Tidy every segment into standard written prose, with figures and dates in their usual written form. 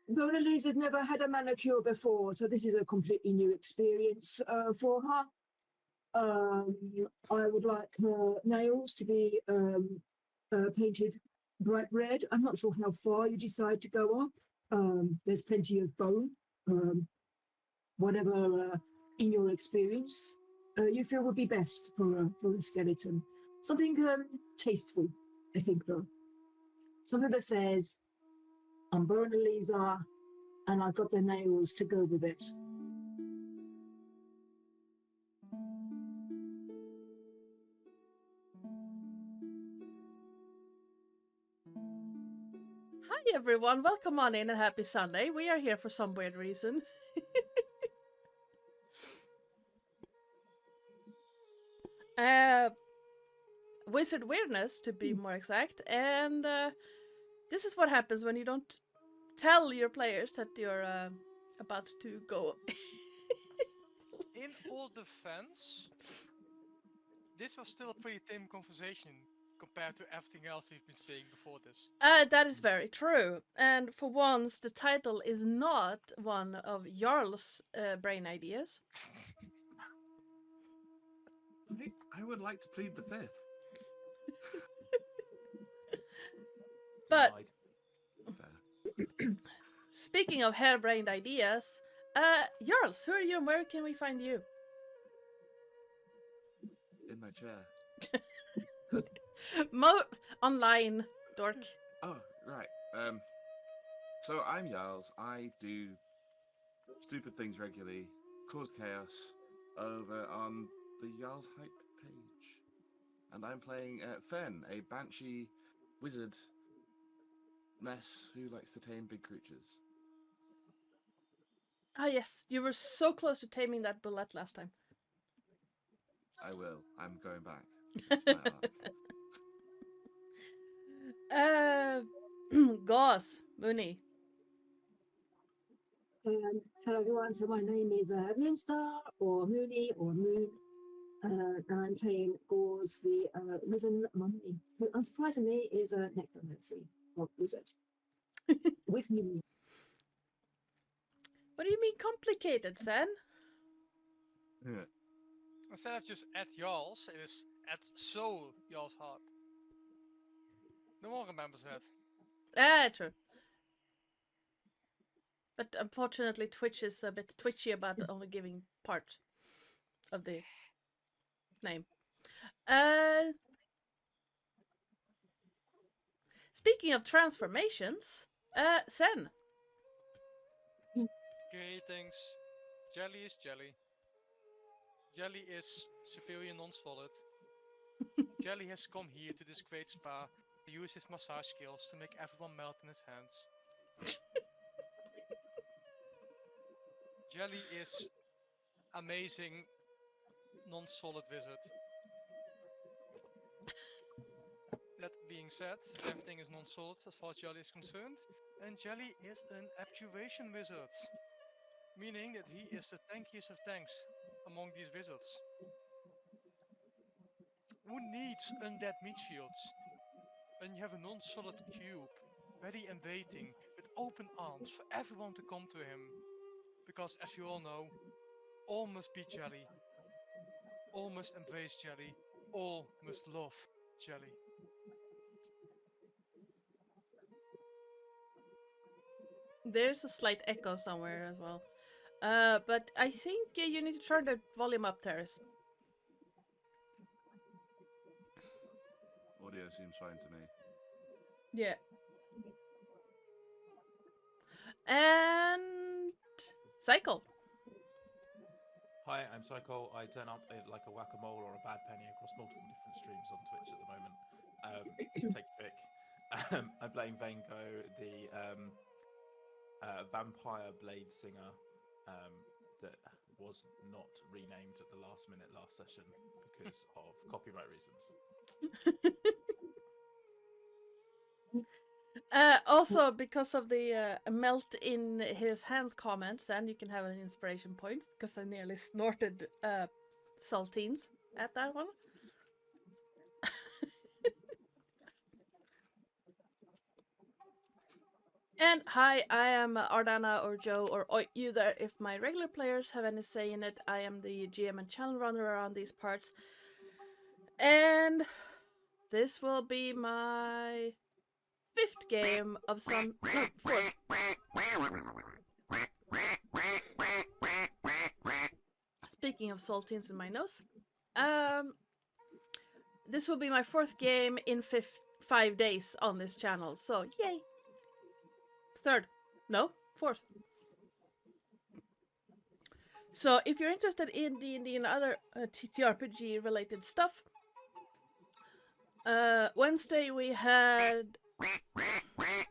Mona Lisa's never had a manicure before, so this is a completely new experience for her. I would like her nails to be painted bright red. I'm not sure how far you decide to go up. There's plenty of bone. Whatever in your experience you feel would be best for a skeleton. Something tasteful, I think, though. Something that says, I'm Mona Lisa, and I've got the nails to go with it. Hi everyone, welcome on in and happy Sunday. We are here for some weird reason. Wizard Wyrdness, to be more exact, and this is what happens when you don't tell your players that you're about to go. In all defense, this was still a pretty tame conversation compared to everything else we've been saying before this. That is very true. And for once, the title is not one of Jarls' brain ideas. I would like to plead the fifth. But Fair. speaking of harebrained ideas, Jarls, who are you and where can we find you? In my chair. Online, dork. Oh, right. So I'm Jarls. I do stupid things regularly, cause chaos over on the Jarls Hype page. And I'm playing Fen, a banshee wizard mess who likes to tame big creatures. Ah yes, you were so close to taming that bullet last time. I will. I'm going back. It's my arc. Gauze, Mooney. Hello everyone, so my name is Moonstar, or Mooney, or Moon, and I'm playing Gauze, the risen mummy, who unsurprisingly is a necromancy wizard. With me. What do you mean complicated, Sen? Instead of just at Jarls, it is at so Jarls Harp. No one remembers that. True. But unfortunately, Twitch is a bit twitchy about only giving part of the name. Speaking of transformations, Sen. Greetings. Jelly is jelly. Jelly is superior non-solid. Jelly has come here to this great spa to use his massage skills to make everyone melt in his hands. Jelly is amazing non-solid wizard. That being said, everything is non-solid as far as Jelly is concerned, and Jelly is an abjuration wizard, meaning that he is the tankiest of tanks among these wizards. Who needs undead meat shields? When you have a non-solid cube, ready and waiting, with open arms for everyone to come to him. Because as you all know, all must be Jelly. All must embrace Jelly. All must love Jelly. There's a slight echo somewhere as well. But I think you need to turn the volume up, Terrace. Audio seems fine to me. Yeah. And Psycole. Hi, I'm Psycole. I turn up like a whack-a-mole or a bad penny across multiple different streams on Twitch at the moment. Take your pick. I'm playing Vango, the vampire blade singer that was not renamed at the last minute last session because of copyright reasons. Also, because of the melt in his hands comments, and you can have an inspiration point because I nearly snorted saltines at that one. And hi, I am Ardana or Joe or you there. If my regular players have any say in it, I am the GM and channel runner around these parts. And this will be my 5th game of some. No, 4th. Speaking of saltines in my nose, this will be my 4th game in 5 days on this channel. So yay! 3rd, no, 4th. So if you're interested in D&D and other TTRPG related stuff, Wednesday we had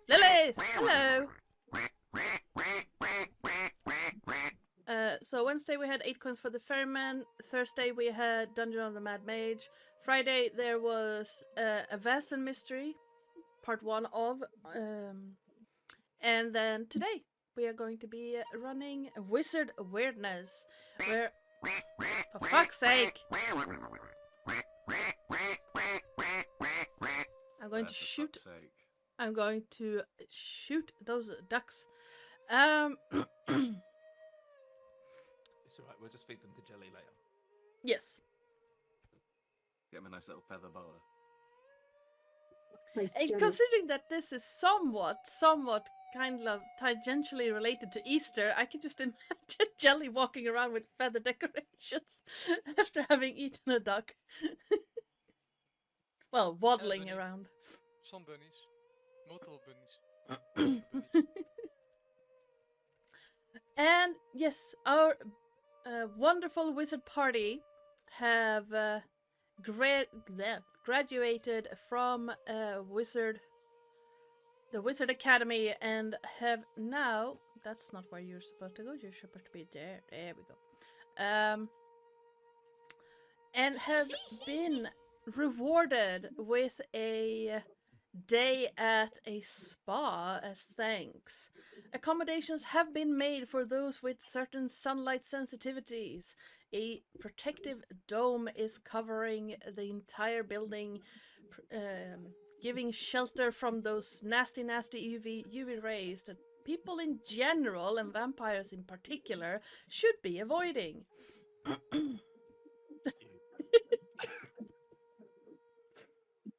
Lilith. Hello. So Wednesday we had 8 coins for the Ferryman. Thursday we had Dungeon of the Mad Mage. Friday there was a Vaesen mystery, part 1 of, and then today we are going to be running Wizard Wyrdness, where, for fuck's sake, I'm going to shoot. I'm going to shoot those ducks. It's alright, we'll just feed them to Jelly later. Yes. Get him a nice little feather boa. Nice And jelly. considering that this is somewhat kind of tangentially related to Easter, I can just imagine Jelly walking around with feather decorations after having eaten a duck. Well, waddling bunny. around. Some bunnies. Multiple bunnies. And yes, our wonderful wizard party have graduated from the Wizard Academy and have now. That's not where you're supposed to go. You're supposed to be there. There we go. And have been rewarded with a day at a spa as thanks. Accommodations have been made for those with certain sunlight sensitivities. A protective dome is covering the entire building, giving shelter from those nasty UV rays that people in general and vampires in particular should be avoiding.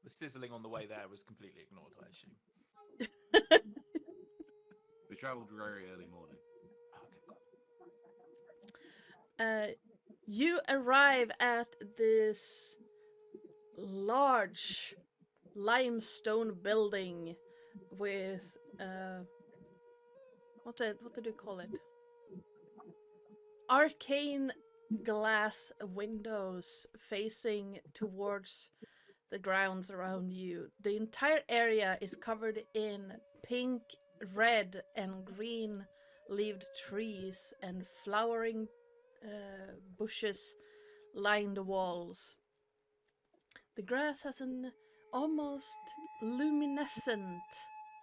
The sizzling on the way there was completely ignored, I assume. We travelled very early morning. Okay. You arrive at this large limestone building with what did you call it? Arcane glass windows facing towards the grounds around you. The entire area is covered in pink, red, and green leaved trees, and flowering bushes line the walls. The grass has an almost luminescent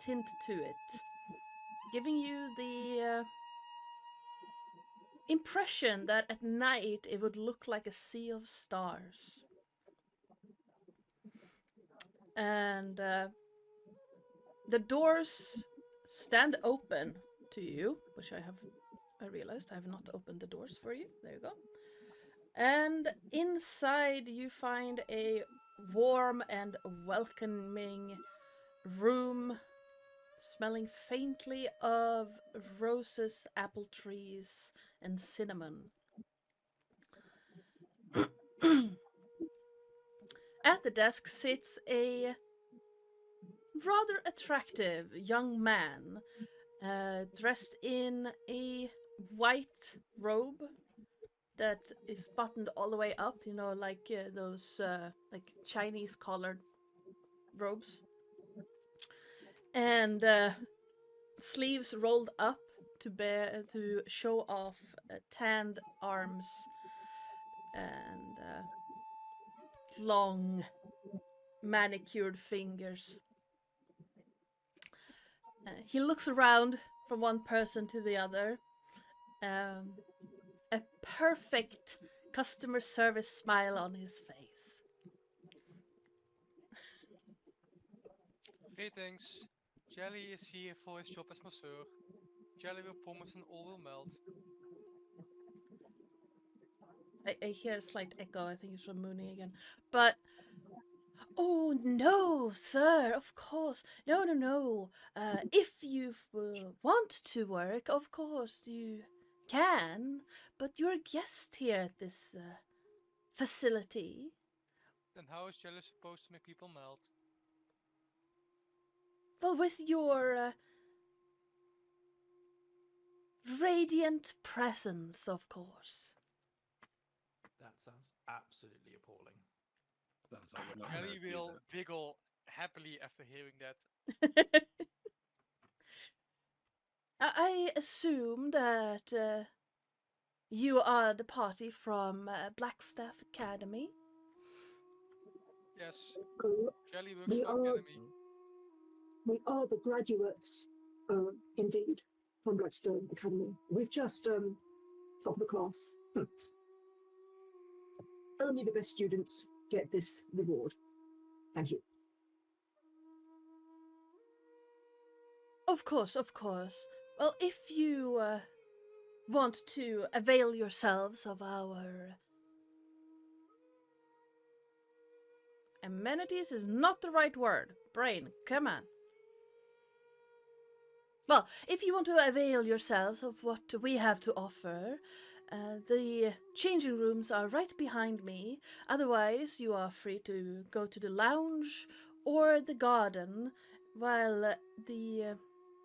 tint to it, giving you the impression that at night it would look like a sea of stars. And the doors stand open to you, which I realized I have not opened the doors for you. There you go. And inside you find a warm and welcoming room, smelling faintly of roses, apple trees, and cinnamon. At the desk sits a rather attractive young man, dressed in a white robe that is buttoned all the way up, you know, like those like Chinese collared robes, and sleeves rolled up to show off tanned arms and long manicured fingers. He looks around from one person to the other. A perfect customer service smile on his face. Greetings. Jelly is here for his job as masseur. Jelly will promise and all will melt. I hear a slight echo. I think it's from Mooney again. But oh no, sir! Of course, no, no, no. If you want to work, of course you can. But you're a guest here at this facility. Then how is Jelly supposed to make people melt? Well, with your radiant presence, of course. That sounds absolutely appalling. That's how we're not Jelly gonna do will that. giggle happily after hearing that. I assume that you are the party from Blackstaff Academy. Yes, Uh, Jelly works we for are Academy. we are the graduates, indeed, from Blackstone Academy. We've just top of the class. Only the best students get this reward. Thank you. Of course, of course. Well, if you want to avail yourselves of our amenities is not the right word. Brain, come on. Well, if you want to avail yourselves of what we have to offer, the changing rooms are right behind me. Otherwise, you are free to go to the lounge or the garden, while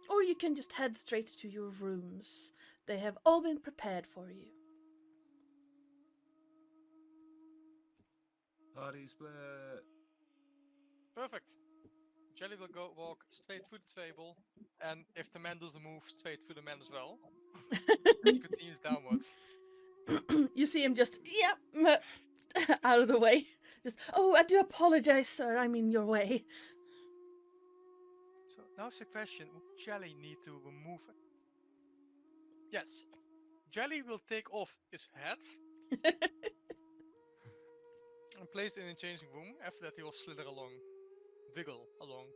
or you can just head straight to your rooms. They have all been prepared for you. Party split. Perfect. Jelly will go walk straight through the table, and if the man doesn't move, straight through the man as well. As he continues downwards. You see him just, out of the way. Just, oh, I do apologize, sir. I'm in your way. So now's the question: would Jelly need to remove? Yes, Jelly will take off his hat and place it in a changing room. After that, he will slither along, wiggle along.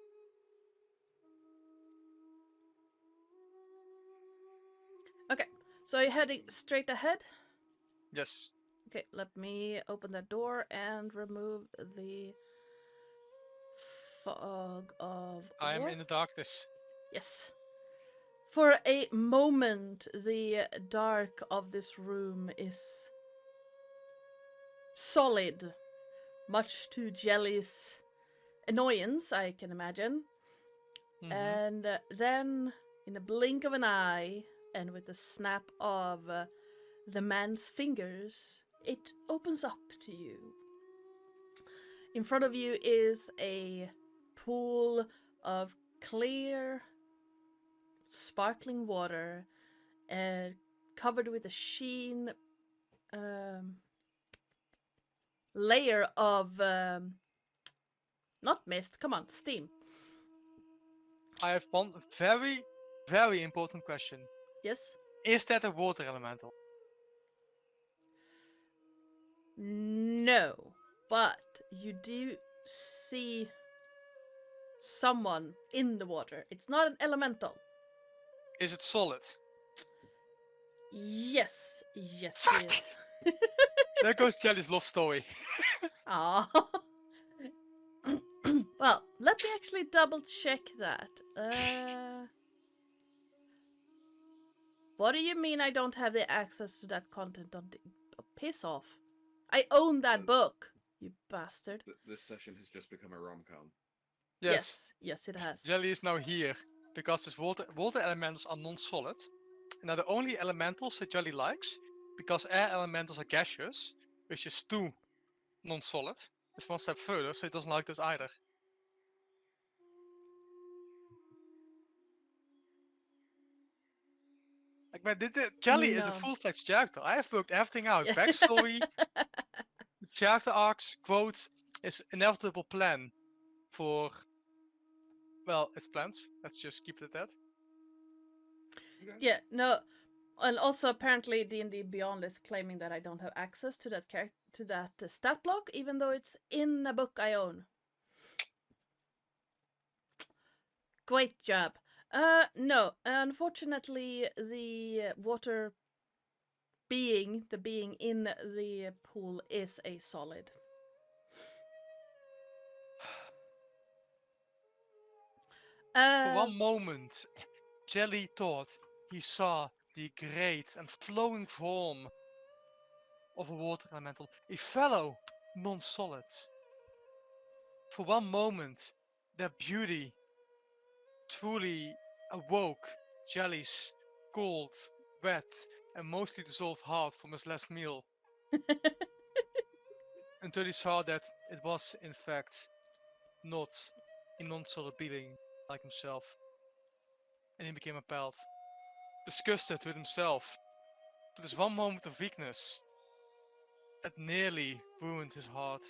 Okay, so you're heading straight ahead? Yes. Okay, let me open that door and remove the fog of I am war. in the darkness. Yes. For a moment, the dark of this room is solid, much to Jelly's annoyance, I can imagine. Mhm. And then, in a blink of an eye, and with a snap of the man's fingers, it opens up to you. In front of you is a pool of clear, sparkling water, covered with a sheen layer of not mist. Come on, steam. I have one very, very important question. Yes. Is that a water elemental? No, but you do see someone in the water. It's not an elemental. Is it solid? Yes, yes, it is. There goes Jelly's love story. Ah. Well, let me actually double check that. What do you mean I don't have the access to that content on the... Oh, piss off. I own that book, you bastard. This session has just become a rom-com. Yes. Yes, it has. Jelly is now here because his water elementals are non-solid. Now the only elementals that Jelly likes, because air elementals are gaseous, which is too non-solid, is one step further, so he doesn't like those either. Like, man, Jelly is a No. full-fledged character. I have worked everything out. Yeah. Backstory, character arcs, quotes, his inevitable plan for, well, it's plans. Let's just keep it at that. Okay. Yeah, no. And also, apparently, D&D Beyond is claiming that I don't have access to that stat block, even though it's in a book I own. Great job. No, unfortunately, the water being, the being in the pool is a solid. For one moment, Jelly thought he saw the great and flowing form of a water elemental, a fellow non-solid. For one moment, their beauty truly awoke Jelly's cold, wet, and mostly dissolved heart from his last meal, until he saw that it was, in fact, not a non-solid being like himself. And he became appalled, disgusted with himself, for this one moment of weakness that nearly ruined his heart.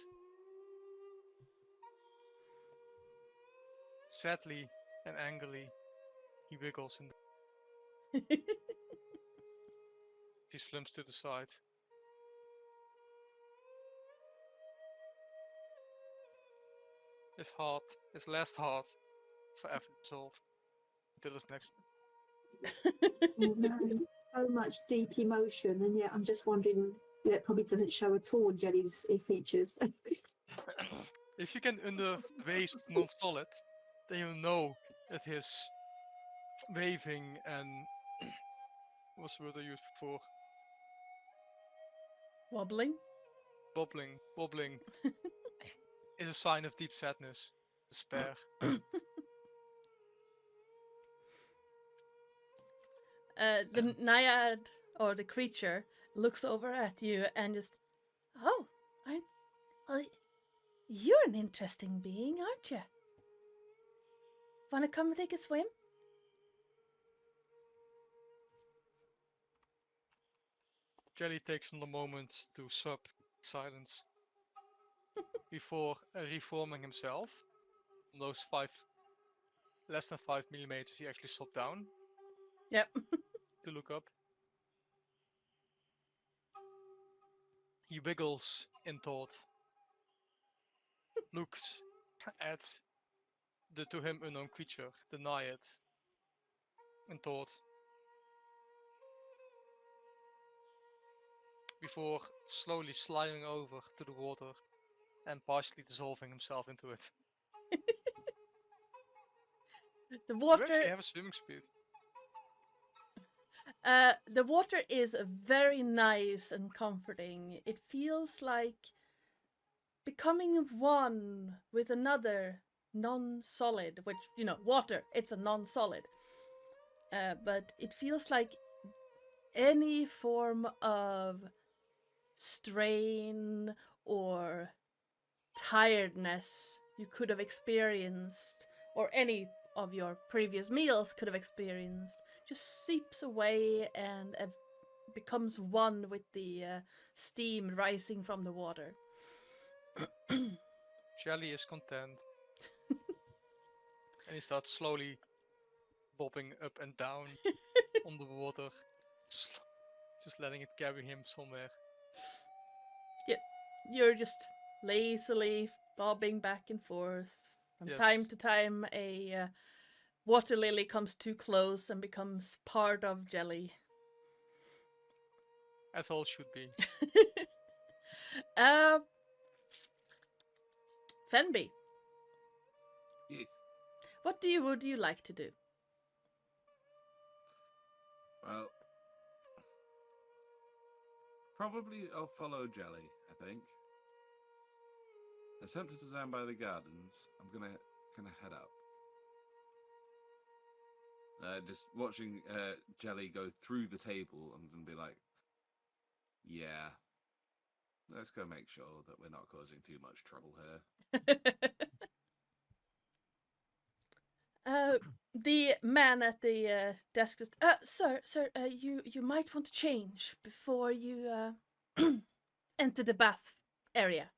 Sadly and angrily, he wiggles and he slumps to the side. His heart, his last heart, forever dissolved until his next. Oh no, so much deep emotion, and yet I'm just wondering. Yeah, it probably doesn't show at all Jelly's features. If you can under waves of non-solid, then you know that his waving and what's the word I used before? Wobbling. Wobbling is a sign of deep sadness, despair. The naiad or the creature looks over at you and just, oh, well, you're an interesting being, aren't you? Wanna come take a swim? Jelly takes another moment to sup silence before reforming himself. On those less than 5 millimeters, he actually stopped down Yep. to look up. He wiggles in thought, looks at the to him unknown creature, the naiad, in thought, before slowly sliding over to the water and partially dissolving himself into it. The You water. actually have a swimming speed. The water is very nice and comforting. It feels like becoming one with another non-solid, which, water, it's a non-solid. But it feels like any form of strain or tiredness you could have experienced, or any of your previous meals could have experienced, just seeps away and becomes one with the steam rising from the water. Jelly is content. And he starts slowly bobbing up and down on the water, just letting it carry him somewhere. You're just lazily bobbing back and forth. From time Yes. to time, a water lily comes too close and becomes part of Jelly. As all should be. Fenby, Yes. what would you like to do? Well, probably I'll follow Jelly, I think. As tempted as I am by the gardens, I'm gonna head up. Just watching Jelly go through the table, I'm gonna be like, yeah, let's go make sure that we're not causing too much trouble here. The man at the desk just, sir, you might want to change before you enter the bath area.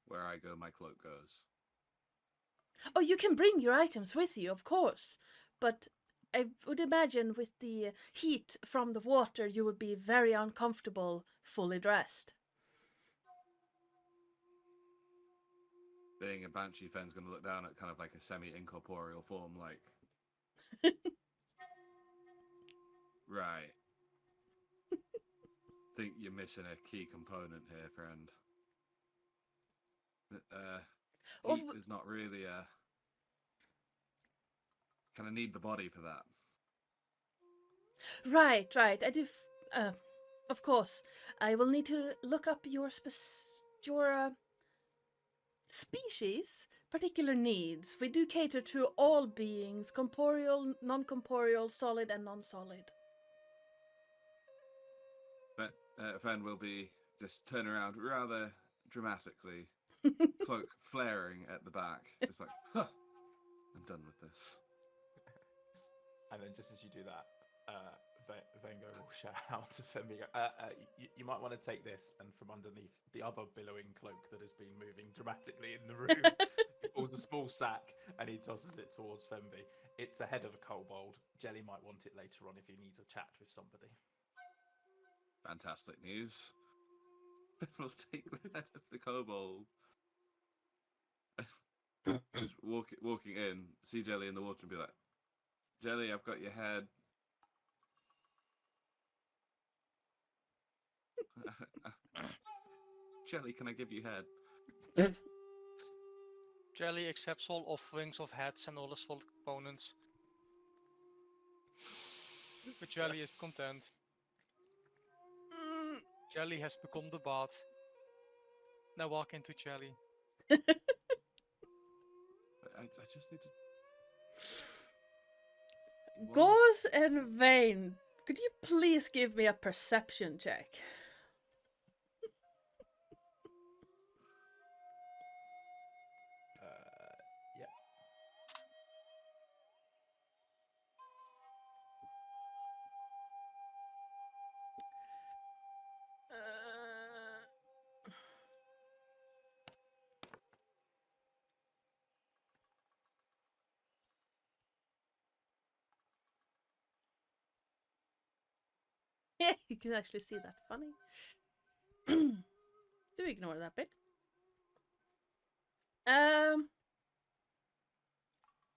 Where I go, my cloak goes. Oh, you can bring your items with you, of course, but I would imagine with the heat from the water, you would be very uncomfortable fully dressed. being a banshee, Fenn's going to look down at kind of like a semi-incorporeal form, like, right. Think you're missing a key component here, friend. Oh, Heat is not really kind of need the body for that. right. I do. Of course, I will need to look up your species particular needs. We do cater to all beings, corporeal, non-corporeal, solid, and non-solid. But Fen will be just turn around rather dramatically, cloak flaring at the back, just like, huh, I'm done with this. And then just as you do that, Vengo will shout out to Fembi, you might want to take this, and from underneath the other billowing cloak that has been moving dramatically in the room, he pulls a small sack and he tosses it towards Fembi. It's a head of a kobold. Jelly might want it later on if he needs a chat with somebody. Fantastic news. We'll take the head of the kobold. Just walking in, see Jelly in the water and be like, Jelly, I've got your head. Jelly, can I give you head? Jelly accepts all offerings of heads and all the solid components. But Jelly is content. Jelly has become the bard. Now walk into Jelly. I just need to... Gauze and Vane, could you please give me a perception check? Yeah. Yeah, you can actually see that. Funny. Do ignore that bit.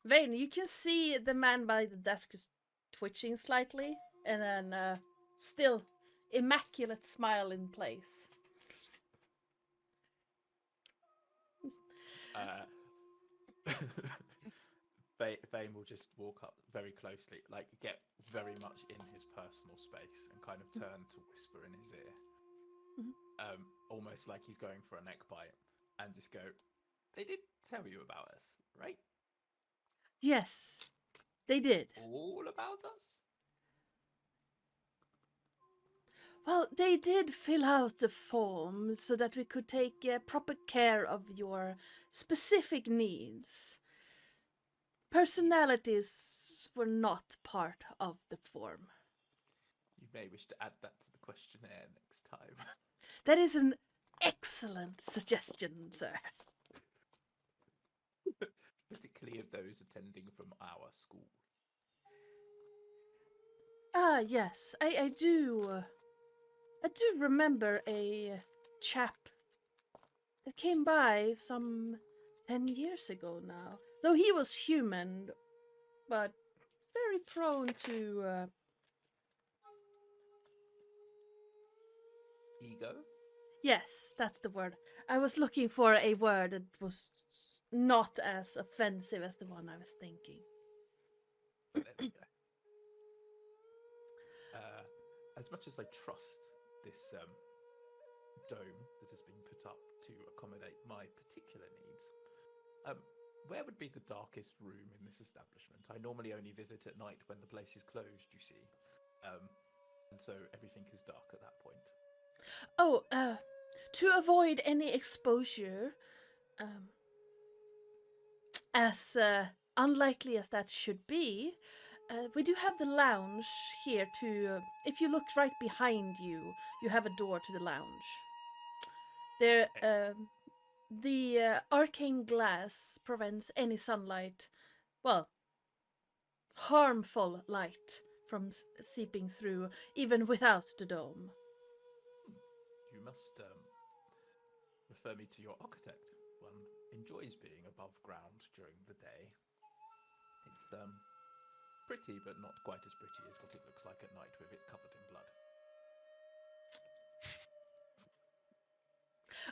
Vane, you can see the man by the desk is twitching slightly, and then still immaculate smile in place. Vane will just walk up very closely, like get very much in his personal space, and kind of turn to whisper in his ear, almost like he's going for a neck bite, and just go, "They did tell you about us, right? Yes, they did. All about us?" Well, they did fill out the form so that we could take proper care of your specific needs. Personalities were not part of the form. You may wish to add that to the questionnaire next time. That is an excellent suggestion, sir. Particularly of those attending from our school. Ah, yes, I do remember a chap that came by some 10 years ago now. Though he was human, but very prone to... Ego? Yes, that's the word. I was looking for a word that was not as offensive as the one I was thinking. There we go. As much as I trust this dome that has been put up to accommodate my particular needs, where would be the darkest room in this establishment? I normally only visit at night when the place is closed, you see. And so everything is dark at that point. Oh, to avoid any exposure, as unlikely as that should be, we do have the lounge here to... if you look right behind you, you have a door to the lounge. There, the arcane glass prevents any sunlight, well, harmful light from seeping through, even without the dome. You must refer me to your architect. One enjoys being above ground during the day. It's pretty, but not quite as pretty as what it looks like at night with it covered in blood.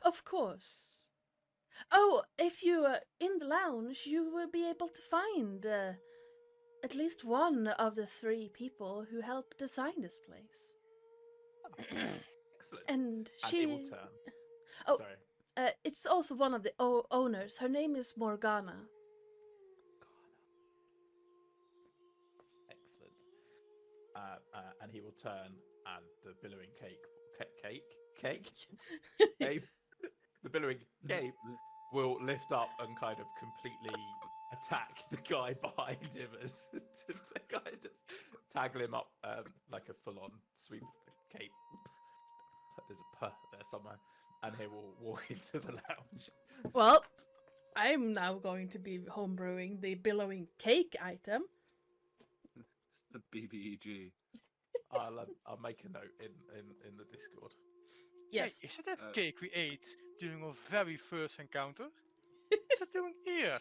Of course. Oh, if you are in the lounge, you will be able to find at least one of the 3 people who helped design this place. Excellent. And And it will she. turn. Oh. Sorry. It's also one of the owners. Her name is Morgana. Excellent. And he will turn, and the billowing cape, the billowing cape will lift up and kind of completely attack the guy behind him as to kind of tackle him up like a full-on sweep of the cape. There's a puh there somewhere, and he will walk into the lounge. Well, I'm now going to be homebrewing the billowing cake item. It's the BBEG. I'll make a note in the Discord. Yes. Hey, is it that cake we ate during our very first encounter? What's it doing here?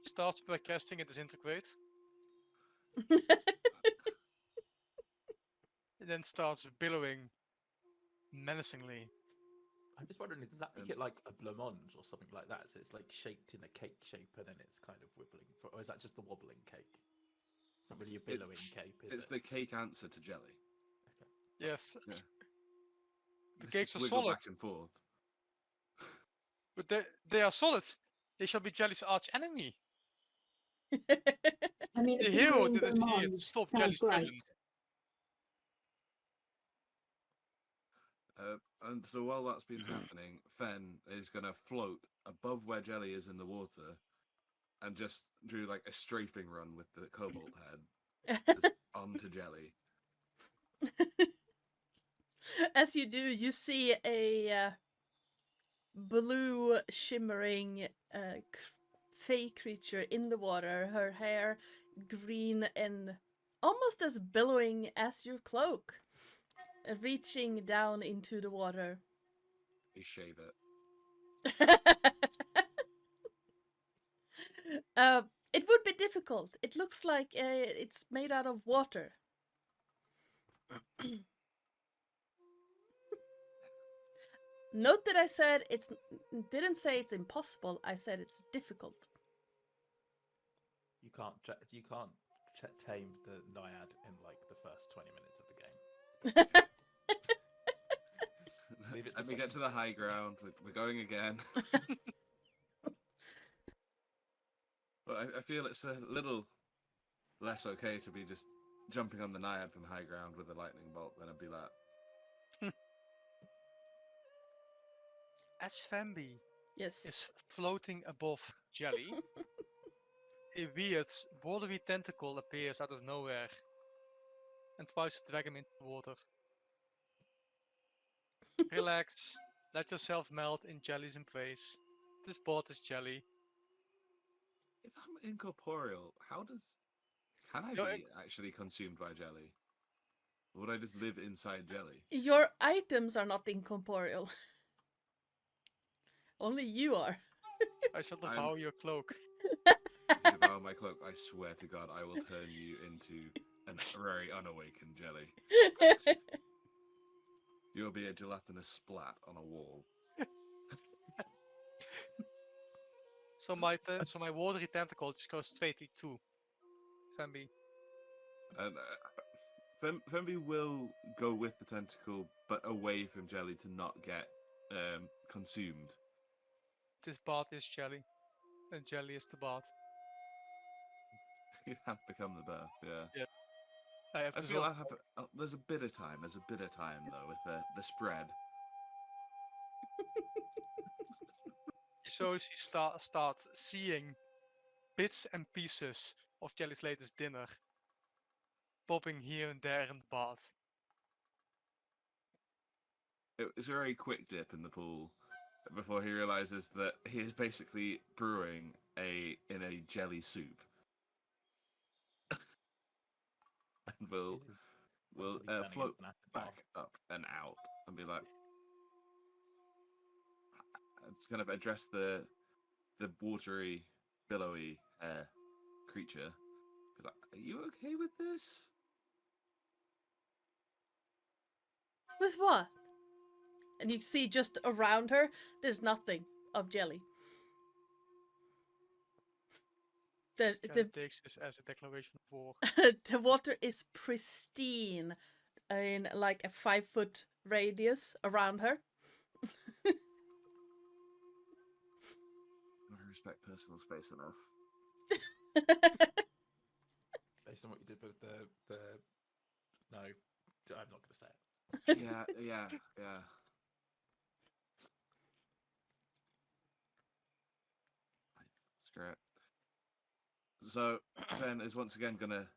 Starts broadcasting and disintegrate. And then starts billowing menacingly. I'm just wondering, does that make it like a blancmange or something like that? So it's like shaped in a cake shape, and then it's kind of wibbling, or is that just the wobbling cake? It's not really a billowing cape, is It's it? the cake answer to jelly. Okay. Yes. Yeah. The They cakes just are wiggle solid. back and forth. But they are solid. They shall be Jelly's arch enemy. I mean, The if hero people in that is here to Vermont stop sound Jelly's great. villain. And so while that's been happening, Fen is going to float above where Jelly is in the water and just do like a strafing run with the cobalt head just onto Jelly. As you do, you see a blue shimmering fey creature in the water, her hair green and almost as billowing as your cloak, reaching down into the water. They shave it. It would be difficult. It looks like it's made out of water. Note that I said didn't say it's impossible. I said it's difficult. You can't tame the naiad in like the first 20 minutes of the game. Leave it to Let me get to session the 2. high ground. We're going again. But I feel it's a little less okay to be just jumping on the naiad from high ground with a lightning bolt than a Bilat. As Fambi Yes. is floating above Jelly, a weird, bordery tentacle appears out of nowhere and tries to drag him into the water. Relax, let yourself melt in Jelly's embrace. This boat is Jelly. If I'm incorporeal, can I You're be actually consumed by Jelly? Or would I just live inside Jelly? Your items are not incorporeal. Only you are. I shall devour your cloak. If you devour my cloak, I swear to God, I will turn you into a very unawakened Jelly. You'll be a gelatinous splat on a wall. So my watery tentacle just goes straight to Fambi. And Femby will go with the tentacle, but away from Jelly to not get consumed. This bath is Jelly, and Jelly is the bath. You have become the birth, yeah. I have I to feel solve. I have. There's a bit of time. There's a bit of time though with the spread. So she starts seeing bits and pieces of Jelly's latest dinner popping here and there in the bath. It's a very quick dip in the pool before he realizes that he is basically brewing in a jelly soup, and will Probably turning float into an acid back up and out and be like, kind of address the watery, billowy creature. Be like, are you okay with this? With what? And you see just around her, there's nothing of jelly. Jelly takes this as a declaration of war. The water is pristine in like a 5-foot radius around her. I respect personal space enough. Based on what you did with the no, I'm not going to say it. Yeah. Screw it. So Fen is once again gonna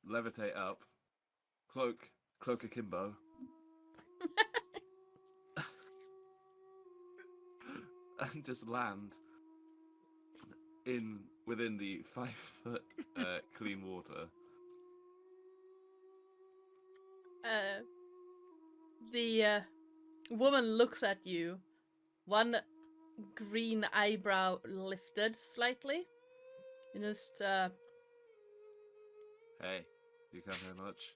levitate up, cloak akimbo, and just land within the 5-foot clean water. The woman looks at you, one green eyebrow lifted slightly. And just, Hey, you can't hear much.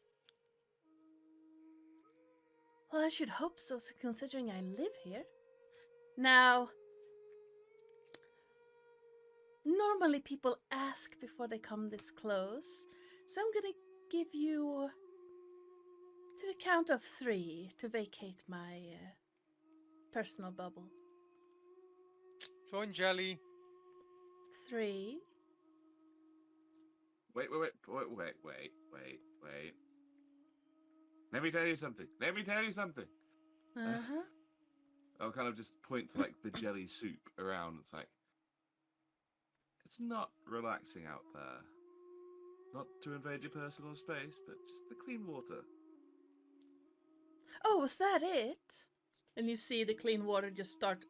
well, I should hope so, considering I live here. Now, normally people ask before they come this close, so I'm gonna give you to the count of 3 to vacate my personal bubble. Join Jelly. 3. Wait. Let me tell you something. Uh-huh. I'll kind of just point to like the jelly soup around. It's like, it's not relaxing out there. Not to invade your personal space, but just the clean water. Oh, was that it? And you see the clean water just start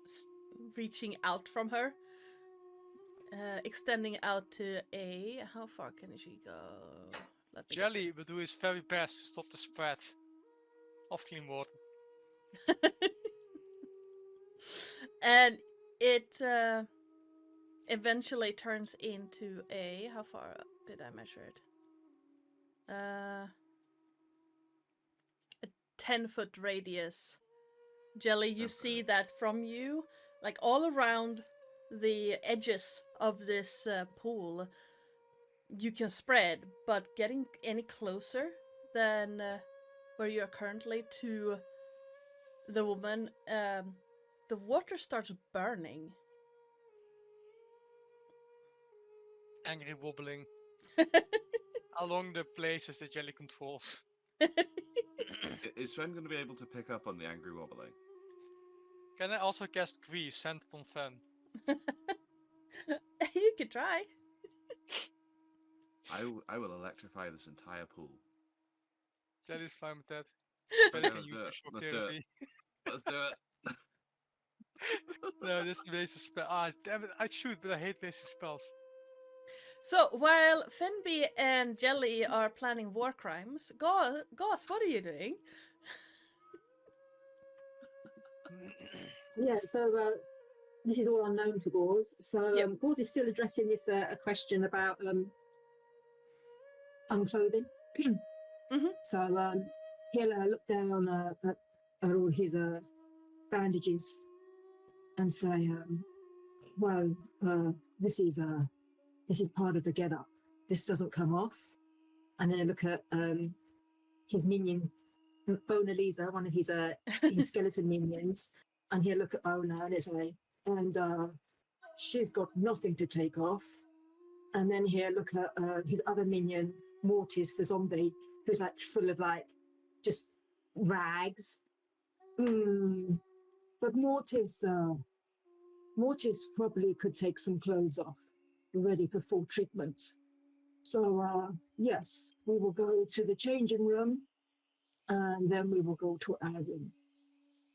reaching out from her. Extending out to A. How far can she go? Let me Jelly will do his very best to stop the spread of clean water. And it eventually turns into a... How far did I measure it? A 10-foot radius. Jelly, you see that from you, like all around the edges of this pool, you can spread, but getting any closer than where you're currently to the woman, the water starts burning. Angry wobbling along the places the jelly controls. Is Sven going to be able to pick up on the angry wobbling? Can I also cast Grease centered on Fen? You could try. I will electrify this entire pool. Jelly's fine with that. Okay, Jelly can let's use do your it. shock Let's do it. therapy. Let's do it. No, this wastes a spell. Ah, damn it! I'd shoot, but I hate wasting spells. So while Fenby and Jelly are planning war crimes, Goss, what are you doing? So this is all unknown to Gauze. So Yep. Gauze is still addressing this a question about unclothing. Mhm. So he'll look down at all his bandages and say, "Well, this is part of the get up. This doesn't come off." And then look at his minion, Bona Lisa, one of his skeleton minions, and he'll look at Bona and say, and she's got nothing to take off. And then he'll look at his other minion, Mortis, the zombie, who's like full of like just rags. But Mortis probably could take some clothes off, ready for full treatment. So yes, we will go to the changing room, and then we will go to our room.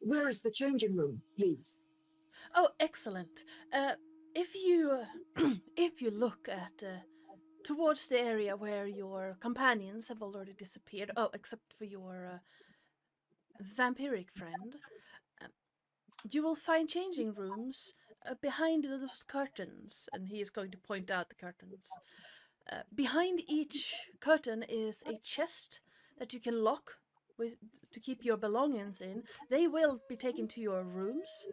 Where is the changing room, please? Oh, excellent. If you if you look at towards the area where your companions have already disappeared, oh, except for your vampiric friend, you will find changing rooms behind those curtains, and he is going to point out the curtains. Behind each curtain is a chest that you can lock with to keep your belongings in. They will be taken to your rooms,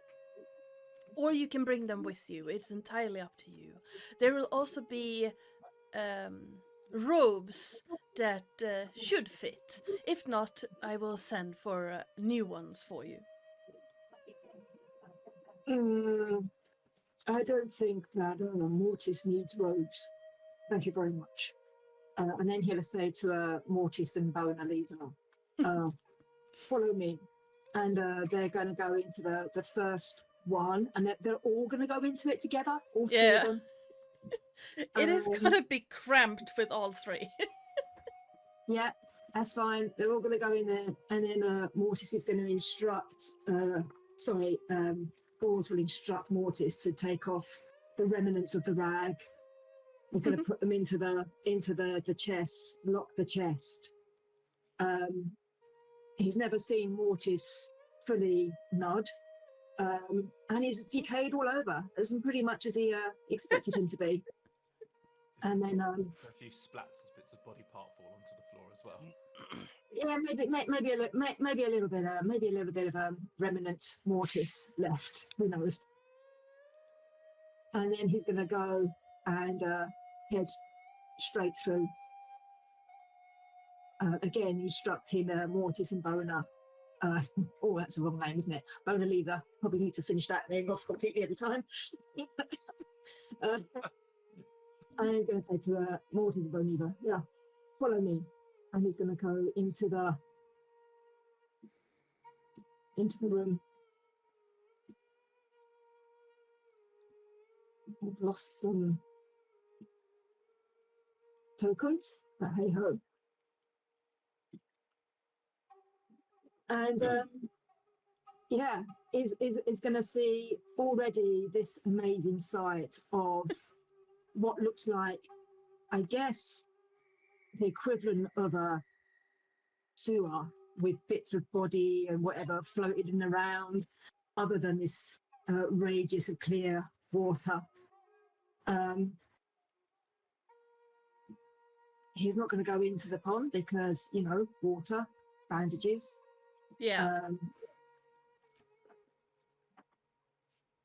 or you can bring them with you. It's entirely up to you. There will also be robes that should fit. If not, I will send for new ones for you. I don't think that Mortis needs robes. Thank you very much. And then he'll say to Mortis and Bo and Elisa, follow me. And they're going to go into the first one, and they're all going to go into it together, all three of them. It is going to be cramped with all three. Yeah, that's fine. They're all going to go in there, and then Mortis is going to instruct, Gauls will instruct Mortis to take off the remnants of the rag. He's going to put them into the chest, lock the chest. He's never seen Mortis fully nud, and he's decayed all over, as pretty much as he expected him to be. And then a few splats as bits of body part fall onto the floor as well. Yeah, maybe a little bit of remnant Mortis left. Who knows? And then he's going to go and head straight through. Again, instructing Mortis and Bona. Oh, that's the wrong name, isn't it? Bona Lisa. Probably need to finish that name off completely every time. And he's going to say to Mortis and Boniva, yeah, follow me. And he's going to go into the room. I've lost some tokens, but hey ho. And is going to see already this amazing sight of what looks like, I guess, the equivalent of a sewer with bits of body and whatever floating around, other than this outrageous clear water. He's not going to go into the pond because, water, bandages. Yeah.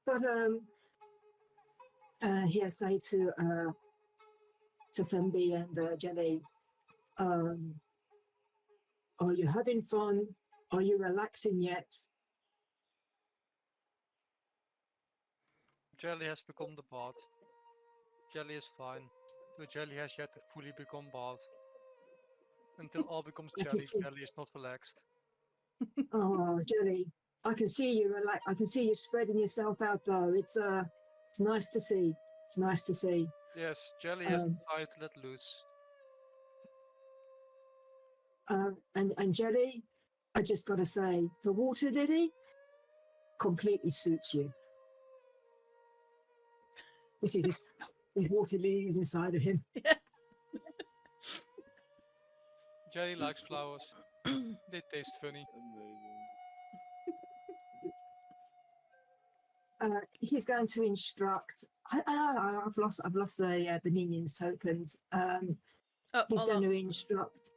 But he'll say to Femby and Jelly, are you having fun? Are you relaxing yet? Jelly has become the bard. Jelly is fine. The Jelly has yet to fully become bard. Until all becomes Jelly, Jelly is not relaxed. Oh, Jelly, I can see you I can see you spreading yourself out though. It's nice to see. It's nice to see. Yes, Jelly has decided to let loose. And Jelly, I just got to say, the water lily completely suits you. This is his water lily is inside of him. Yeah. Jelly likes flowers. They taste funny. Amazing. He's going to instruct. I've lost the minions tokens. He's going to instruct.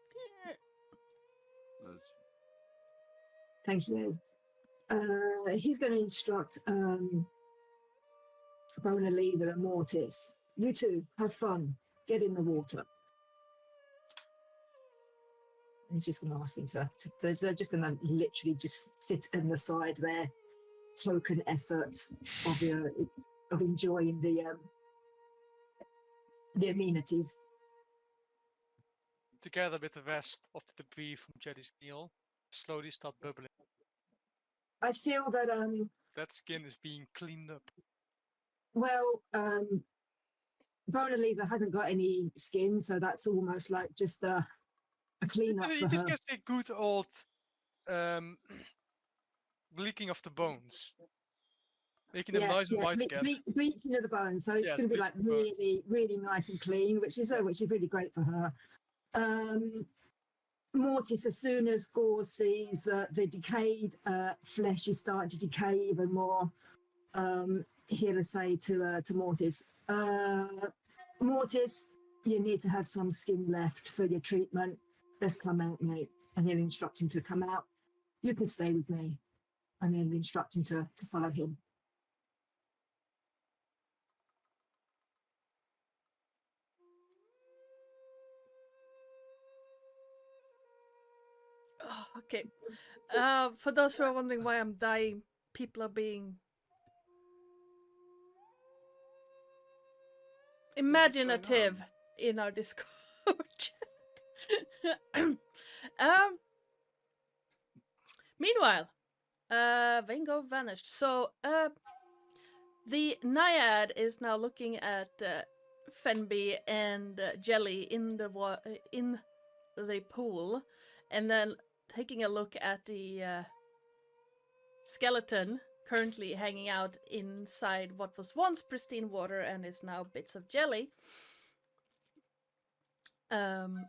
Thank you. He's going to instruct Bona Lisa and Mortis. You two, have fun. Get in the water. He's just going to ask him they're just going to literally just sit on the side there. Token effort of enjoying the amenities. Together with the rest of the debris from Jelly's meal, slowly start bubbling. I feel that that skin is being cleaned up. Well, Bona Lisa hasn't got any skin, so that's almost like just a clean-up for You just her. get a good old bleaching of the bones. Making them nice and white again. Bleaching of the bones, so it's going to be like really, really nice and clean, which is really great for her. Mortis, as soon as Gore sees that the decayed flesh is starting to decay even more, he'll say to Mortis, Mortis, you need to have some skin left for your treatment. Best come out, mate. And he'll instruct him to come out. You can stay with me. And he'll instruct him to follow him. Oh, okay. For those who are wondering why I'm dying, people are being imaginative in our Discord chat. Meanwhile, Vango vanished. So, the Naiad is now looking at Fenby and Jelly in the pool, and then taking a look at the skeleton currently hanging out inside what was once pristine water and is now bits of jelly. And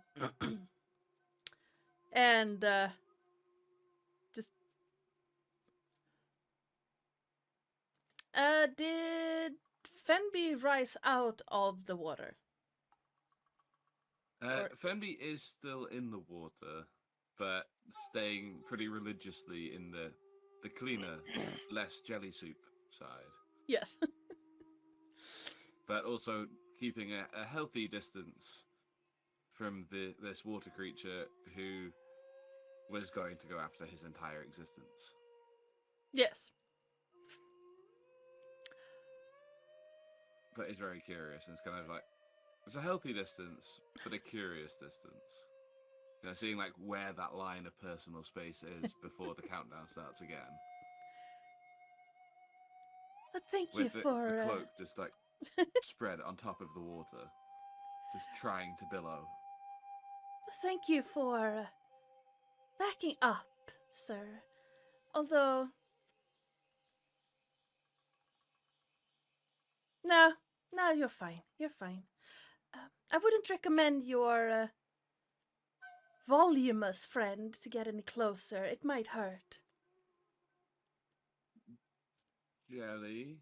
just did Fenby rise out of the water? Fenby is still in the water, but staying pretty religiously in the cleaner, less jelly soup side. Yes. But also keeping a healthy distance from this water creature who was going to go after his entire existence. Yes. But he's very curious, and it's kind of like, it's a healthy distance, but a curious distance. You know, seeing like where that line of personal space is before the countdown starts again. But thank you With the for cloak just like spread on top of the water, just trying to billow. thank you for backing up, sir. Although, no, you're fine. You're fine. I wouldn't recommend your voluminous friend to get any closer. It might hurt. Jelly.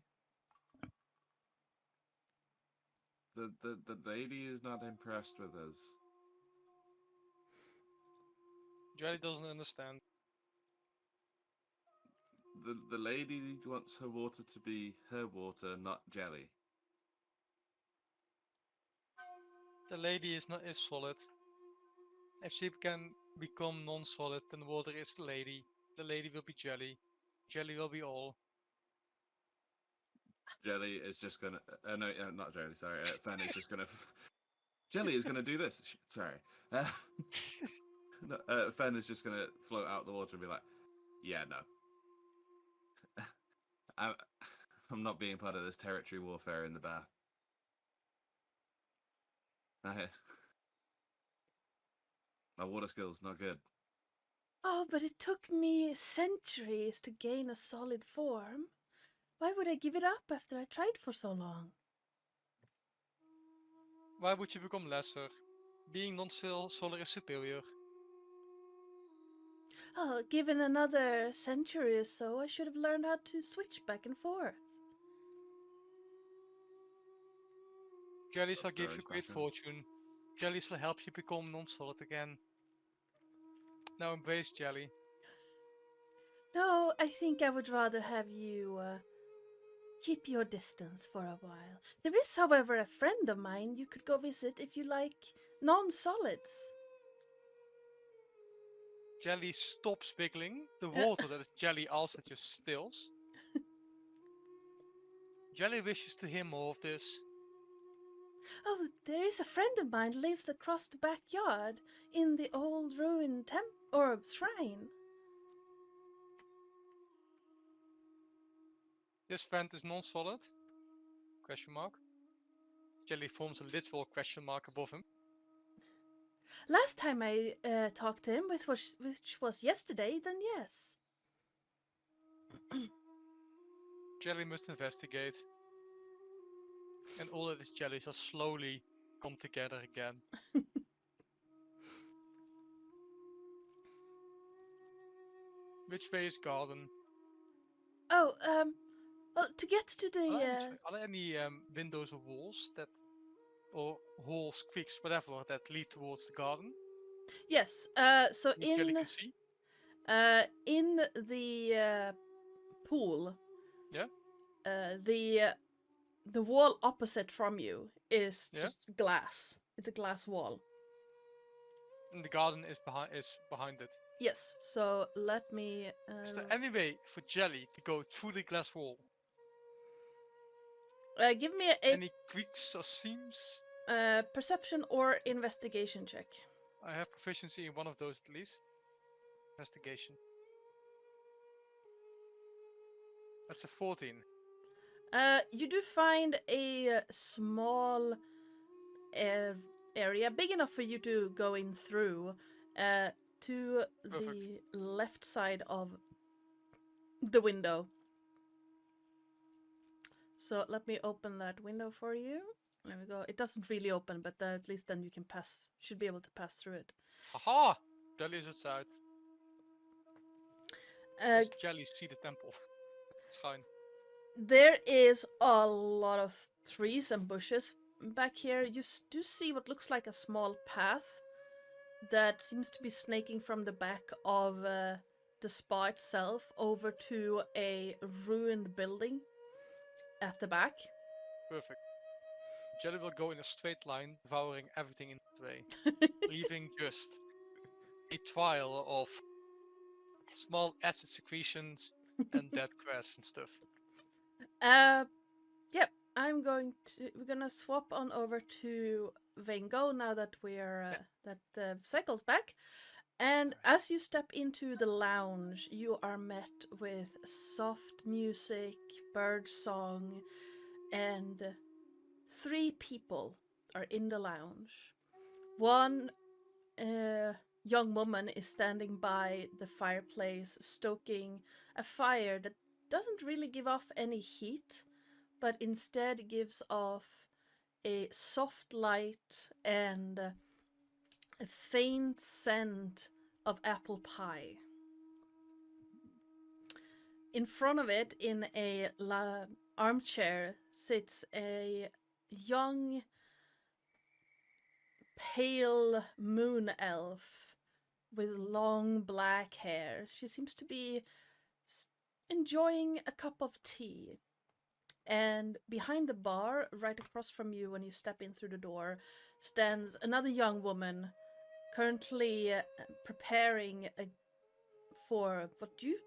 The lady is not impressed with us. Jelly doesn't understand. The lady wants her water to be her water, not jelly. The lady is solid. If she can become non-solid, then water is the lady. The lady will be jelly. Jelly will be all. Jelly is just gonna. No, not jelly. Sorry, Fen is just gonna. Jelly is gonna do this. Sorry. No, Fen is just gonna float out the water and be like, "Yeah, no. I'm not being part of this territory warfare in the bath. My water skills not good." Oh, but it took me centuries to gain a solid form. Why would I give it up after I tried for so long? Why would you become lesser? Being non-solar is superior. Oh, given another century or so, I should have learned how to switch back and forth. Jellies will give you Stories great back on. fortune. Jellies will help you become non-solid again. Now embrace jelly. No, I think I would rather have you keep your distance for a while. There is, however, a friend of mine you could go visit if you like non-solids. Jelly stops wiggling. The water that is jelly also just stills. Jelly wishes to hear more of this. Oh, there is a friend of mine lives across the backyard in the old ruined shrine. This friend is non-solid? Question mark. Jelly forms a literal question mark above him. Last time I talked to him, which was yesterday, then yes. Jelly must investigate. And all of his jellies will slowly come together again. Which way is garden? Oh, Well, to get to the Are there any windows or walls or halls, creeks, whatever, that lead towards the garden? yes, so That Jelly can see? in the pool, Yeah? the wall opposite from you is Yeah? just glass. It's a glass wall. And the garden is behind it. Yes. So let me. Is there any way for Jelly to go through the glass wall? Give me a Any creaks or seams? perception or investigation check. I have proficiency in one of those at least. Investigation. That's a 14. You do find a small area big enough for you to go in through to Perfect. the left side of the window. So let me open that window for you. There we go. It doesn't really open, but at least then you can pass. Should be able to pass through it. Haha! Jelly is outside. Uh, Does Jelly see the temple? It's fine. There is a lot of trees and bushes back here. You do see what looks like a small path that seems to be snaking from the back of the spa itself over to a ruined building at the back. Perfect. Jelly will go in a straight line, devouring everything in its way, leaving just a trail of small acid secretions and dead grass and stuff. Yep. We're gonna swap on over to Van Gogh now that that the Psychole's back. And as you step into the lounge, you are met with soft music, bird song, and 3 people are in the lounge. One young woman is standing by the fireplace, stoking a fire that doesn't really give off any heat, but instead gives off a soft light and a faint scent of apple pie. In front of it, in a armchair, sits a young, pale moon elf with long black hair. She seems to be enjoying a cup of tea. And behind the bar, right across from you when you step in through the door, stands another young woman, currently preparing for what you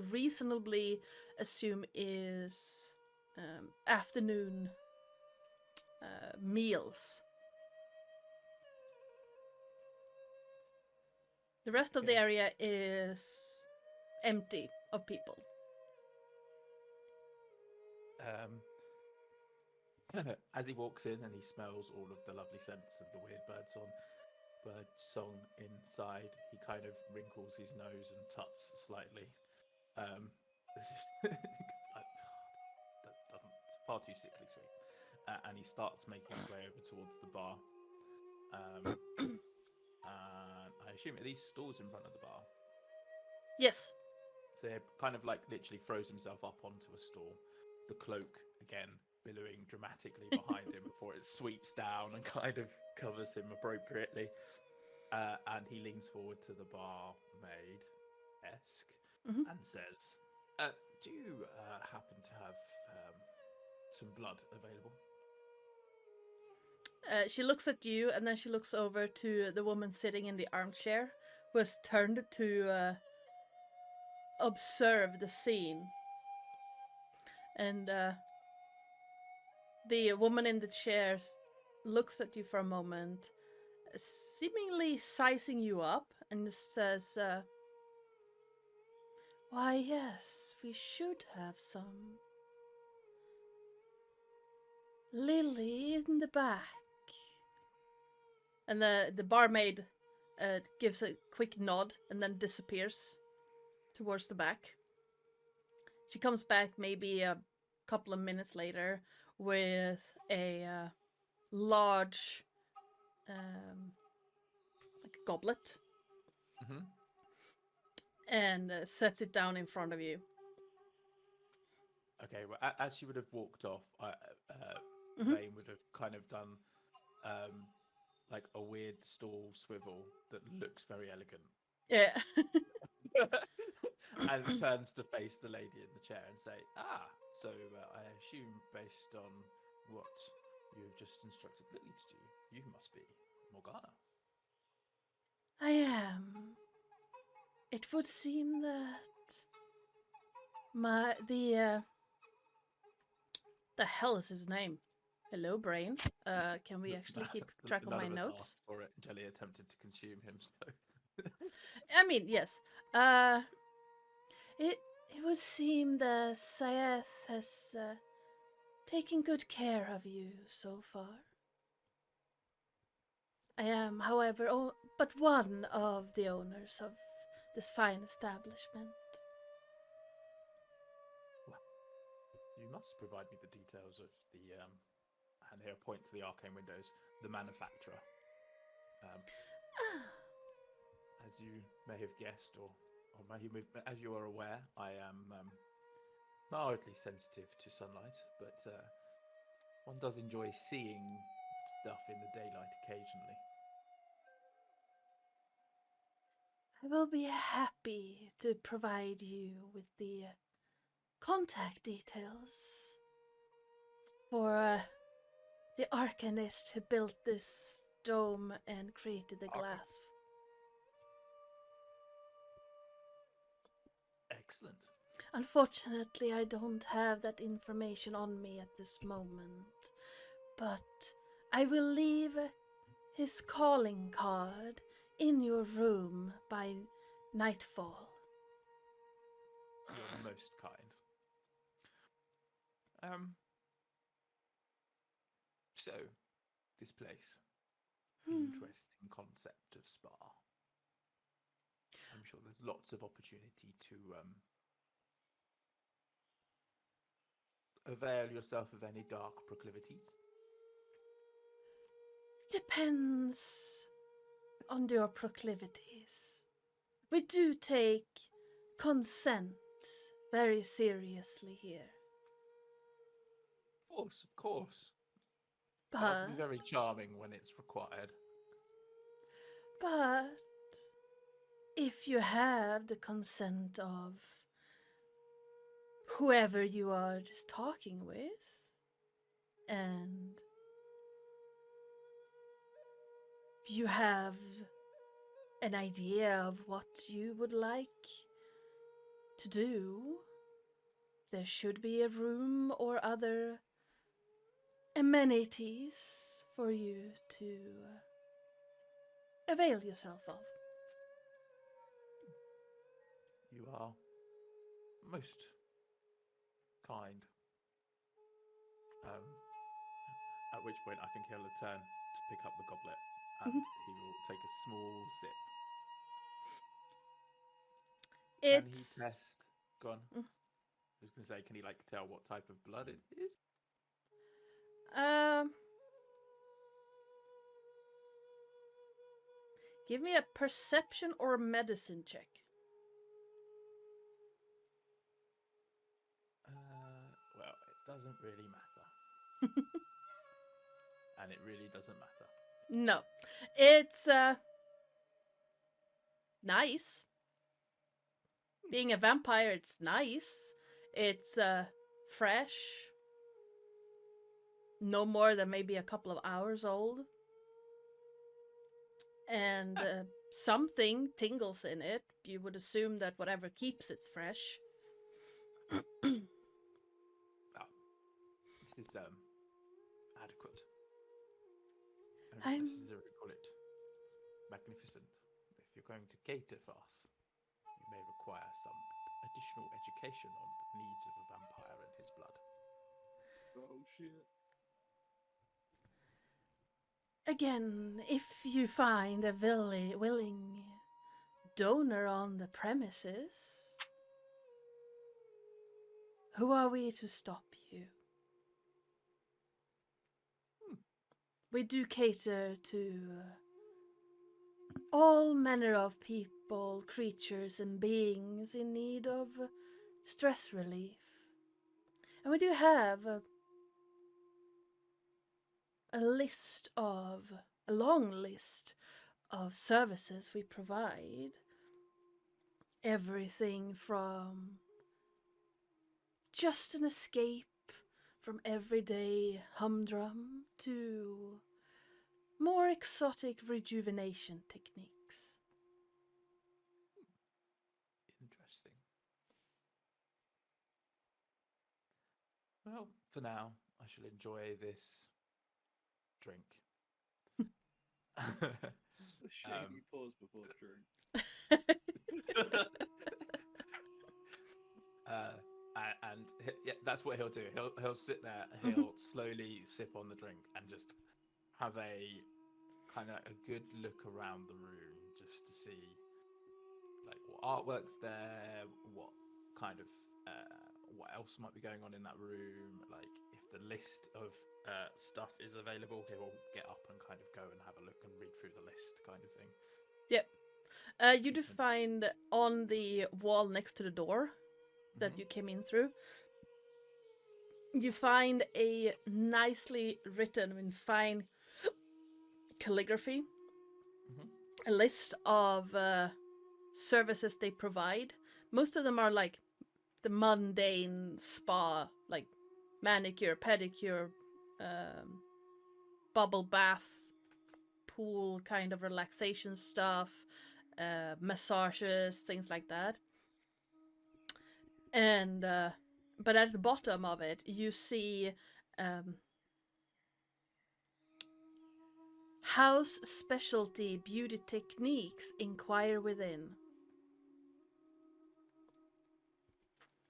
reasonably assume is afternoon meals. The rest of the area is empty of people. As he walks in and he smells all of the lovely scents of the weird bird song inside, he kind of wrinkles his nose and tuts slightly. That doesn't, far too sickly sweet. And he starts making his way over towards the bar. And I assume, are these stools in front of the bar? Yes. So he kind of like literally throws himself up onto a stool. The cloak, again, billowing dramatically behind him before it sweeps down and kind of covers him appropriately. And he leans forward to the barmaid-esque and says, do you happen to have some blood available? She looks at you and then she looks over to the woman sitting in the armchair who has turned to observe the scene. And the woman in the chair looks at you for a moment, seemingly sizing you up, and says, why, yes, we should have some. Lily in the back. And the barmaid gives a quick nod and then disappears towards the back. She comes back maybe a couple of minutes later with a large like a goblet and sets it down in front of you. Okay, well, as she would have walked off, Mhm. Vane would have kind of done like a weird stall swivel that looks very elegant, Yeah. and turns to face the lady in the chair and say, "Ah, so I assume based on what you have just instructed Lily to do, you must be Morgana." I am. It would seem that the hell is his name? Hello, brain. Can we actually keep track of None my of us notes? asked for it. Jelly attempted to consume him, so. I mean, yes. Uh, it would seem that Saeth has taken good care of you so far. I am, however, but one of the owners of this fine establishment. You must provide me the details of the and here point to the arcane windows, the manufacturer. As you may have guessed, or as you are aware, I am mildly sensitive to sunlight, but one does enjoy seeing stuff in the daylight occasionally. I will be happy to provide you with the contact details for the arcanist who built this dome and created the glass. Excellent. Unfortunately, I don't have that information on me at this moment, but I will leave his calling card in your room by nightfall. You're most kind. So, this place. Interesting concept of spa. I'm sure there's lots of opportunity to avail yourself of any dark proclivities. Depends on your proclivities. We do take consent very seriously here. Of course. That But would be very charming when it's required. But if you have the consent of whoever you are just talking with, and you have an idea of what you would like to do, there should be a room or other amenities for you to avail yourself of. You are most kind. At which point I think he'll return to pick up the goblet and he will take a small sip. Can he test? Go on. I was going to say, can he tell what type of blood it is? Give me a perception or medicine check. Well, it doesn't really matter. And it really doesn't matter. No. It's nice. Being a vampire, it's nice. It's fresh. No more than maybe a couple of hours old. And something tingles in it. You would assume that whatever keeps it's fresh. This is adequate. I don't necessarily call it magnificent. If you're going to cater for us, you may require some additional education on the needs of a vampire and his blood. Oh shit. Again, if you find a willing donor on the premises, who are we to stop you? We do cater to all manner of people, creatures, and beings in need of stress relief. And we do have a long list of services we provide. Everything from just an escape from everyday humdrum to more exotic rejuvenation techniques. Interesting. Well, for now, I shall enjoy this drink. A shady pause before the drink. Yeah, that's what he'll do. He'll sit there. He'll slowly sip on the drink and just have a kind of a good look around the room, just to see like what artwork's there, what kind of what else might be going on in that room. Like if the list of stuff is available, he'll get up and kind of go and have a look and read through the list, kind of thing. Yep. You do find on the wall next to the door that you came in through, you find a nicely written in fine calligraphy, a list of services they provide. Most of them are like the mundane spa, like manicure, pedicure, bubble bath, pool kind of relaxation stuff, massages, things like that. And but at the bottom of it, you see house specialty beauty techniques. Inquire within.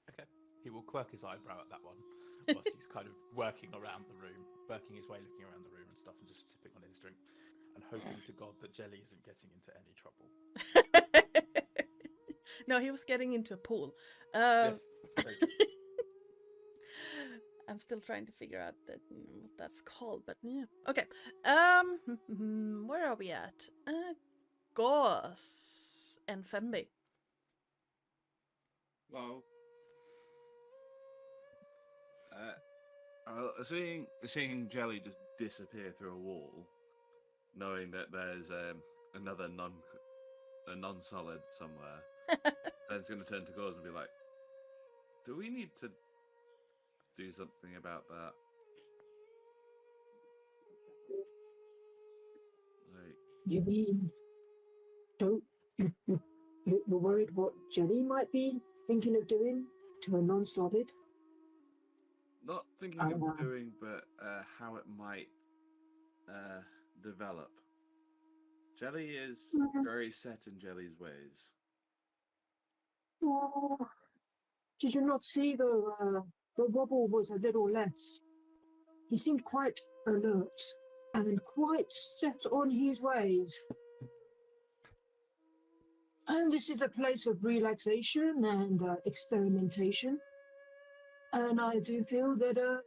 Okay. He will quirk his eyebrow at that one whilst he's kind of working around the room, working his way, looking around the room and stuff, and just sipping on his drink, and hoping to God that Jelly isn't getting into any trouble. No, he was getting into a pool. Yes. Very good. I'm still trying to figure out what that's called, but yeah. Okay. Where are we at? Goss and Femby. Well, seeing Jelly just disappear through a wall, knowing that there's another non-solid somewhere, Ben's going to turn to Gauze and be like, "Do we need to do something about that?" Like, You mean, don't you're worried what Jelly might be thinking of doing to a non-solid? not thinking of doing, but how it might develop. Jelly is very set in Jelly's ways. Oh, did you not see the wobble was a little less? He seemed quite alert and quite set on his ways. And this is a place of relaxation and experimentation. And I do feel that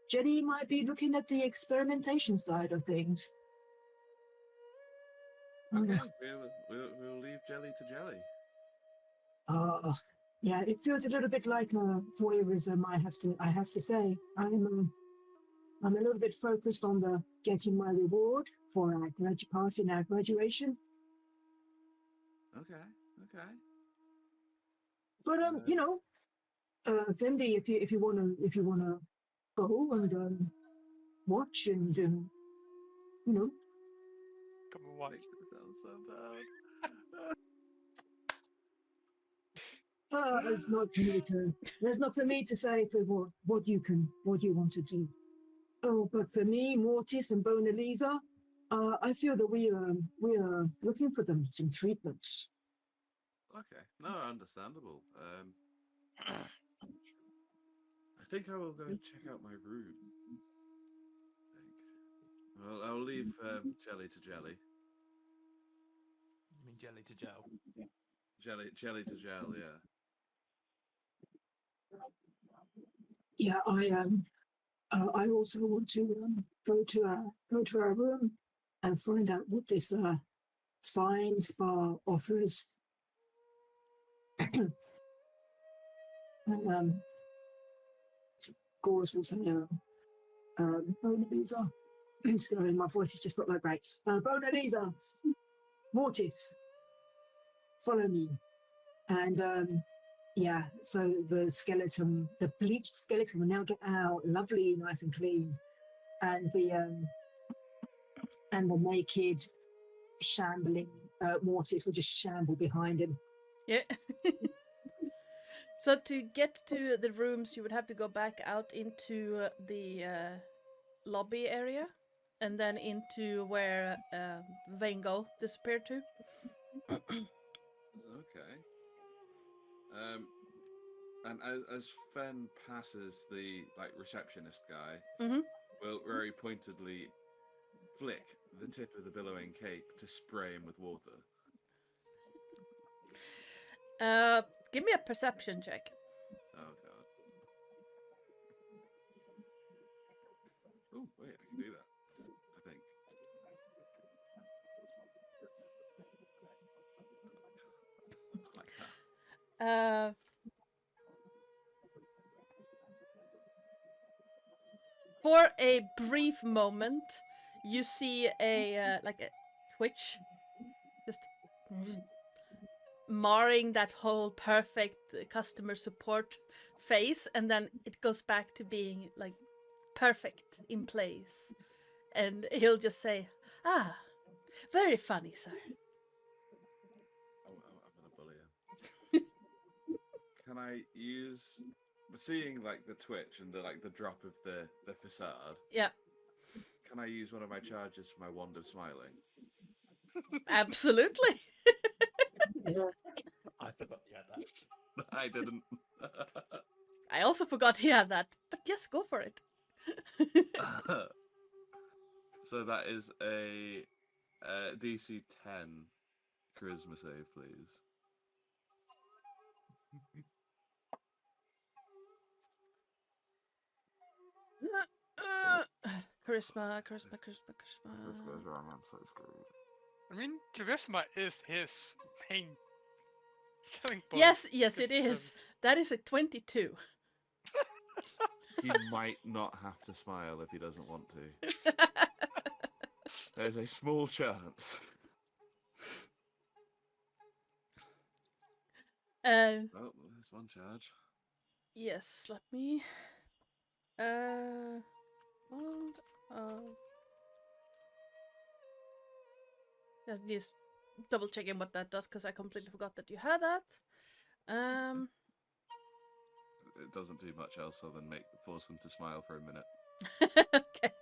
Jenny might be looking at the experimentation side of things. Okay, we'll leave Jelly to Jelly. Yeah, it feels a little bit like voyeurism. I have to say, I'm a little bit focused on the getting my reward for passing our graduation. Okay. But you know, Femby, if you wanna go and watch and you know. Come on, watch. makes it sound so bad. It's not for me to. That's not for me to say for what you want to do. Oh, but for me, Mortis and Bona Lisa, I feel that we are looking for them some treatments. Okay, no, understandable. I think I will go check out my room. Well, I'll leave Jelly to Jelly. You mean Jelly to Gel? Jelly to Gel, yeah. Yeah, I also want to go to our room and find out what this fine spa offers. And Gores will say, Bona Lisa. Sorry, my voice is just not that great. Bona Lisa, Mortis, follow me. And yeah, so the skeleton, the bleached skeleton will now get out, lovely, nice and clean. And the naked, shambling Mortis will just shamble behind him. Yeah. So to get to the rooms, you would have to go back out into the lobby area, and then into where Vango disappeared to. Okay. And as Fen passes the receptionist guy, Mhm. will very pointedly flick the tip of the billowing cape to spray him with water. Give me a perception check. Oh god. Oh wait, I can do that. I think. Like that. For a brief moment, you see a twitch, just marring that whole perfect customer support face, and then it goes back to being like perfect in place, and he'll just say, "Ah, very funny, sir." I'm gonna bully him. Can I use seeing the twitch and the drop of the facade? Yeah, Can I use one of my charges for my wand of smiling? absolutely. I forgot you had that. I didn't. I also forgot he had that, but yes, go for it. So that is a DC 10 charisma save, please. Charisma. This goes wrong. I'm so screwed. I mean, charisma is his main selling point. Yes, it is. That is a 22. He might not have to smile if he doesn't want to. There's a small chance. Oh, there's one charge. Yes, let me. Just double checking what that does, because I completely forgot that you had that. It doesn't do much else other than force them to smile for a minute. Okay.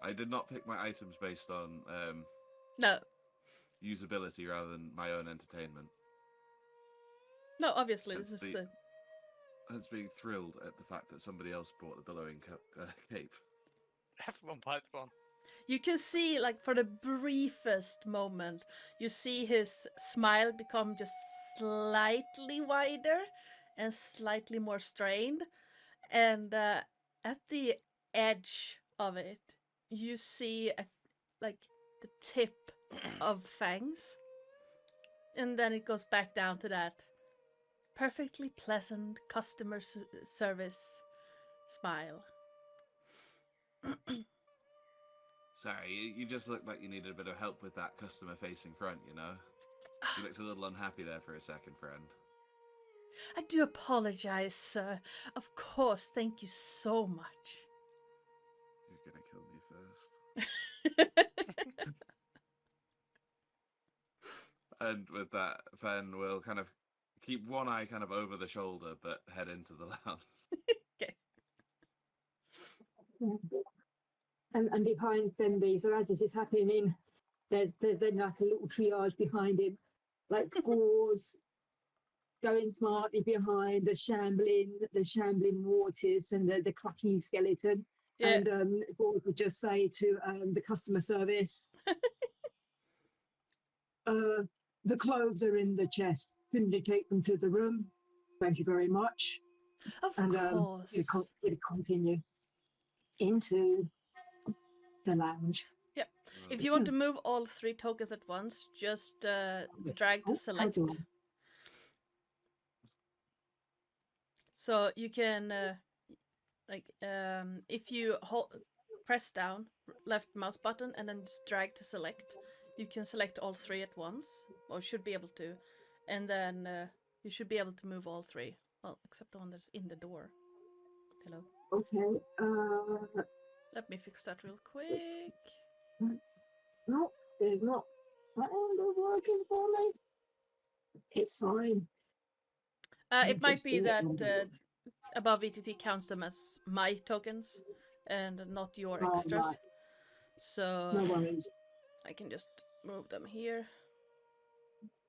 I did not pick my items based on No, usability rather than my own entertainment. no. Obviously, Hence this is. Hence being thrilled at the fact that somebody else bought the billowing cape. Everyone buys one. You can see, like, for the briefest moment, you see his smile become just slightly wider and slightly more strained. And at the edge of it, you see, the tip of fangs. And then it goes back down to that perfectly pleasant customer service smile. Sorry, you just looked like you needed a bit of help with that customer-facing front, you know? You looked a little unhappy there for a second, friend. I do apologize, sir. Of course, thank you so much. You're gonna kill me first. And with that, Fen will kind of keep one eye kind of over the shoulder, but head into the lounge. Okay. And behind Fenby, so as this is happening, there's then like a little triage behind him, like Gores going smartly behind the shambling Mortis and the clucky skeleton. Yeah. And Gores would just say to the customer service, the clothes are in the chest. Can you take them to the room? Thank you very much. Of And course. it'll continue into the lounge. Yep. If you want to move all 3 tokens at once, just drag to select. So you can if you press down left mouse button and then just drag to select, you can select all three at once, or should be able to, and then you should be able to move all three. Well, except the one that's in the door. Hello. Okay. Let me fix that real quick. No, it's not. That end is working for me. It's fine. It might Just be do it that manually. above ETT counts them as my tokens and not your Oh, extras. right. So No worries. I can just move them here.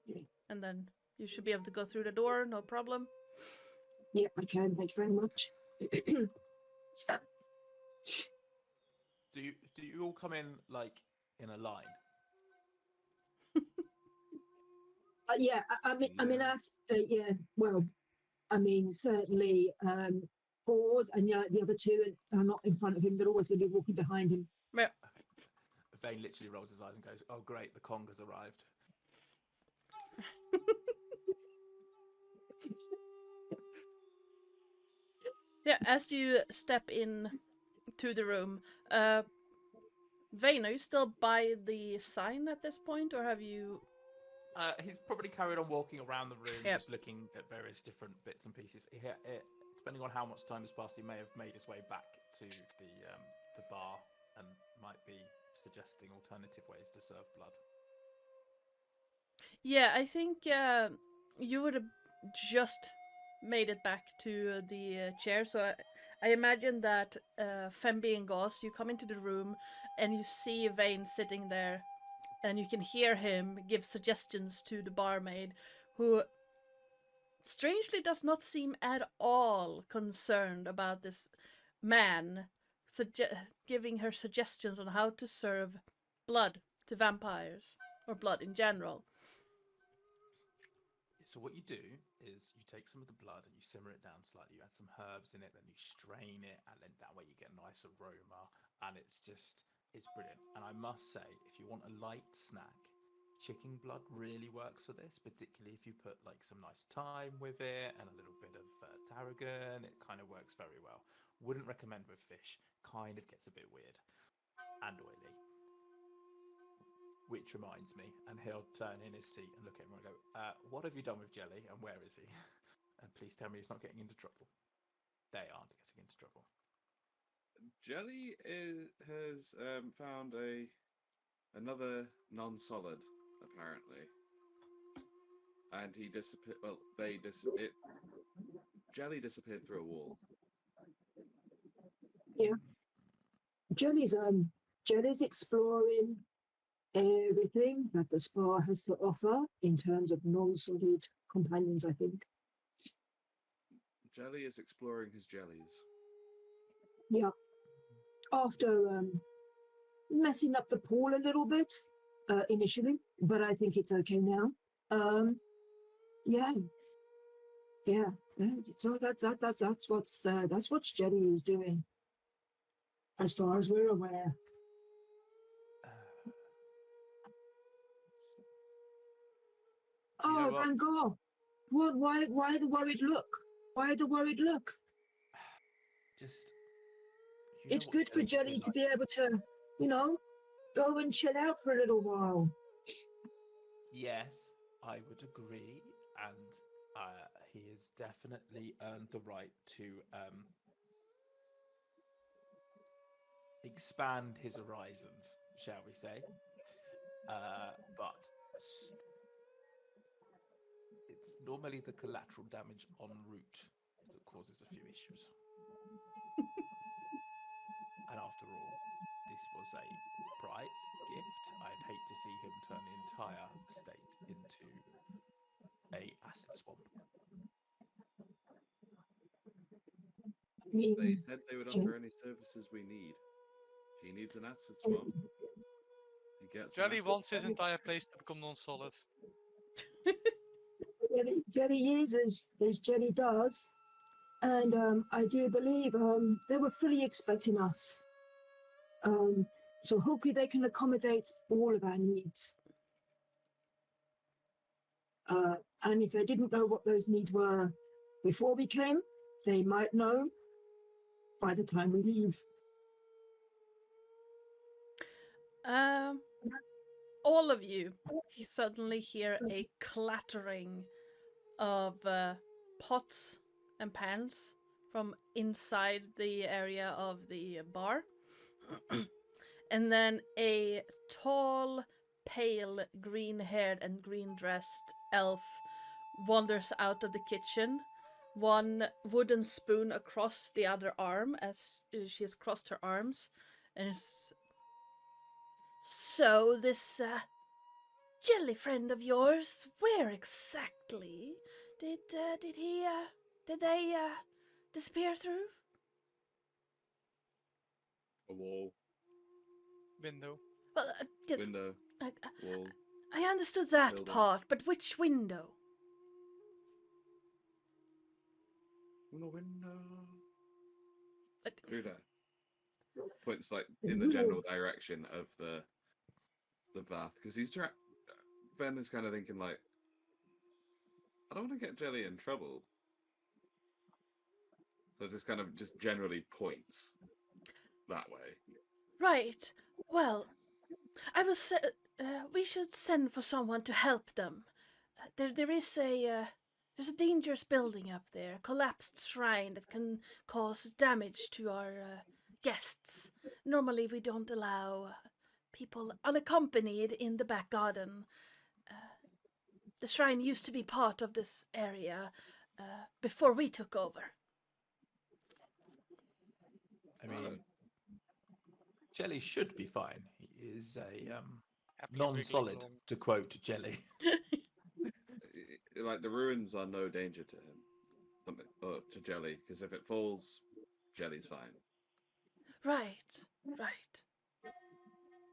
Yeah. And then you should be able to go through the door, no problem. Yeah, I can. Thank you very much. Do you all come in like in a line? Yeah, I mean, yeah. Well, I mean, certainly, Fours and the other two are not in front of him. They're always going to be walking behind him. Yeah. Vane literally rolls his eyes and goes, "Oh great, the Kong has arrived." Yeah, as you step in to the room, Vane, are you still by the sign at this point, or have you? He's probably carried on walking around the room, Yep. just looking at various different bits and pieces. Depending on how much time has passed, he may have made his way back to the bar and might be suggesting alternative ways to serve blood. Yeah, I think you would have just made it back to the chair. So I imagine that Femby and Gauss, you come into the room and you see Vane sitting there, and you can hear him give suggestions to the barmaid, who strangely does not seem at all concerned about this man giving her suggestions on how to serve blood to vampires, or blood in general. So what you do is you take some of the blood and you simmer it down slightly. You add some herbs in it, then you strain it, and then that way you get a nice aroma, and it's brilliant. And I must say, if you want a light snack, chicken blood really works for this, particularly if you put like some nice thyme with it and a little bit of tarragon. It kind of works very well. Wouldn't recommend with fish. Kind of gets a bit weird and oily. Which reminds me, and he'll turn in his seat and look at him and go, "What have you done with Jelly, and where is he? And please tell me he's not getting into trouble." They aren't getting into trouble. Jelly has found another non-solid, apparently, and he disappeared. Well, Jelly disappeared through a wall. Yeah. Jelly's exploring everything that the spa has to offer in terms of non-solid companions, I think. Jelly is exploring his jellies. Yeah. After messing up the pool a little bit initially, but I think it's okay now. Yeah. So that's what Jelly is doing, as far as we're aware. Oh, Van Gogh! What? Why the worried look? Why the worried look? Just. It's good for Jelly to be able to, go and chill out for a little while. Yes, I would agree, and he has definitely earned the right to expand his horizons, shall we say? But it's normally the collateral damage en route that causes a few issues. And after all, this was a prize gift. I'd hate to see him turn the entire estate into a acid swamp. They said they would offer any services we need. If he needs an acid swamp, he gets. Jelly wants his entire place to become non-solid. Jelly is as Jelly does, and I do believe they were fully expecting us. So hopefully they can accommodate all of our needs. And if they didn't know what those needs were before we came, they might know by the time we leave. All of you suddenly hear a clattering of pots and pans from inside the area of the bar. And then a tall, pale, green-haired and green-dressed elf wanders out of the kitchen, one wooden spoon across the other arm as she has crossed her arms, and so this jelly friend of yours, where exactly did they disappear through? A wall, Window. Well, yes, window, wall. I understood that Building. part, but which window? From the window. Uh, Through there. Points like in the general direction of the bath because he's Ben is kind of thinking like, I don't want to get Jelly in trouble. So just kind of just generally points that way. Right. Well, I will say we should send for someone to help them. There is there's a dangerous building up there, a collapsed shrine that can cause damage to our guests. Normally, we don't allow people unaccompanied in the back garden. The shrine used to be part of this area before we took over. I mean, Jelly should be fine. He is a Happy non-solid, wiggling along. to quote Jelly. Like the ruins are no danger to him, or to Jelly, because if it falls, Jelly's fine. Right.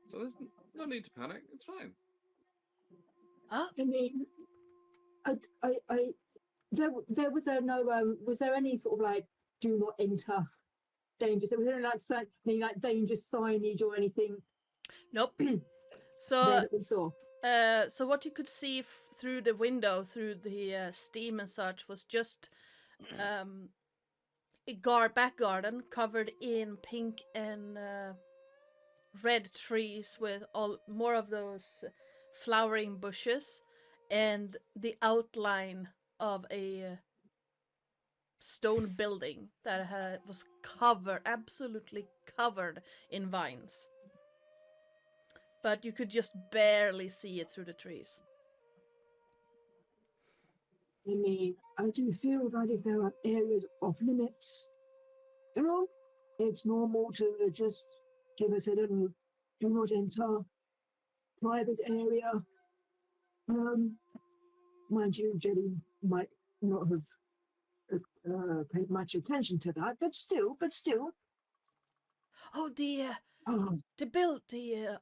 So there's no need to panic. It's fine. Oh, I mean, there was was there any sort of like do not enter danger? So was there like danger signage or anything nope. there So, that we saw? so what you could see through the window, through the steam and such, was just a back garden covered in pink and red trees with more of those flowering bushes, and the outline of a stone building that was absolutely covered in vines. But you could just barely see it through the trees. I mean, I do feel that if there are areas off limits, it's normal to just give us a little do not enter private area. Mind you, Jenny might not have paid much attention to that, but still. Oh, the Oh,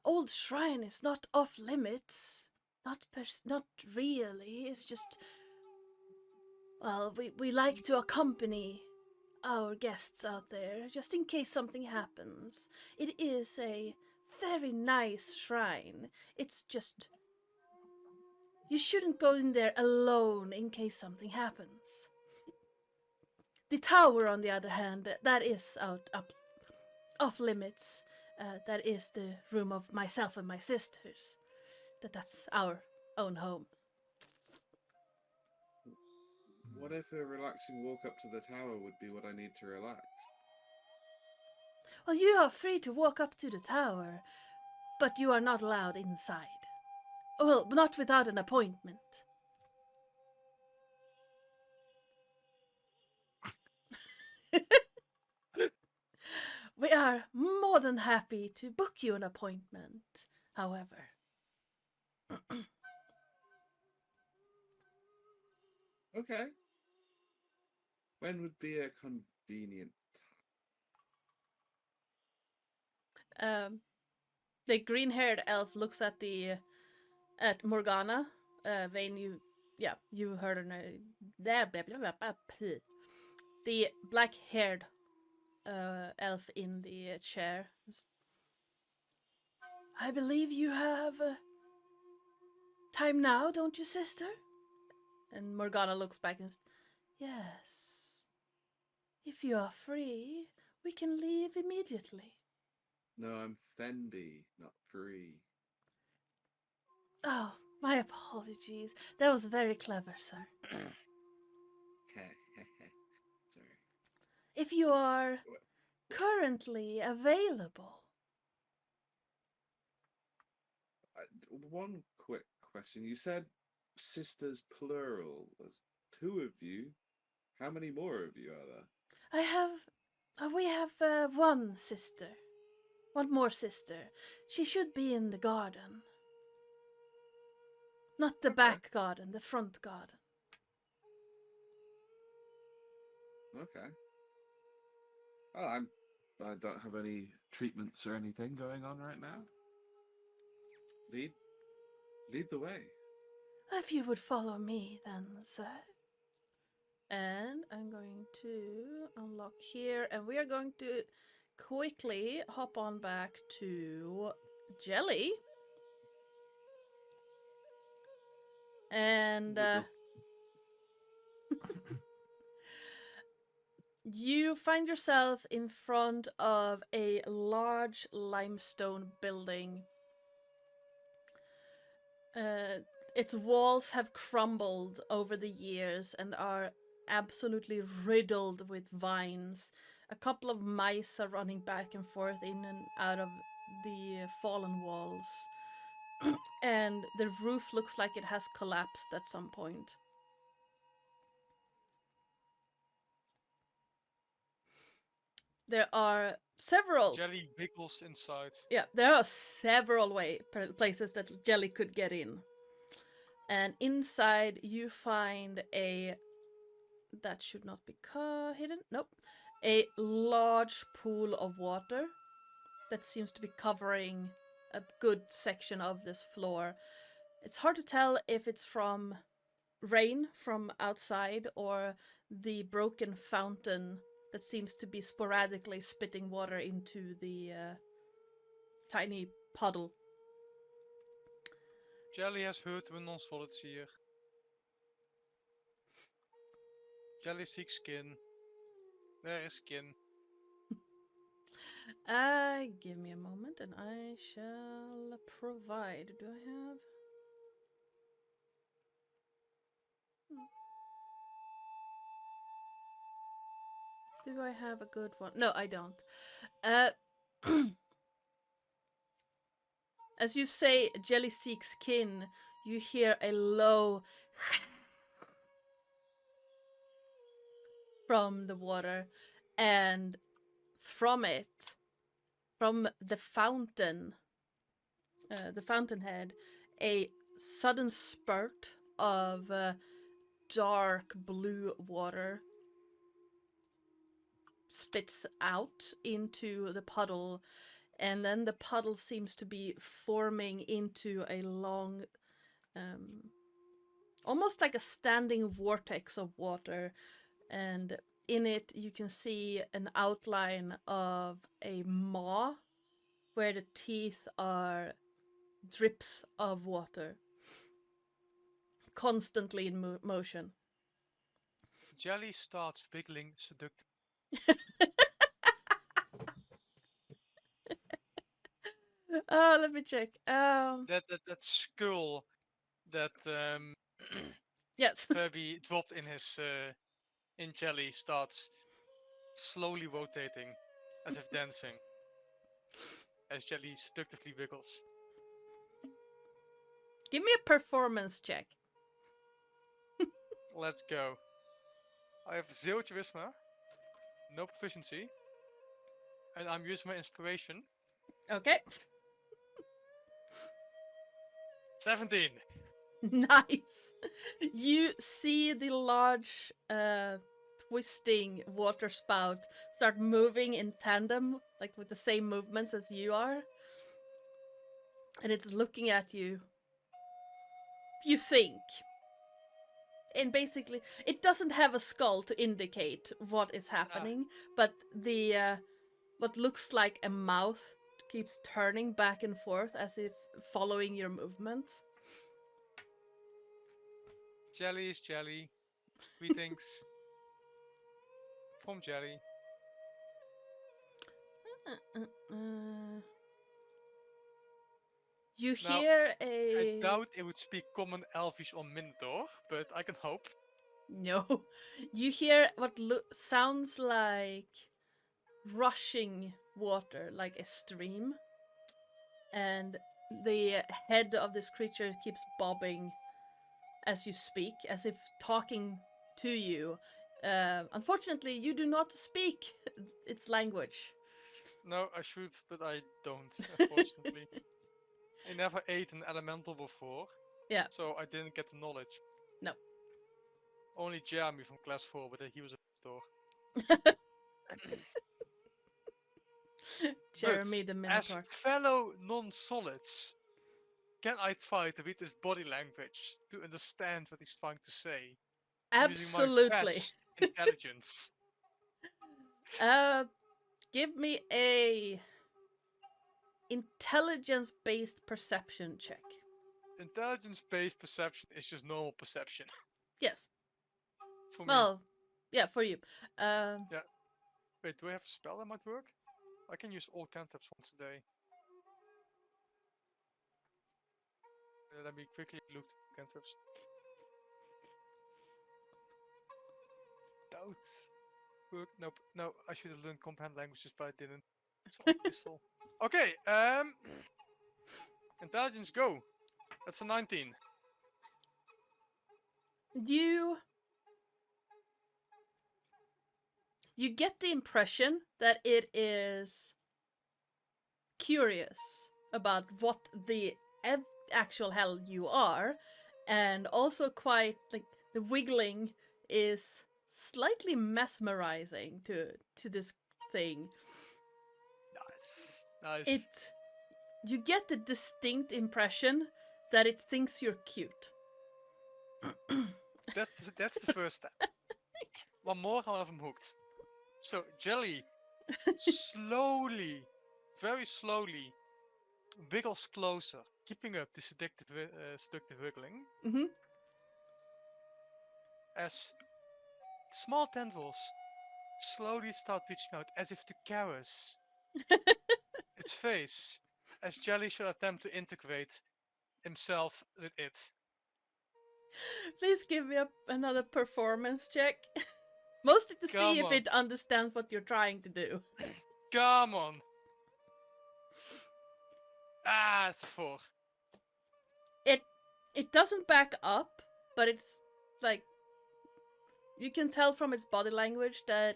old shrine is not off limits. Not really. It's just, well, we like to accompany our guests out there just in case something happens. It is a very nice shrine. It's just, you shouldn't go in there alone in case something happens. The tower, on the other hand, that is off limits. That is the room of myself and my sisters. That's our own home. What if a relaxing walk up to the tower would be what I need to relax? Well, you are free to walk up to the tower, but you are not allowed inside. Well, not without an appointment. We are more than happy to book you an appointment, however. Okay. When would be a convenient The green-haired elf looks at Morgana. Vane, you heard her name. The black-haired elf in the chair. I believe you have time now, don't you, sister? And Morgana looks back and says, yes. If you are free, We can leave immediately. No, I'm Fendi, not free. Oh, my apologies. That was very clever, sir. Sorry. If you are currently available. One quick question. You said sisters plural. There's two of you. How many more of you are there? We have one sister. One more sister. She should be in the garden. Not the back garden, the front garden. Okay. Oh, I don't have any treatments or anything going on right now. Lead the way. If you would follow me then, sir. And I'm going to unlock here, and we are going to quickly hop on back to Jelly. And you find yourself in front of a large limestone building. Its walls have crumbled over the years and are absolutely riddled with vines. A couple of mice are running back and forth in and out of the fallen walls. And the roof looks like it has collapsed at some point. There are several... Jelly wiggles inside. Yeah, there are several places that Jelly could get in. And inside you find a... That should not be hidden. Nope. A large pool of water that seems to be covering a good section of this floor. It's hard to tell if it's from rain from outside or the broken fountain that seems to be sporadically spitting water into the tiny puddle. Jelly has heard we're non-solids here. Jelly seeks skin. Where is skin? Give me a moment and I shall provide. Do I have... Do I have a good one? No, I don't. As you say, Jelly seeks kin, you hear a low from the water, and from it, from the fountain, the fountainhead, a sudden spurt of dark blue water spits out into the puddle, and then the puddle seems to be forming into a long, almost like a standing vortex of water, and in it you can see an outline of a maw where the teeth are drips of water, constantly in motion. Jelly starts wiggling seductively. Let me check. That skull that Yes. Furby dropped in his in Jelly starts slowly rotating, as if dancing, as Jelly seductively wiggles. Give me a performance check. Let's go. I have 0 charisma, no proficiency, and I'm using my inspiration. Okay. 17. Nice. You see the large twisting water spout start moving in tandem, like with the same movements as you are. And it's looking at you. You think. And basically, it doesn't have a skull to indicate what is happening, but the what looks like a mouth keeps turning back and forth as if following your movements. Jelly is Jelly. Greetings from Jelly. You Now, hear I a doubt it would speak Common, Elvish, or Minotaur, but I can hope. no. You hear what sounds like rushing water, like a stream, and the head of this creature keeps bobbing as you speak, as if talking to you. Unfortunately, you do not speak its language. No, I should, but I don't, unfortunately. I never ate an elemental before. Yeah. So I didn't get the knowledge. No. Only Jeremy from class 4, but he was a Minotaur. Jeremy the As Minotaur. fellow non-solids, can I try to read his body language to understand what he's trying to say? Using my Absolutely. vast intelligence. Give me a intelligence-based perception check. Intelligence-based perception is just normal perception. Yes. For me. Well, yeah, for you. Wait, do I have a spell that might work? I can use all cantrips once a day. Let me quickly look at cantrips. Doubt. Work. Nope. No, I should have learned comprehend languages, but I didn't. It's all wasteful. Okay. Intelligence, go. That's a 19. You get the impression that it is curious about what the actual hell you are, and also quite like the wiggling is slightly mesmerizing to this thing. Nice. You get the distinct impression that it thinks you're cute. That's the first step. One more, however, I'm hooked. So Jelly slowly, very slowly, wiggles closer, keeping up the seductive wiggling. Mm-hmm. As small tendrils slowly start reaching out as if to caress its face, as Jelly should attempt to integrate himself with it. Please give me another performance check. Mostly to see if it understands what you're trying to do. Come on! Ah, it's 4. It doesn't back up, but it's like you can tell from its body language that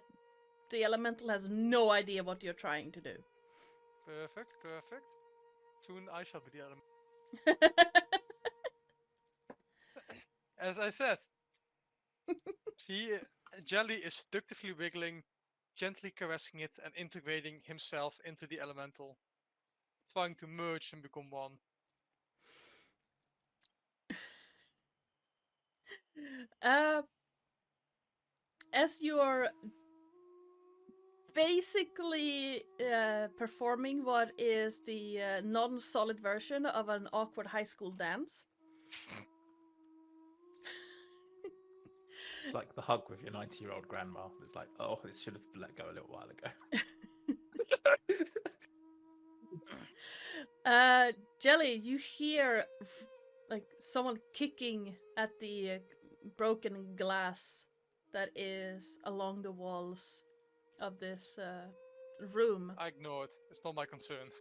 the elemental has no idea what you're trying to do. Perfect, perfect. Soon I shall be the element. As I said, Jelly is seductively wiggling, gently caressing it, and integrating himself into the elemental, trying to merge and become one. As you're basically performing what is the non-solid version of an awkward high school dance. It's like the hug with your 90-year-old grandma. It's like, oh, this should have let go a little while ago. Jelly, you hear like someone kicking at the broken glass that is along the walls of this room. I ignore it. It's not my concern.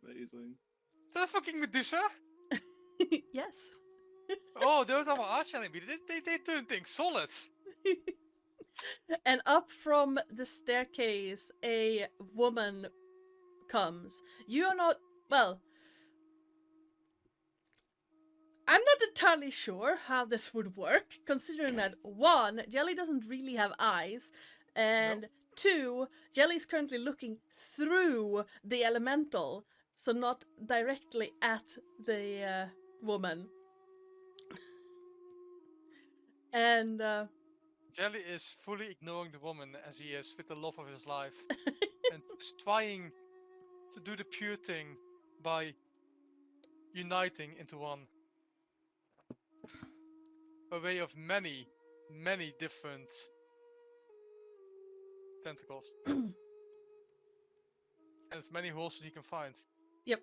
Amazing. Is that fucking Medusa? Yes. Oh, those are my arch enemy. They turn things solid. And up from the staircase, a woman comes. You are not, well, I'm not entirely sure how this would work, considering that 1, Jelly doesn't really have eyes, and Nope. 2, Jelly is currently looking through the elemental, so not directly at the woman. And Jelly is fully ignoring the woman as he is with the love of his life, and is trying to do the pure thing by uniting into one. A way of many, many different tentacles. And as many holes as he can find. Yep.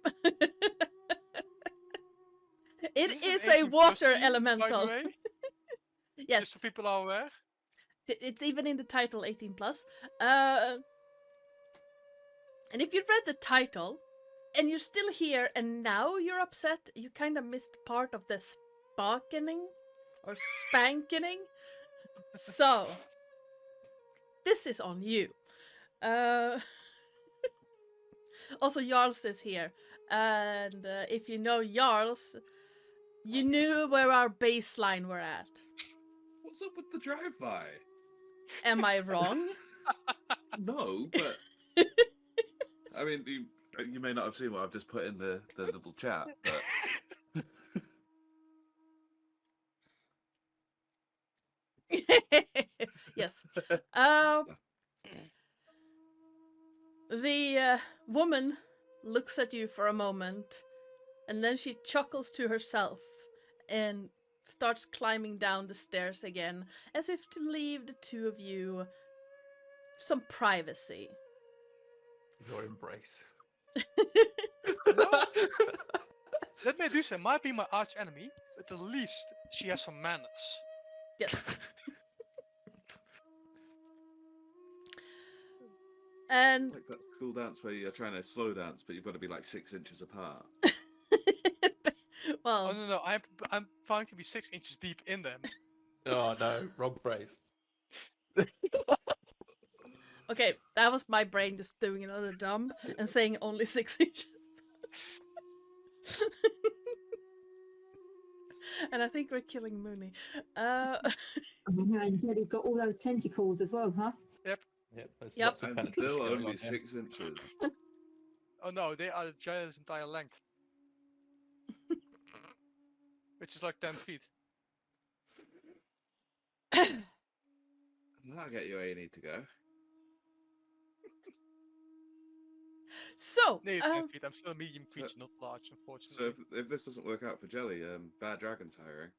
This It is an a 18+ water stream, by the elemental. way, just Yes. so people are aware. It's even in the title 18 plus. And if you read the title and you're still here and now you're upset, you kind of missed part of the spa-king or spanking. So, this is on you. Also, Jarls is here. And if you know Jarls, you knew where our baseline were at. What's up with the drive-by? Am I wrong? No, but I mean, you may not have seen what I've just put in the little chat, but Yes. The woman looks at you for a moment, and then she chuckles to herself and starts climbing down the stairs again, as if to leave the two of you some privacy. Your embrace. Well, that Medusa might be my arch enemy, but at least she has some manners. Yes. And like that school dance where you're trying to slow dance, but you've got to be like 6 inches apart. well, Oh no, I'm trying to be 6 inches deep in them. Oh no, wrong phrase. okay, that was my brain just doing another dumb and saying only 6 inches. And I think we're killing Mooney. Oh, yeah, and Jelly's got all those tentacles as well, huh? Yep, there's Yep. lots of And penetration still going only on here. 6 inches. Oh no, they are Giant's entire length. Which is like 10 feet. That'll get you where you need to go. So, Nearly 10 feet. I'm still a medium creature, not large, So unfortunately. if this doesn't work out for Jelly, Bad Dragon's hiring.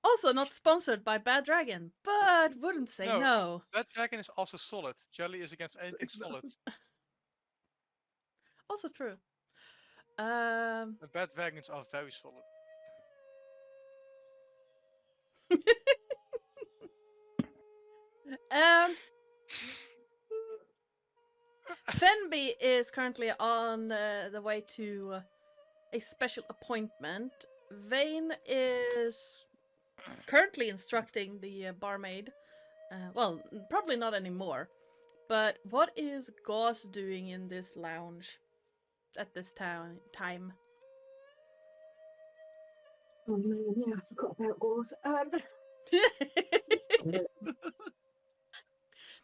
also not sponsored by Bad Dragon, but wouldn't say No. no. That dragon is also solid. Jelly is against anything Say no. solid. Also true. And bad dragons are very solid. Fenby is currently on the way to a special appointment. Vane is currently instructing the barmaid. Well, probably not anymore. But what is Gauze doing in this lounge at this time? Oh man, yeah, I forgot about Gauze. The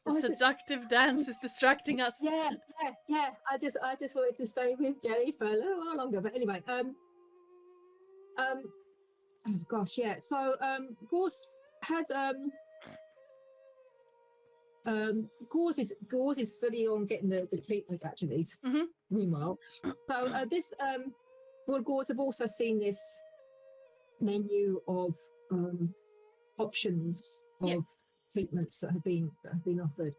I just- seductive dance is distracting us. Yeah. I just wanted to stay with Jelly for a little while longer, but anyway, oh gosh, yeah. So, Gauze has Gauze is fully on getting the treatment actually. Mhm. Meanwhile, so this well, Gauze have also seen this menu of options of Yeah. treatments that have been offered.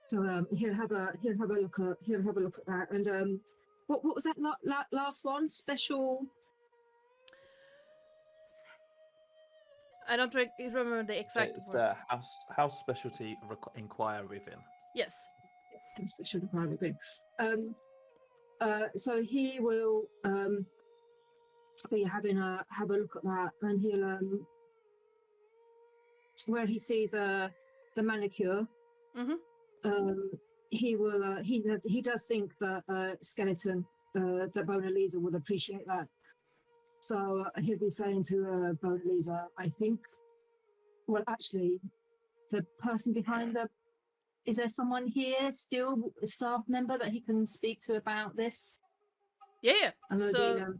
So he'll have a look at that. And what was that last one? Special. I don't remember the exact It's word. house specialty inquire within. Yes. Special private group. So he will be have a look at that, and he'll where he sees the manicure. Mhm. He will he does think that skeleton that Mona Lisa would appreciate that. So he'll be saying to Mona Lisa, I think. Well, actually, the person behind the. Is there someone here still, a staff member that he can speak to about this? Yeah. I know So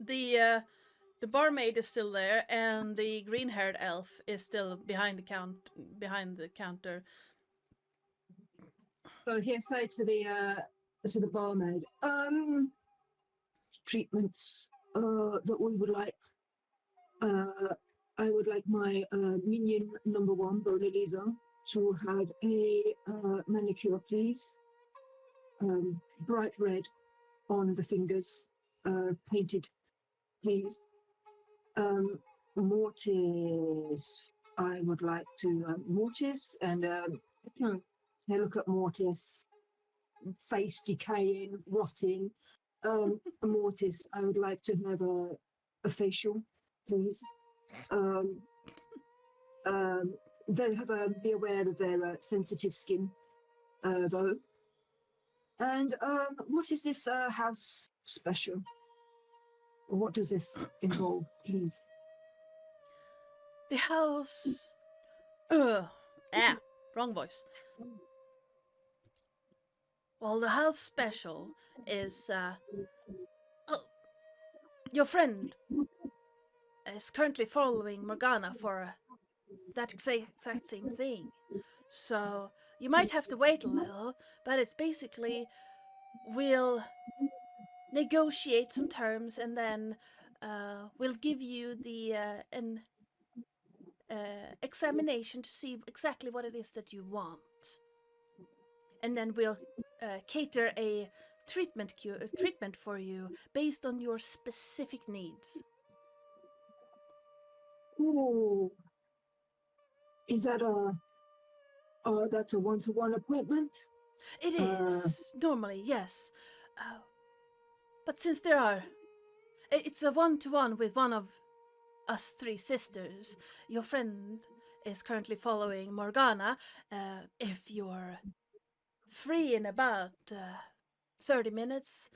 the barmaid is still there, and the green-haired elf is still behind the counter. So he'll say to the barmaid, treatments that we would like I would like my minion number one, Bona Lisa, to have a manicure, please. Bright red on the fingers, painted, please. Mortis, I would like to Mortis, and I look at Mortis, face decaying, rotting. Mortis, I would like to have a facial, please. They have be aware of their sensitive skin, though. And what is this house special? What does this involve, please? The house. Wrong voice. Well, the house special is. Your friend is currently following Morgana for that exact same thing. So you might have to wait a little, but it's basically we'll negotiate some terms and then we'll give you the an examination to see exactly what it is that you want, and then we'll cater a treatment for you based on your specific needs. Oh, is that that's a one-to-one appointment? It is normally, yes, but since it's a one-to-one with one of us three sisters. Your friend is currently following Morgana. If you're free in about 30 minutes,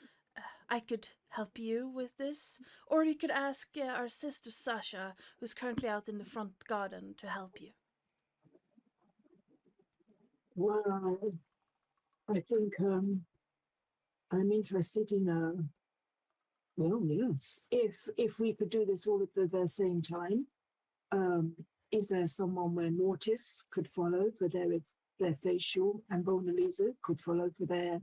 I could help you with this. Or you could ask our sister Sasha, who's currently out in the front garden, to help you. Well, I think I'm interested in well, yes. If we could do this all at the same time, is there someone where Mortis could follow for their facial and Mona Lisa could follow for their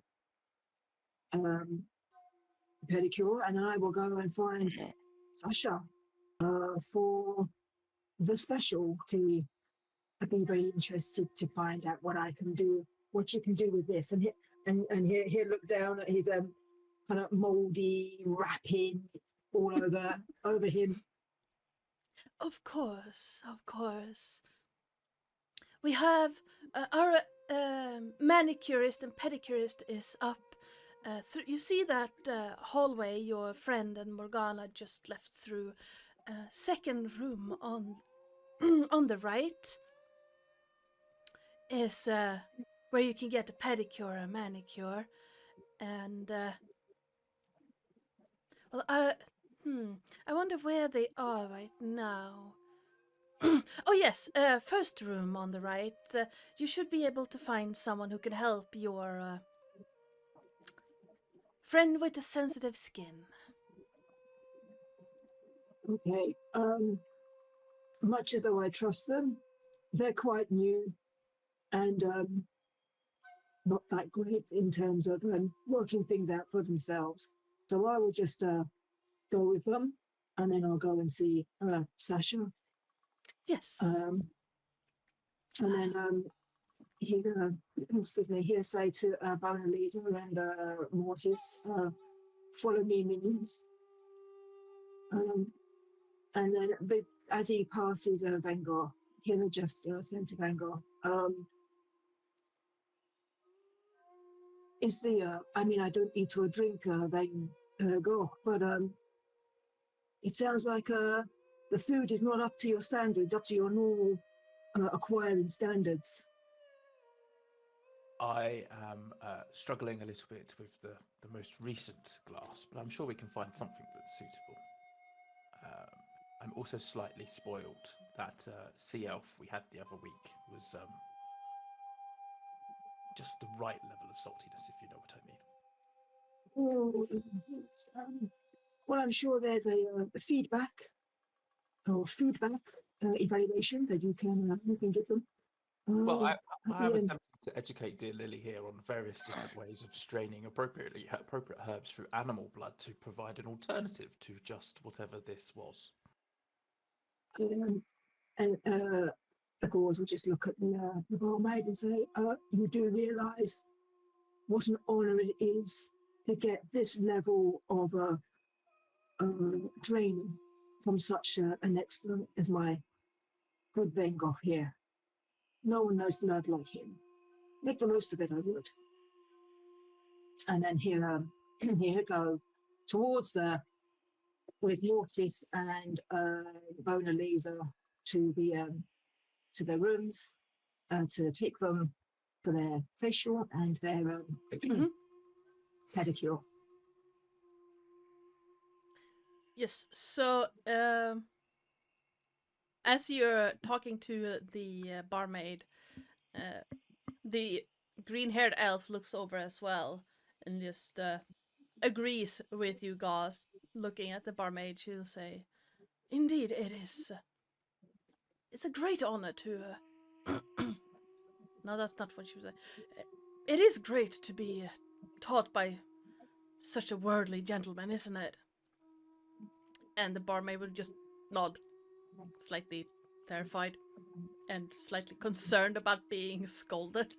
pedicure, and I will go and find Sasha for the specialty. I'd be very interested to find out what I can do, what you can do with this, and he'll look down at his kind of mouldy wrapping all over him. Of course, of course. We have our manicurist and pedicurist is up. You see that hallway your friend and Morgana just left through. Second room on on the right is where you can get a pedicure and manicure, and well, I wonder where they are right now. Oh yes, first room on the right. You should be able to find someone who can help your friend with the sensitive skin. Okay. Much as though I trust them, they're quite new and not that great in terms of working things out for themselves. So I will just go with them, and then I'll go and see Sasha. Yes. And then he'll say to Mona Lisa and Mortis, follow me, minions. And then, but as he passes Vanguard, he'll just say to Vanguard, is the, I mean, I don't need to drink Vanguard, but it sounds like the food is not up to your standard, up to your normal acquiring standards. I am struggling a little bit with the most recent glass, but I'm sure we can find something that's suitable. I'm also slightly spoiled. That sea elf we had the other week was just the right level of saltiness, if you know what I mean. Well, I'm sure there's a feedback or foodback evaluation that you can give them. Well, I am attempting to educate dear Lily here on various different ways of straining appropriate herbs through animal blood to provide an alternative to just whatever this was. And of course, we just look at the barmaid and say, you do realise what an honour it is to get this level of training from such an expert as my good Van Gogh here. No one knows blood like him. Make the most of it, I would. And then he'll go towards with Mortis and Bona Lisa to to their rooms to take them for their facial and their pedicure. Yes. So, as you're talking to the barmaid, the green-haired elf looks over as well and just agrees with you guys. Looking at the barmaid, she'll say, "Indeed, it is. It's a great honor to." No, that's not what she was saying. It is great to be taught by such a worldly gentleman, isn't it? And the barmaid would just nod, slightly terrified and slightly concerned about being scolded.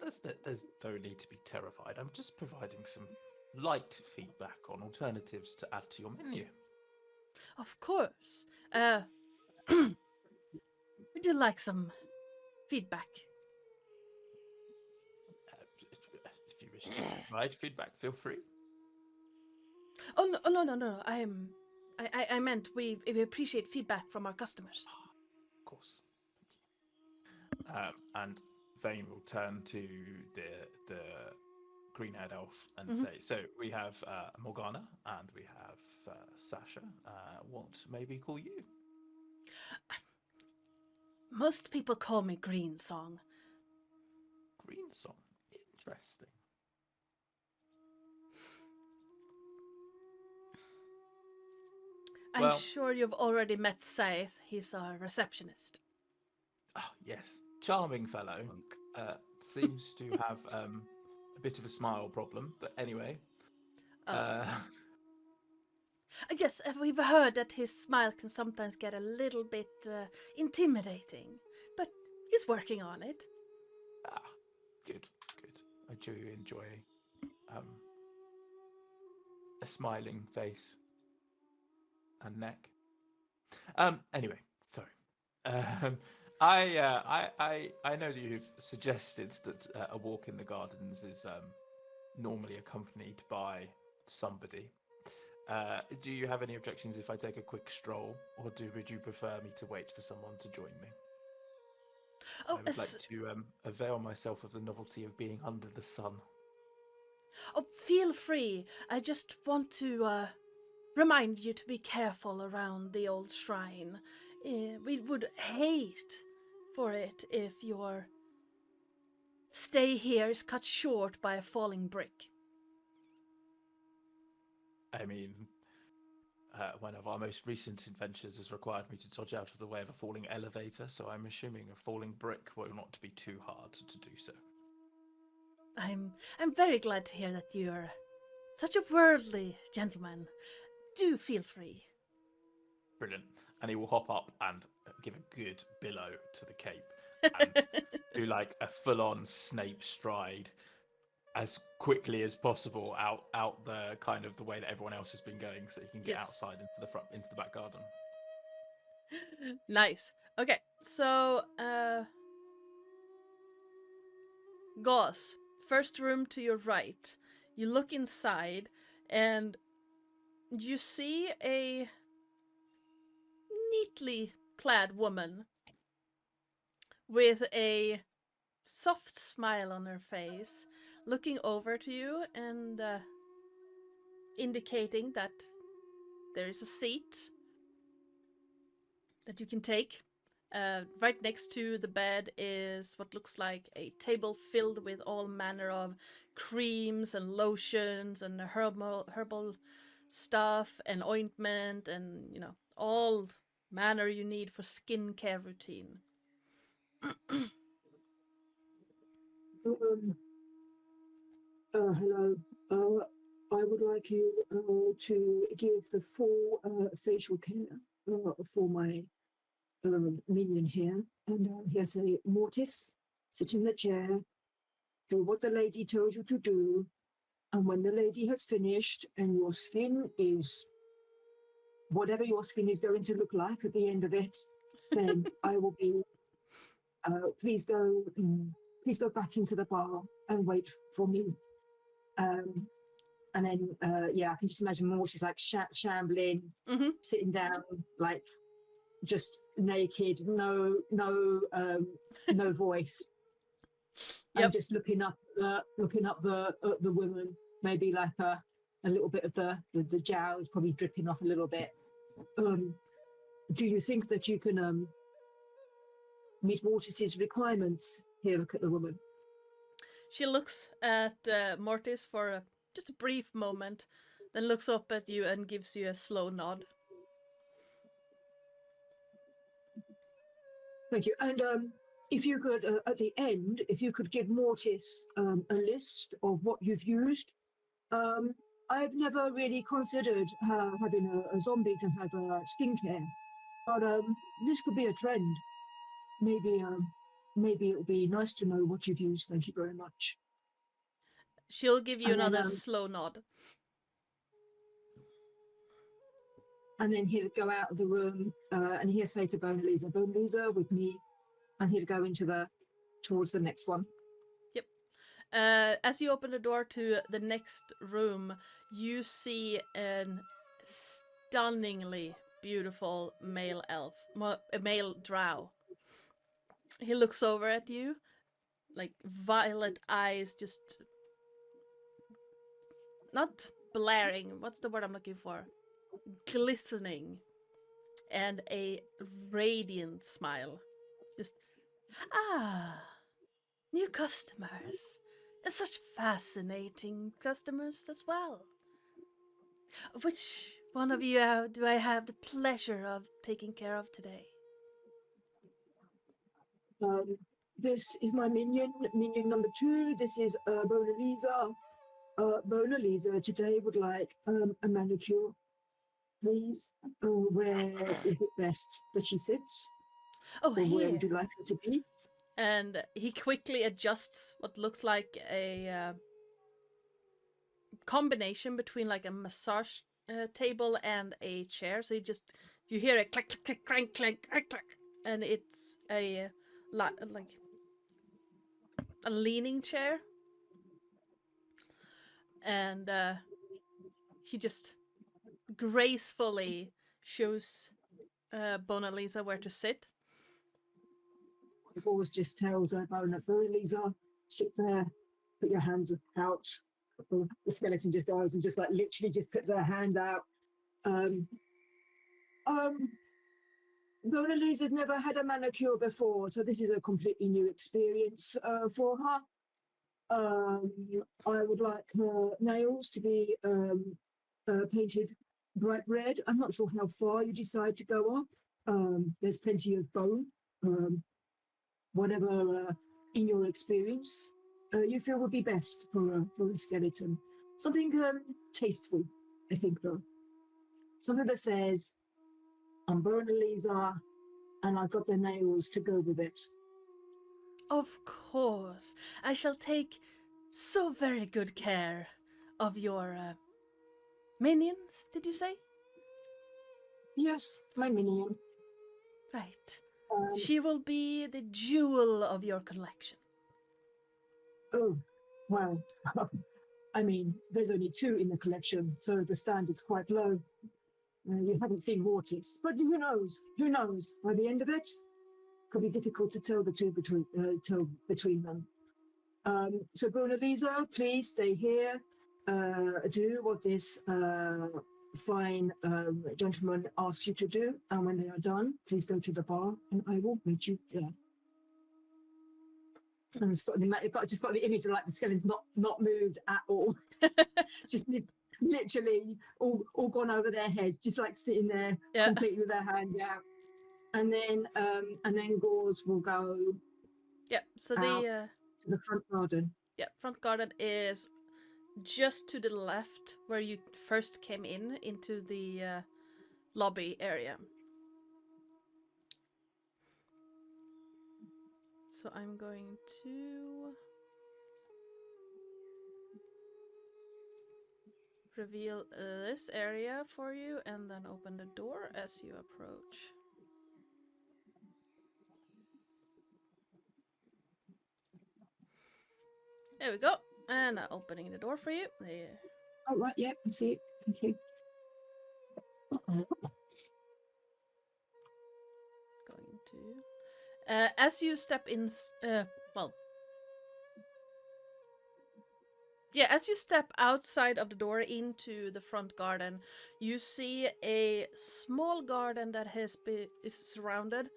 There's no need to be terrified. I'm just providing some light feedback on alternatives to add to your menu. Of course. Would you like some feedback? If you wish to provide feedback, feel free. Oh no! I meant we appreciate feedback from our customers. Of course. Thank you. And Vane will turn to the green-haired elf and say, "So we have Morgana and we have Sasha. What may we call you?" Most people call me Green Song. Green Song. Interesting. I'm Well- sure you've already met Scythe. He's our receptionist. Oh, yes, charming fellow. Seems to have a bit of a smile problem, but anyway. Yes, we've heard that his smile can sometimes get a little bit intimidating, but he's working on it. Good. I do enjoy a smiling face and neck. Anyway, sorry. I know that you've suggested that a walk in the gardens is normally accompanied by somebody. Do you have any objections if I take a quick stroll, or would you prefer me to wait for someone to join me? Oh, I would like to avail myself of the novelty of being under the sun. Oh, feel free. I just want to remind you to be careful around the old shrine. We would hate for it if your stay here is cut short by a falling brick. I mean, one of our most recent adventures has required me to dodge out of the way of a falling elevator, so I'm assuming a falling brick will not be too hard to do so. I'm very glad to hear that you're such a worldly gentleman. Do feel free. Brilliant. And he will hop up and give a good billow to the cape and do like a full-on Snape stride as quickly as possible out the kind of the way that everyone else has been going, so you can get outside into the back garden. Nice. Okay, so Gauss, first room to your right. You look inside and you see a neatly clad woman with a soft smile on her face, looking over to you and indicating that there is a seat that you can take. Right next to the bed is what looks like a table filled with all manner of creams and lotions and herbal stuff and ointment and, you know, all manner you need for skincare routine. Hello. I would like you to give the full facial care for my minion here. And here's a Mortis. Sit in the chair. Do what the lady tells you to do. And when the lady has finished and your skin is whatever your skin is going to look like at the end of it, then I will be. Please go back into the bar and wait for me. And then, yeah, I can just imagine Mortis like shambling, sitting down, like just naked, no voice, Yep. and just looking up the woman, maybe like a little bit of the jowls probably dripping off a little bit. Do you think that you can meet Mortis's requirements? Here, look at the woman. She looks at Mortis for just a brief moment, then looks up at you and gives you a slow nod. Thank you. And if you could, at the end, if you could give Mortis a list of what you've used. I've never really considered having a zombie to have skincare, but this could be a trend. Maybe it would be nice to know what you've used. Thank you very much. She'll give you And then, another slow nod. And then he'll go out of the room and he'll say to Bona Lisa, with me, and he'll go towards the next one. Yep. As you open the door to the next room, you see an stunningly beautiful male elf, a male drow. He looks over at you, like violet eyes, just not blaring. What's the word I'm looking for? Glistening, and a radiant smile. Just, new customers, and such fascinating customers as well. Which one of you do I have the pleasure of taking care of today? This is my minion number 2. This is Bona Lisa. Bona Lisa today would like a manicure, please. Where is it best that she sits? Oh, Or where here. would you like her to be? And he quickly adjusts what looks like a combination between like a massage table and a chair. So you hear a click, click, click, clank, clank, clank, clank, and it's a like a leaning chair. And he just gracefully shows Bona Lisa where to sit. It always just tells Bona Lisa, sit there, put your hands out. The skeleton just goes and just like literally just puts her hands out. Bona Lisa's never had a manicure before, so this is a completely new experience for her. I would like her nails to be painted bright red. I'm not sure how far you decide to go up. There's plenty of bone. Whatever in your experience you feel would be best for a skeleton. Something tasteful, I think, though. Something that says, I'm Bona Lisa, and I've got the nails to go with it. Of course, I shall take so very good care of your minions, did you say? Yes, my minion. Right. She will be the jewel of your collection. Oh, well, I mean, there's only 2 in the collection, so the standard's quite low. You haven't seen Mortis, but who knows? Who knows? By the end of it, could be difficult to tell the two between them. So Bona Lisa, please stay here. Do what this fine gentleman asks you to do, and when they are done, please go to the bar, and I will meet you there. And it's just got the image of like the skeleton's not moved at all. Just literally all gone over their heads, just like sitting there completely with their hand out. And then Gauze will go. Yeah. So to the front garden. Yeah, front garden is just to the left where you first came into the lobby area. So I'm going to reveal this area for you and then open the door as you approach. There we go. And I'm opening the door for you. There. Oh, right, yeah, I see it. Thank you. Going to... as you step in... as you step outside of the door into the front garden, you see a small garden that is surrounded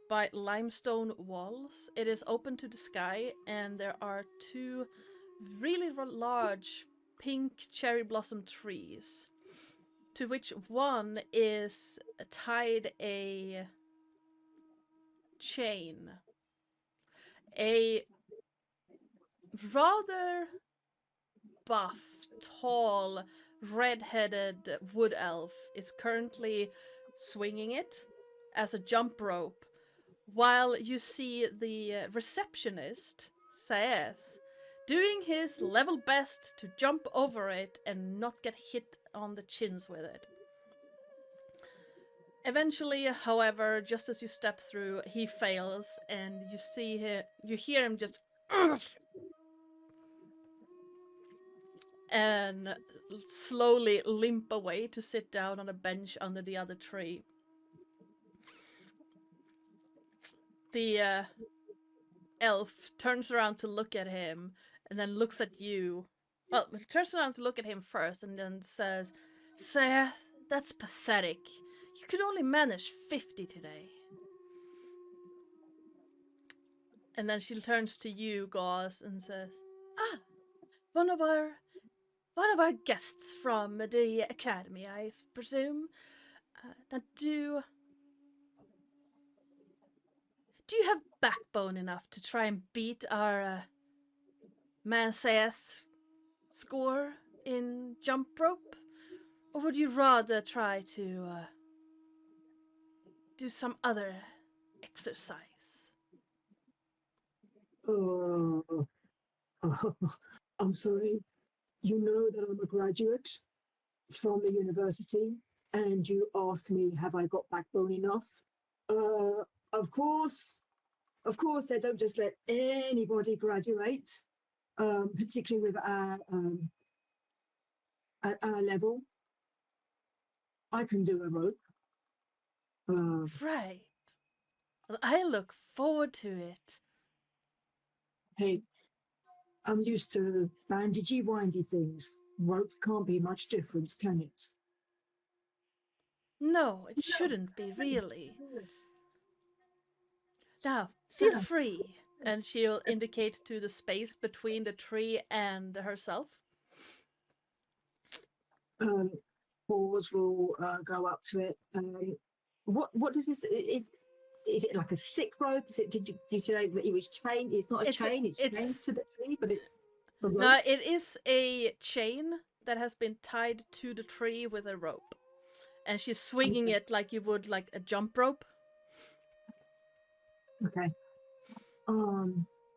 by limestone walls. It is open to the sky, and there are two really large pink cherry blossom trees, to which one is tied a chain. A rather buff, tall, red-headed wood elf is currently swinging it as a jump rope, while you see the receptionist, Saeth, doing his level best to jump over it and not get hit on the chins with it. Eventually, however, just as you step through, he fails, and you hear him just and slowly limp away to sit down on a bench under the other tree. The elf turns around to look at him and then looks at you. Well, he turns around to look at him first and then says, "Seth, that's pathetic. You could only manage 50 today." And then she turns to you, Gauze, and says, "Ah, one of our guests from the academy, I presume. Now do you have backbone enough to try and beat our man Seth's score in jump rope? Or would you rather try to do some other exercise?" Oh, I'm sorry. You know that I'm a graduate from the university, and you asked me, have I got backbone enough? Of course, they don't just let anybody graduate, particularly with at our level. I can do a rope. Right. Well, I look forward to it. Hey, I'm used to bandagey, windy things. Rope can't be much difference, can it? No, it shouldn't be, really. Now, feel free. And she'll indicate to the space between the tree and herself. Paws will go up to it. What is this? Is it like a thick rope? Did you say that it was chained? It's not a chain. It's chained to the tree, but it's a rope. No, it is a chain that has been tied to the tree with a rope, and she's swinging it like you would like a jump rope. Okay.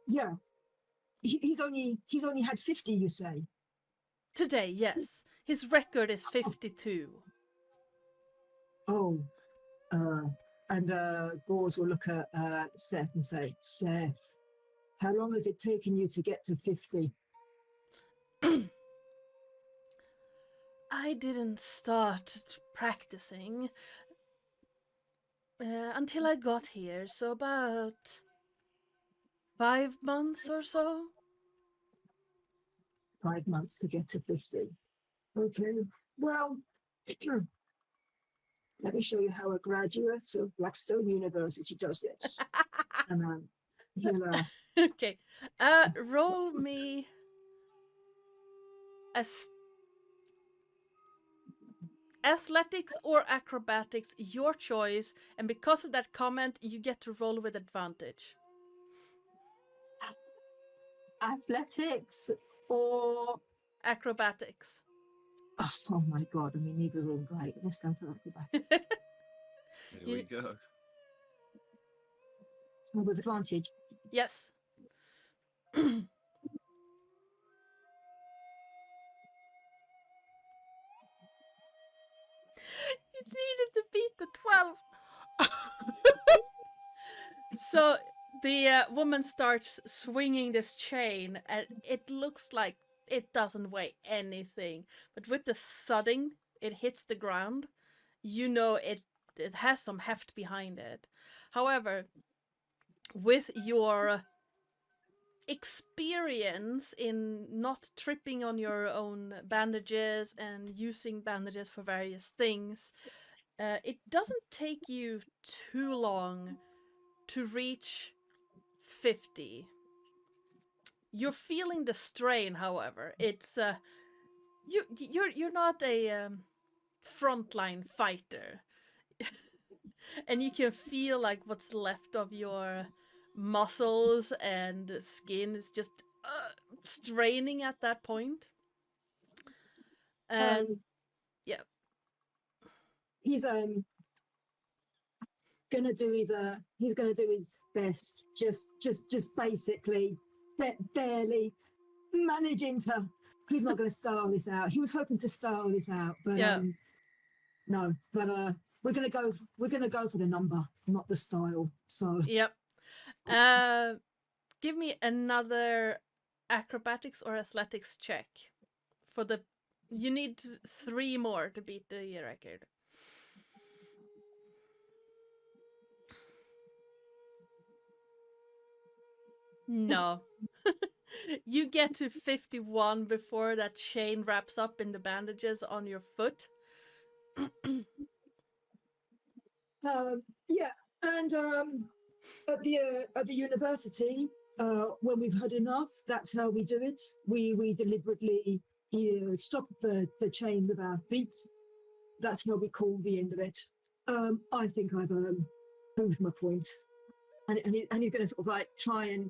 Yeah. He's only had 50, you say? Today, yes. His record is 52. Oh. And Gauze will look at Seth and say, "Seth, how long has it taken you to get to 50? I didn't start practicing until I got here, so about 5 months or so. 5 months to get to 50. Okay, well, let me show you how a graduate of Blackstone University does this." And he'll Okay, roll me athletics or acrobatics, your choice, and because of that comment, you get to roll with advantage. athletics or acrobatics. Oh my god, I mean, neither are all great. Let's go for acrobatics. Here we go. Oh, with advantage. Yes. You needed to beat the 12. So the woman starts swinging this chain, and it looks like it doesn't weigh anything. But with the thudding, it hits the ground. You know it has some heft behind it. However, with your experience in not tripping on your own bandages and using bandages for various things, it doesn't take you too long to reach 50. You're feeling the strain, however. It's you're not a frontline fighter, and you can feel like what's left of your muscles and skin is just straining at that point. And yeah, He's gonna do his best. Just basically, barely managing to. He's not gonna style this out. He was hoping to style this out, but Yeah. no. But we're gonna go for the number, not the style. So yep. Give me another acrobatics or athletics check for the. You need 3 more to beat the record. No. You get to 51 before that chain wraps up in the bandages on your foot. yeah, and at the university, when we've had enough, that's how we do it. We deliberately stop the chain with our feet. That's how we call the end of it. I think I've proved my point, and he's going to sort of like try and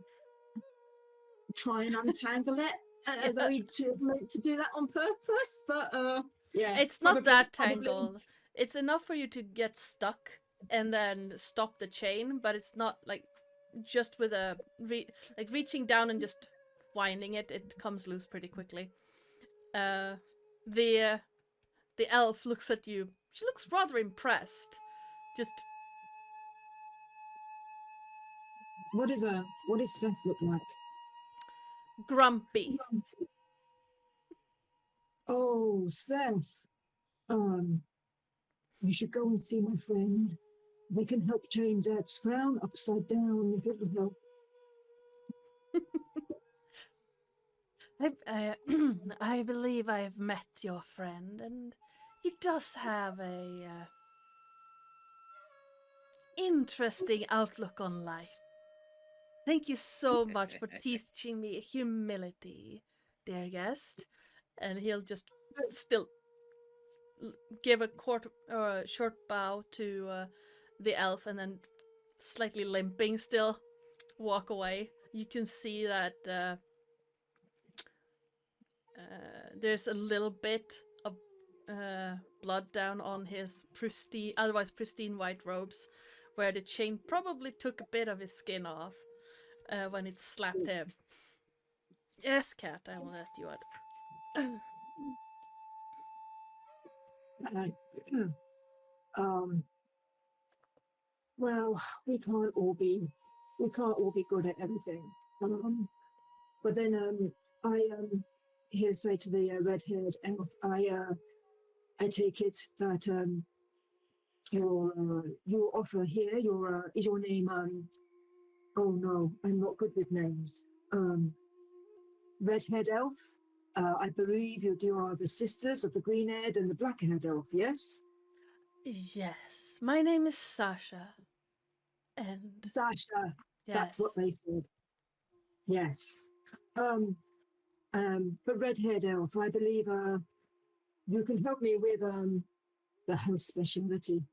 untangle it, as though he'd meant to do that on purpose. But yeah, It's not that tangled. It's enough for you to get stuck and then stop the chain, but it's not like just with a like reaching down and just winding it. It comes loose pretty quickly. The elf looks at you. She looks rather impressed. Just what does Seth look like? grumpy. Oh, Seth. You should go and see my friend. They can help change Dad's frown upside down if it'll help. I believe I've met your friend, and he does have a interesting outlook on life. Thank you so much for teaching me humility, dear guest. And he'll just still give a short bow to the elf, and then slightly limping still walk away. You can see that there's a little bit of blood down on his otherwise pristine white robes, where the chain probably took a bit of his skin off when it slapped him. Yes, Cat, I will let you out. Well, we can't all be good at everything. But then I here say to the red-haired elf, I take it that your offer here, is your name oh no, I'm not good with names. Red-haired elf. I believe you are the sisters of the green-haired and the black-haired elf, yes? Yes, my name is Sasha. And Sasha, yes. That's what they said. Yes. But red-haired elf, I believe you can help me with the house speciality.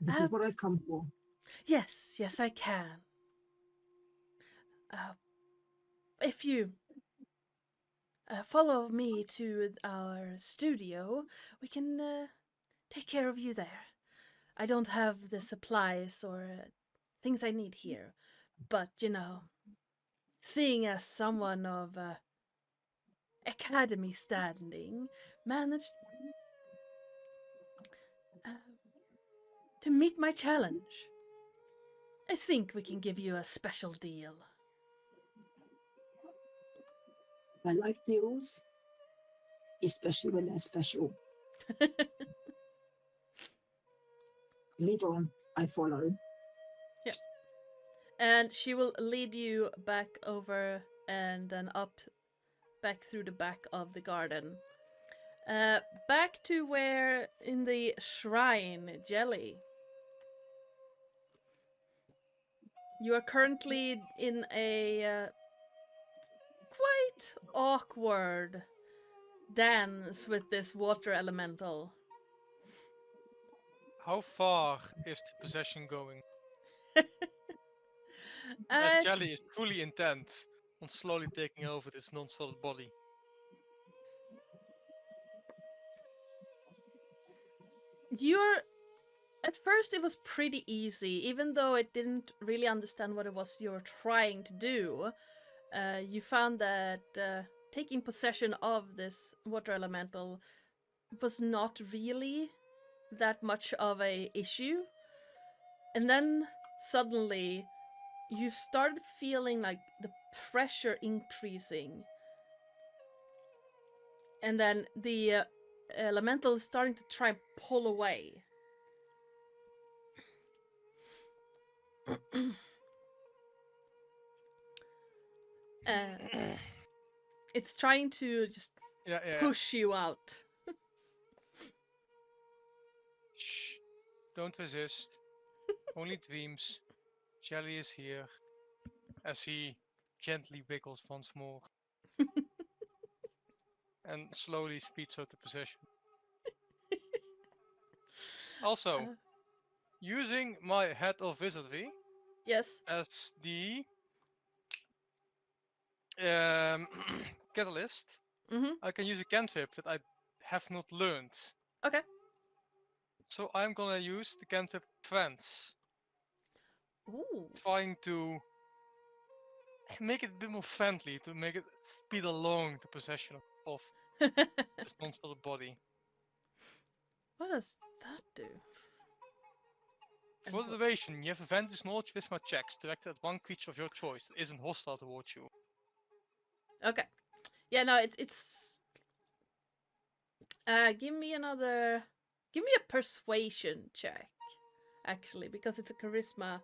This is what I've come for. Yes, I can. If you follow me to our studio. We can take care of you there. I don't have the supplies or things I need here, but seeing as someone of academy standing, managed to meet my challenge. I think we can give you a special deal. I like deals, especially when they're special. Lead on, I follow. And she will lead you back over and then up, back through the back of the garden. Back to where in the shrine, Jelly. You are currently in a quite awkward dance with this water elemental. How far is the possession going? As Jelly is truly intent on slowly taking over this non-solid body. You're at first it was pretty easy, even though it didn't really understand what it was you were trying to do. You found that taking possession of this water elemental was not really that much of a issue. And then suddenly you started feeling like the pressure increasing. And then the elemental is starting to try and pull away. It's trying to just push you out. Shh. Don't resist. Only dreams. Jelly is here. As he gently wiggles once more. And slowly speeds out the possession. Also, using my head of wizardry Yes. as the catalyst, I can use a cantrip that I have not learned. Okay. So I'm gonna use the cantrip Trance. Ooh. Trying to make it a bit more friendly, to make it speed along the possession of this non-solid body. What does that do? For the duration, you have advantage knowledge charisma checks directed at one creature of your choice that isn't hostile towards you. Okay. Yeah, no, it's give me a persuasion check, actually, because it's a charisma.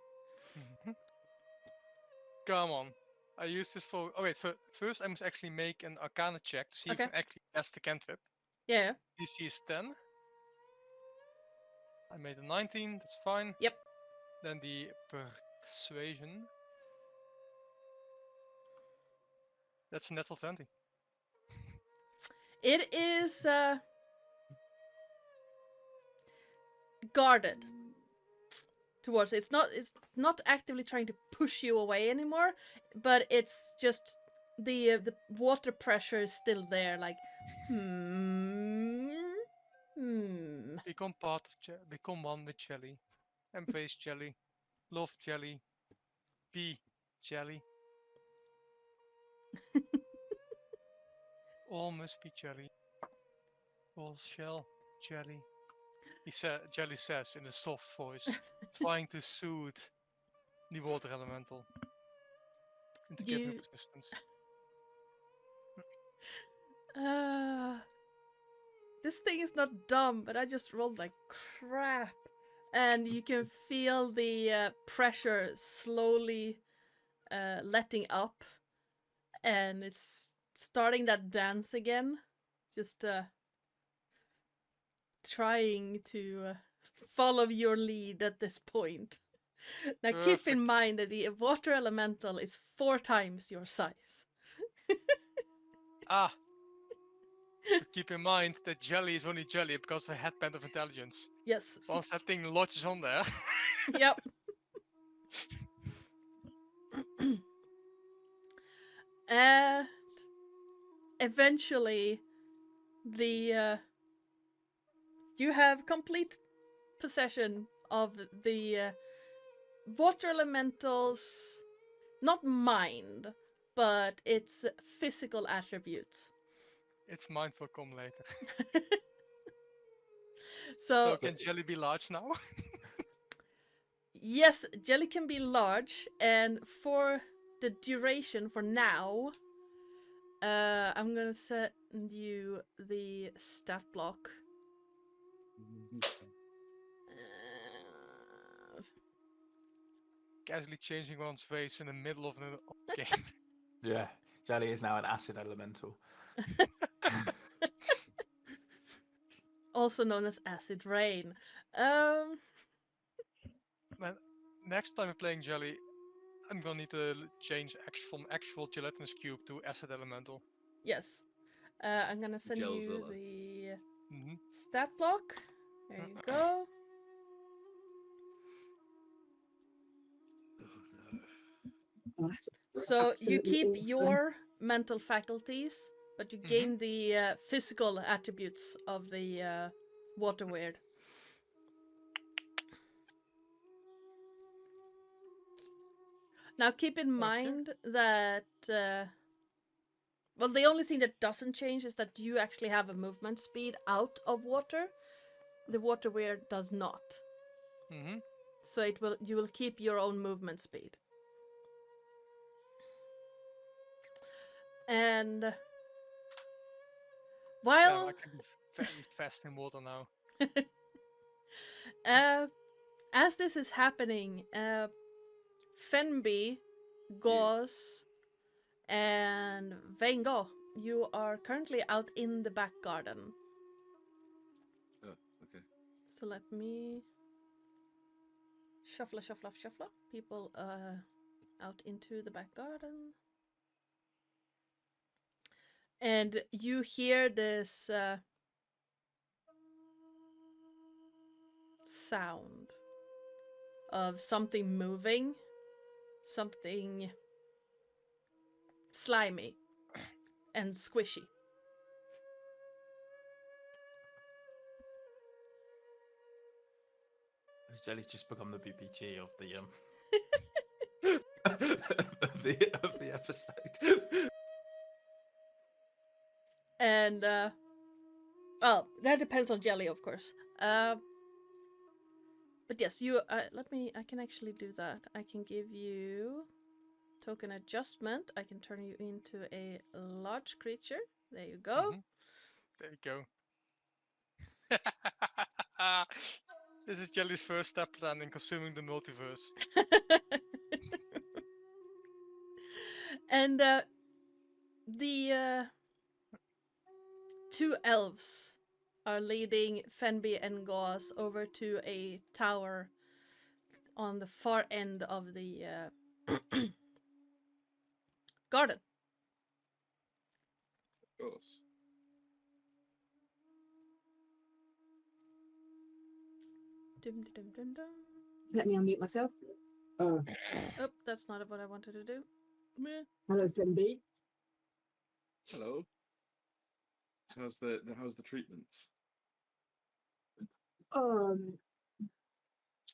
Come on. I use this for... Oh wait, first I must actually make an arcana check to see if I can actually cast the cantrip. Yeah. DC is 10. I made a 19, that's fine. Yep. Then the persuasion. That's a natural 20. It is guarded towards it. It's not actively trying to push you away anymore, but it's just the water pressure is still there, like Become become one with Jelly. Embrace Jelly. Love Jelly. Be Jelly. All must be Jelly. All shall Jelly. Jelly says in a soft voice, trying to soothe the water elemental into give him persistence. This thing is not dumb, but I just rolled like crap. And you can feel the pressure slowly letting up. And it's starting that dance again. Just trying to follow your lead at this point. Now keep in mind that the water elemental is 4 times your size. But keep in mind that Jelly is only Jelly because of the headband of intelligence. Yes. Once that thing lodges on there. Yep. eventually, the you have complete possession of the water elemental's not mind, but its physical attributes. It's mine for come later. So So can Jelly be large now? yes, jelly can be large, and for the duration, for now, I'm gonna send you the stat block. Casually changing one's face in the middle of the game. Yeah, Jelly is now an acid elemental. Also known as acid rain. Man, next time I'm playing Jelly, I'm gonna need to change from actual gelatinous cube to acid elemental. Yes. I'm gonna send you Gelzilla. the Mm-hmm. stat block. There you go. Oh no. Oh, that's So you absolutely keep awesome. your mental faculties, but you Mhm. gain the physical attributes of the water weird. Now keep in mind that well, the only thing that doesn't change is that you actually have a movement speed out of water. The water weird does not. Mm-hmm. So you will keep your own movement speed. And Damn, while I can be very fast in water now. as this is happening, Fenby, Gauze, and Vengo, you are currently out in the back garden. Oh, okay. So let me shuffle people out into the back garden. And you hear this sound of something moving, something slimy and squishy. Has Jelly just become the BPG of the of the episode? And well, that depends on Jelly, of course. But yes, you I can actually do that. I can give you token adjustment. I can turn you into a large creature. There you go. Mhm. There you go. This is Jelly's first step plan in consuming the multiverse. And the two elves are leading Fenby and Gauze over to a tower on the far end of the garden. Of course. Dum, dum, dum, dum. Let me unmute myself. Oh, that's not what I wanted to do. Meh. Hello, Fenby. Hello. How's the treatments?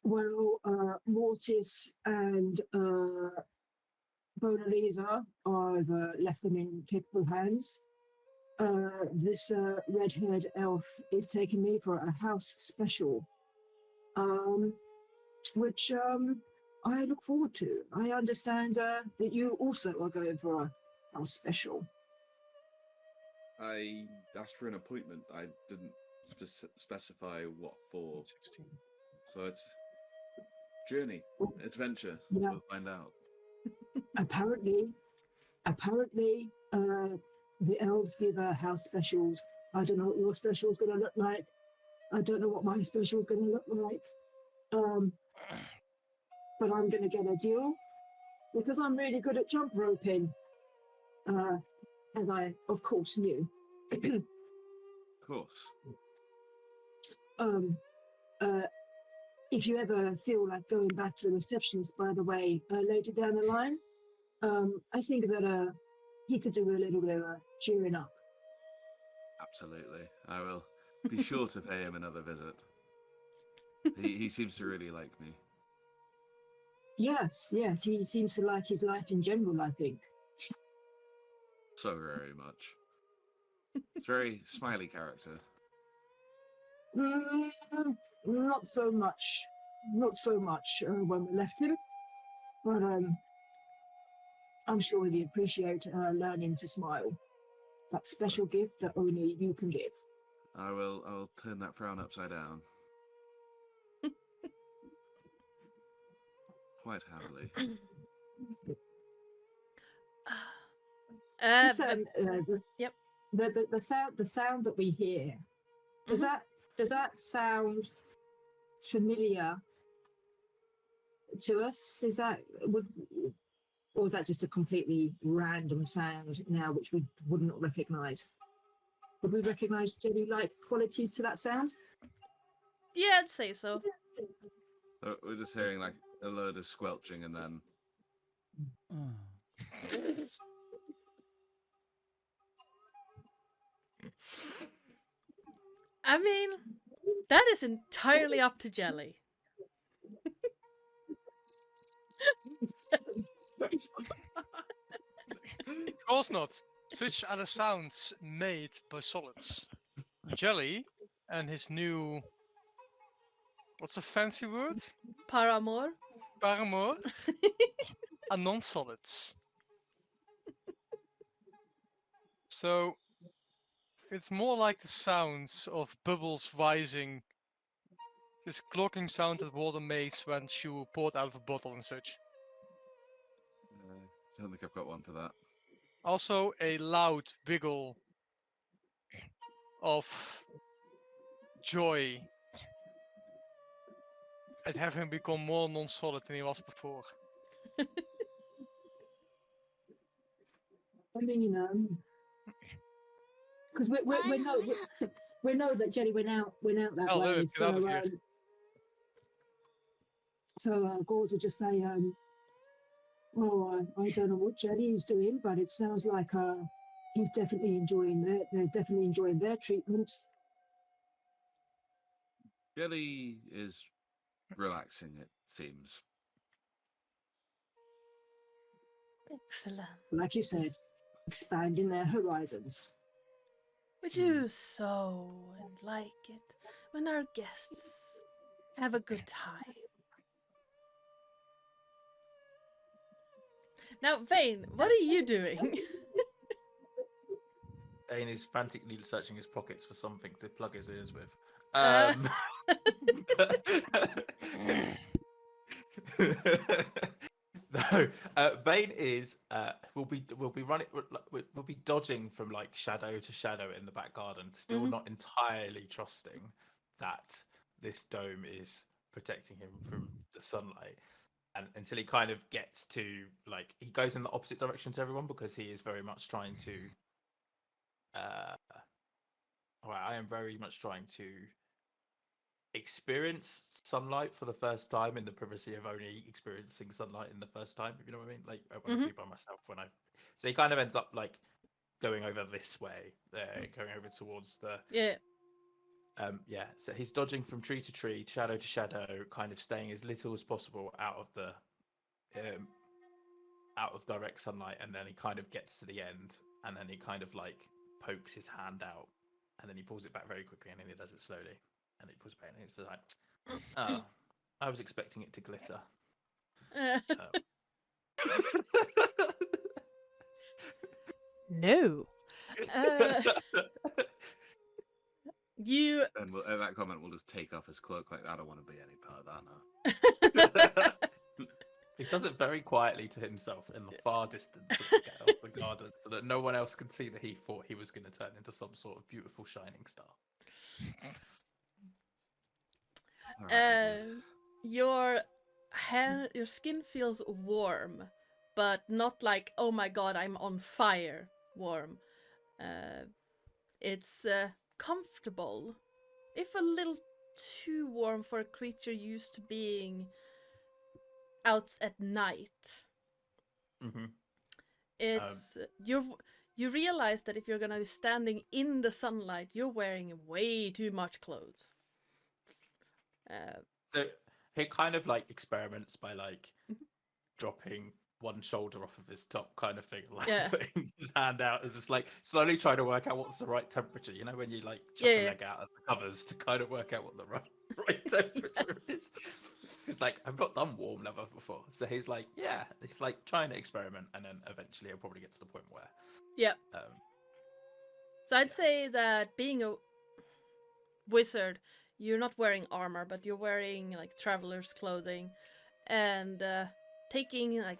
Well, Mortis and Mona Lisa, I've left them in capable hands. This red-haired elf is taking me for a house special, which I look forward to. I understand that you also are going for a house special. I asked for an appointment. I didn't specify what for. 16. So it's journey, adventure. Yeah. We'll find out. Apparently, the elves give house specials. I don't know what your special is going to look like. I don't know what my special is going to look like. But I'm going to get a deal because I'm really good at jump roping. As I, of course, knew. Of course. If you ever feel like going back to the receptionist, by the way, later down the line, I think that he could do a little bit of cheering up Absolutely. I will be sure to pay him another visit. He seems to really like me. Yes, he seems to like his life in general, I think. So very much. It's a very smiley character. Mm, not so much. Not so much when we left him. But I'm sure he'd appreciate learning to smile. That special gift that only you can give. I'll turn that frown upside down. Quite happily. This, yep. The sound that we hear, does that sound familiar to us? Or is that just a completely random sound now which we would not recognise? Would we recognise jelly-like qualities to that sound? Yeah, I'd say so. We're just hearing like a load of squelching and then. I mean, that is entirely up to Jelly. Of course not. Such are the sounds made by solids. Jelly and his new... What's a fancy word? Paramore. Paramour are non-solids. So it's more like the sounds of bubbles rising. This clocking sound that water makes when you pour it out of a bottle and such. I don't think I've got one for that. Also a loud wiggle of joy at having become more non-solid than he was before. I mean, because we know that Jelly went out that Hell, way. get out of here. So Gauze would just say, well, I don't know what Jelly is doing, but it sounds like he's definitely enjoying they're definitely enjoying their treatment. Jelly is relaxing, it seems. Excellent. Like you said, expanding their horizons. We do so and like it when our guests have a good time. Now, Vane, what are you doing? Vane is frantically searching his pockets for something to plug his ears with. No, Vane is will be dodging from like shadow to shadow in the back garden, still not entirely trusting that this dome is protecting him from the sunlight, and until he kind of gets to like he goes in the opposite direction to everyone because he is very much trying to. I am very much trying to experience sunlight for the first time in the privacy of only experiencing sunlight in the first time, if you know what I mean. Like I want to be by myself so he kind of ends up like going over this way going over towards the so he's dodging from tree to tree, shadow to shadow, kind of staying as little as possible out of direct sunlight, and then he kind of gets to the end and then he kind of like pokes his hand out and then he pulls it back very quickly and then he does it slowly. And it pulls back, and it's like, oh, I was expecting it to glitter. No. You. And that comment will just take off his cloak like, I don't want to be any part of that now. He does it very quietly to himself in the far distance of the garden so that no one else could see that he thought he was going to turn into some sort of beautiful shining star. Your skin feels warm, but not like, oh my god, I'm on fire warm. It's comfortable, if a little too warm for a creature used to being out at night. It's you realize that if you're gonna be standing in the sunlight, you're wearing way too much clothes. So he kind of like experiments by like dropping one shoulder off of his top, kind of thing, like Yeah. putting his hand out as just like slowly trying to work out what's the right temperature. You know, when you like chuck Yeah, a yeah. leg out of the covers to kind of work out what the right temperature Yes. is. He's like, I've not done warm leather before, so he's like, yeah, he's like trying to experiment, and then eventually he'll probably get to the point where, Yeah. um, So I'd Yeah. say that being a wizard, you're not wearing armor, but you're wearing like traveler's clothing, and taking like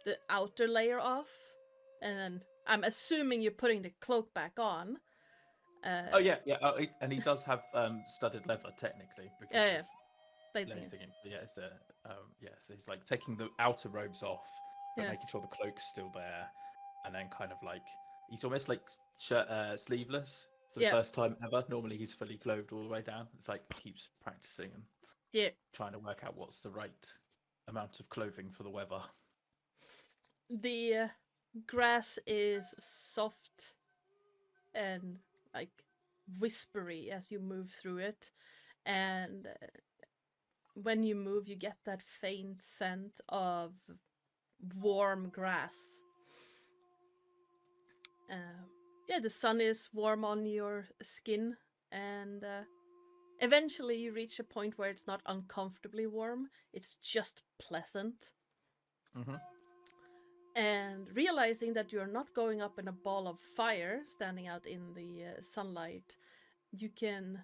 the outer layer off, and then I'm assuming you're putting the cloak back on. oh yeah, yeah, and he does have studded leather technically because Yeah, yeah. of Plating it. anything. Yeah, yeah. So he's like taking the outer robes off, but Yeah. making sure the cloak's still there, and then kind of like he's almost like shirt sleeveless for the Yeah. first time ever. Normally he's fully clothed all the way down. It's like he keeps practicing and Yeah. trying to work out what's the right amount of clothing for the weather. The grass is soft and like whispery as you move through it, and when you move, you get that faint scent of warm grass. Yeah, the sun is warm on your skin, and eventually you reach a point where it's not uncomfortably warm, it's just pleasant. Mm-hmm. And realizing that you're not going up in a ball of fire standing out in the sunlight, you can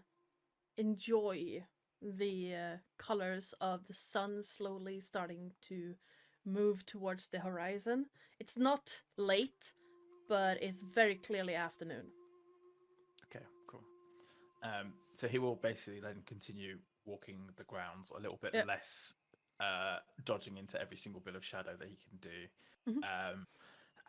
enjoy the colors of the sun slowly starting to move towards the horizon. It's not late, but it's very clearly afternoon. Okay, cool. So he will basically then continue walking the grounds a little bit Yep. less, dodging into every single bit of shadow that he can do. Mhm.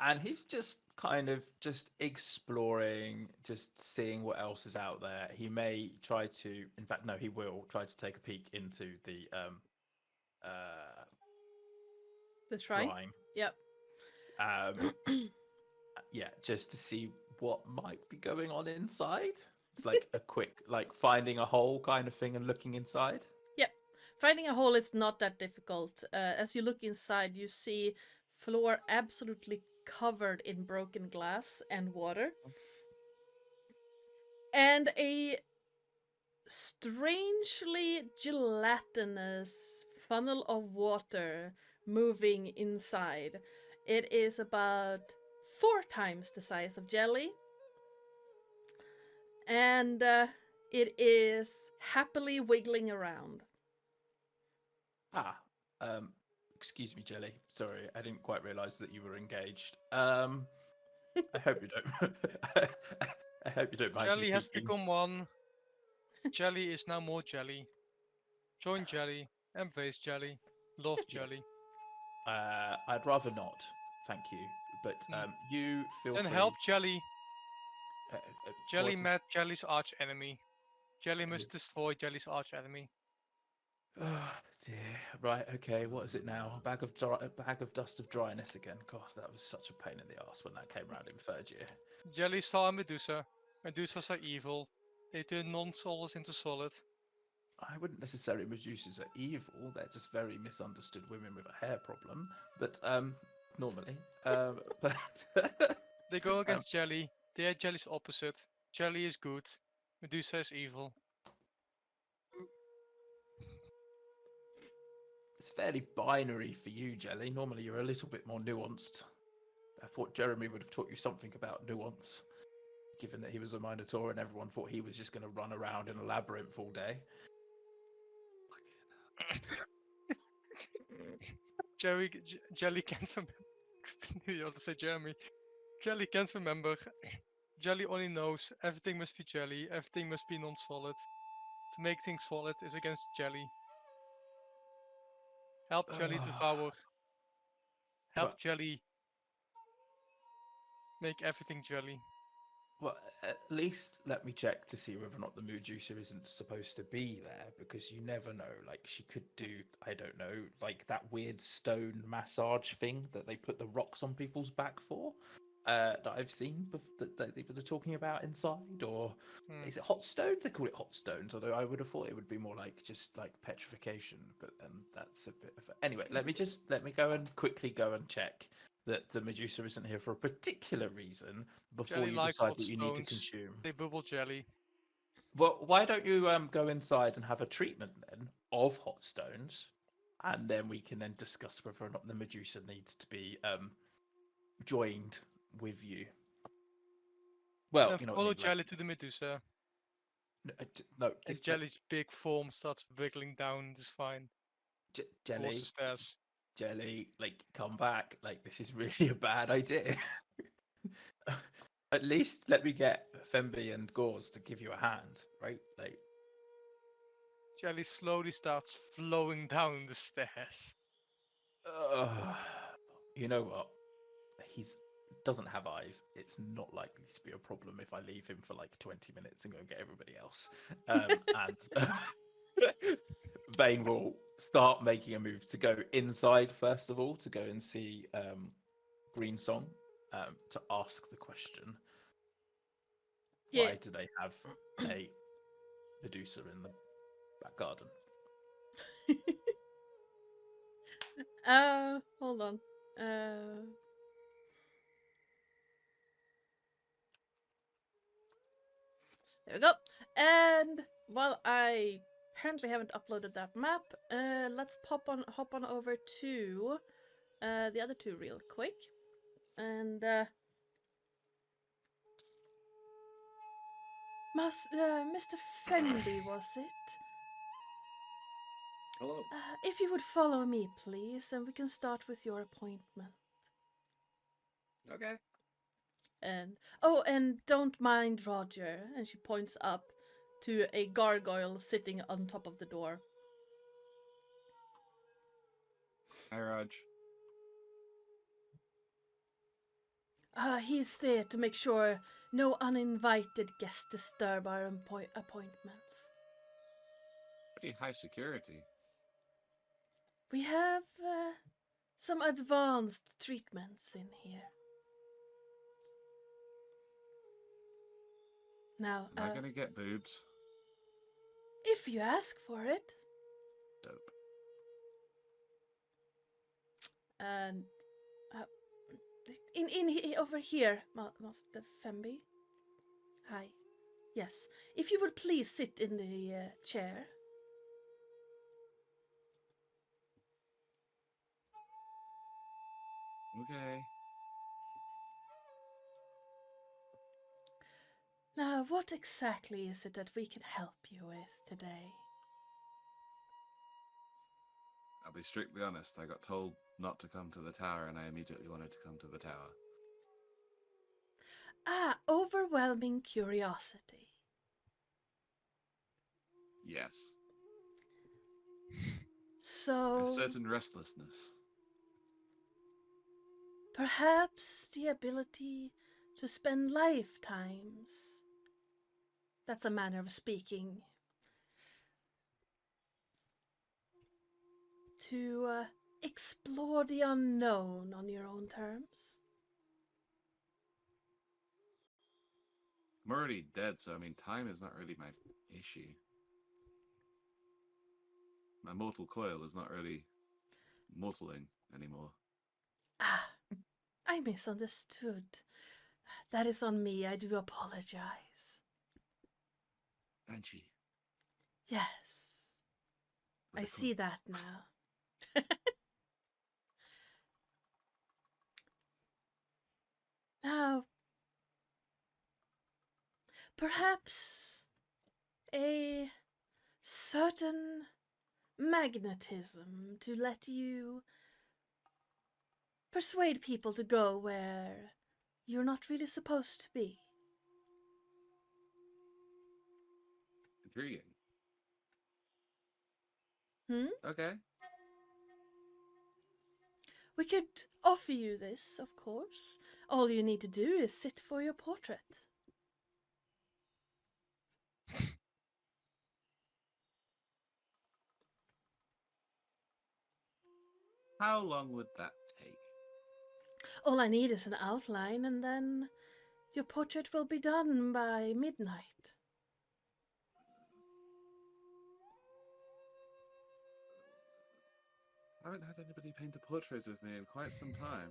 And he's just kind of just exploring, just seeing what else is out there. He may try to, in fact, no, he will try to take a peek into the The shrine? shrine. Yep. Yeah, just to see what might be going on inside. It's like a quick, like finding a hole kind of thing and looking inside. Yep. Finding a hole is not that difficult. As you look inside, you see floor absolutely covered in broken glass and water. And a strangely gelatinous funnel of water moving inside. It is about 4 times the size of jelly. And it is happily wiggling around. Excuse me, Jelly. Sorry, I didn't quite realize that you were engaged. I hope you don't. I hope you don't mind. Jelly me has peeking. become one. Jelly is now more jelly. Join jelly. Embrace jelly. Love jelly. I'd rather not, thank you. But you feel Then free. help jelly. Jelly what is- met jelly's arch enemy. Jelly must destroy jelly's arch enemy. Oh, dear. Right. Okay. What is it now? A bag of dust of dryness again. God, that was such a pain in the ass when that came around in 3rd year. Jelly saw a Medusa. Medusas are evil. They turn non-solids into solid. I wouldn't necessarily Medusas are evil. They're just very misunderstood women with a hair problem. But normally, but They go against jelly. They are jelly's opposite. Jelly is good. Medusa is evil. it's fairly binary for you, Jelly. Normally, you're a little bit more nuanced. I thought Jeremy would have taught you something about nuance, given that he was a Minotaur and everyone thought he was just going to run around in a labyrinth all day. Jelly can't remember. You have to say Jeremy. Jelly can't remember. Jelly only knows everything must be jelly. Everything must be non-solid. To make things solid is against jelly. Help jelly devour. Help Well, jelly make everything jelly. well, at least let me check to see whether or not the mood juicer isn't supposed to be there, because you never know. Like, she could do, I don't know, like that weird stone massage thing that they put the rocks on people's back for. that I've seen that they were talking about inside, or Hmm. is it hot stones? They call it hot stones, although I would have thought it would be more like just like petrification. But that's a bit of anyway. Let me go and quickly go and check that the Medusa isn't here for a particular reason before Jelly you like decide hot what you need to stones. consume. They bubble jelly. Well, why don't you go inside and have a treatment then of hot stones, and then we can then discuss whether or not the Medusa needs to be joined with you. Well, you know what I Follow mean. Like, jelly to the Medusa, no, and jelly's big form starts wiggling down the spine towards jelly, the stairs. jelly, like come back. Like this is really a bad idea. At least let me get Femby and Gauze to give you a hand, right? Like, Jelly slowly starts flowing down the stairs. uh, you know what? He's doesn't have eyes. It's not likely to be a problem if I leave him for like 20 minutes and go get everybody else. And Vane will start making a move to go inside first of all, to go and see Green Song, to ask the question: Yeah. why do they have a Medusa in the back garden? Hold on. There we go. And while I apparently haven't uploaded that map, let's hop on over to the other two real quick. And Mr. Fenby, was it? Hello. If you would follow me, please, and we can start with your appointment. Okay. And don't mind Roger. And she points up to a gargoyle sitting on top of the door. Hi, Raj. He's there to make sure no uninvited guests disturb our appointments. Pretty high security. We have some advanced treatments in here. Now, Am I gonna get boobs? if you ask for it, Dope. and over here, Master Femby. Hi. Yes, if you would please sit in the chair. Okay. Now, what exactly is it that we can help you with today? I'll be strictly honest. I got told not to come to the tower, and I immediately wanted to come to the tower. Overwhelming curiosity. Yes. So, A certain restlessness. perhaps the ability to spend lifetimes. That's a manner of speaking. To explore the unknown on your own terms. I'm already dead, so I mean, time is not really my issue. My mortal coil is not really mortaling anymore. I misunderstood. That is on me. I do apologize. Banshee. Yes. With I a see club. that now. Now, perhaps a certain magnetism to let you persuade people to go where you're not really supposed to be. Intriguing. Okay. We could offer you this, of course. All you need to do is sit for your portrait. How long would that take? All I need is an outline, and then your portrait will be done by midnight. I haven't had anybody paint a portrait of me in quite some time.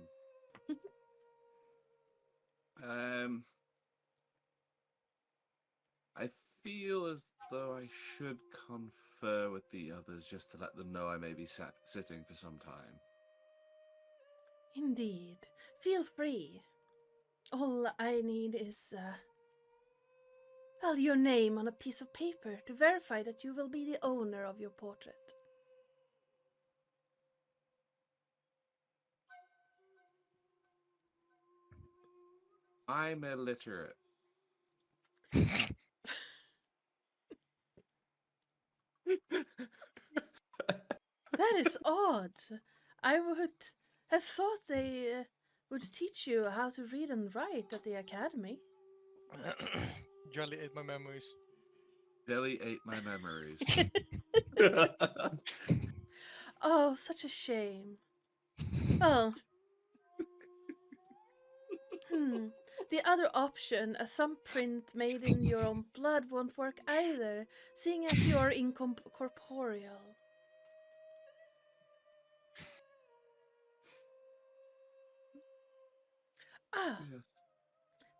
I feel as though I should confer with the others just to let them know I may be sitting for some time. Indeed. Feel free. All I need is, your name on a piece of paper to verify that you will be the owner of your portrait. I'm illiterate. That is odd. I would have thought they would teach you how to read and write at the academy. Jolly ate my memories. Jelly ate my memories. Oh, such a shame. Well, the other option, a thumbprint made in your own blood, won't work either, seeing as you are incorporeal. Ah, Yes.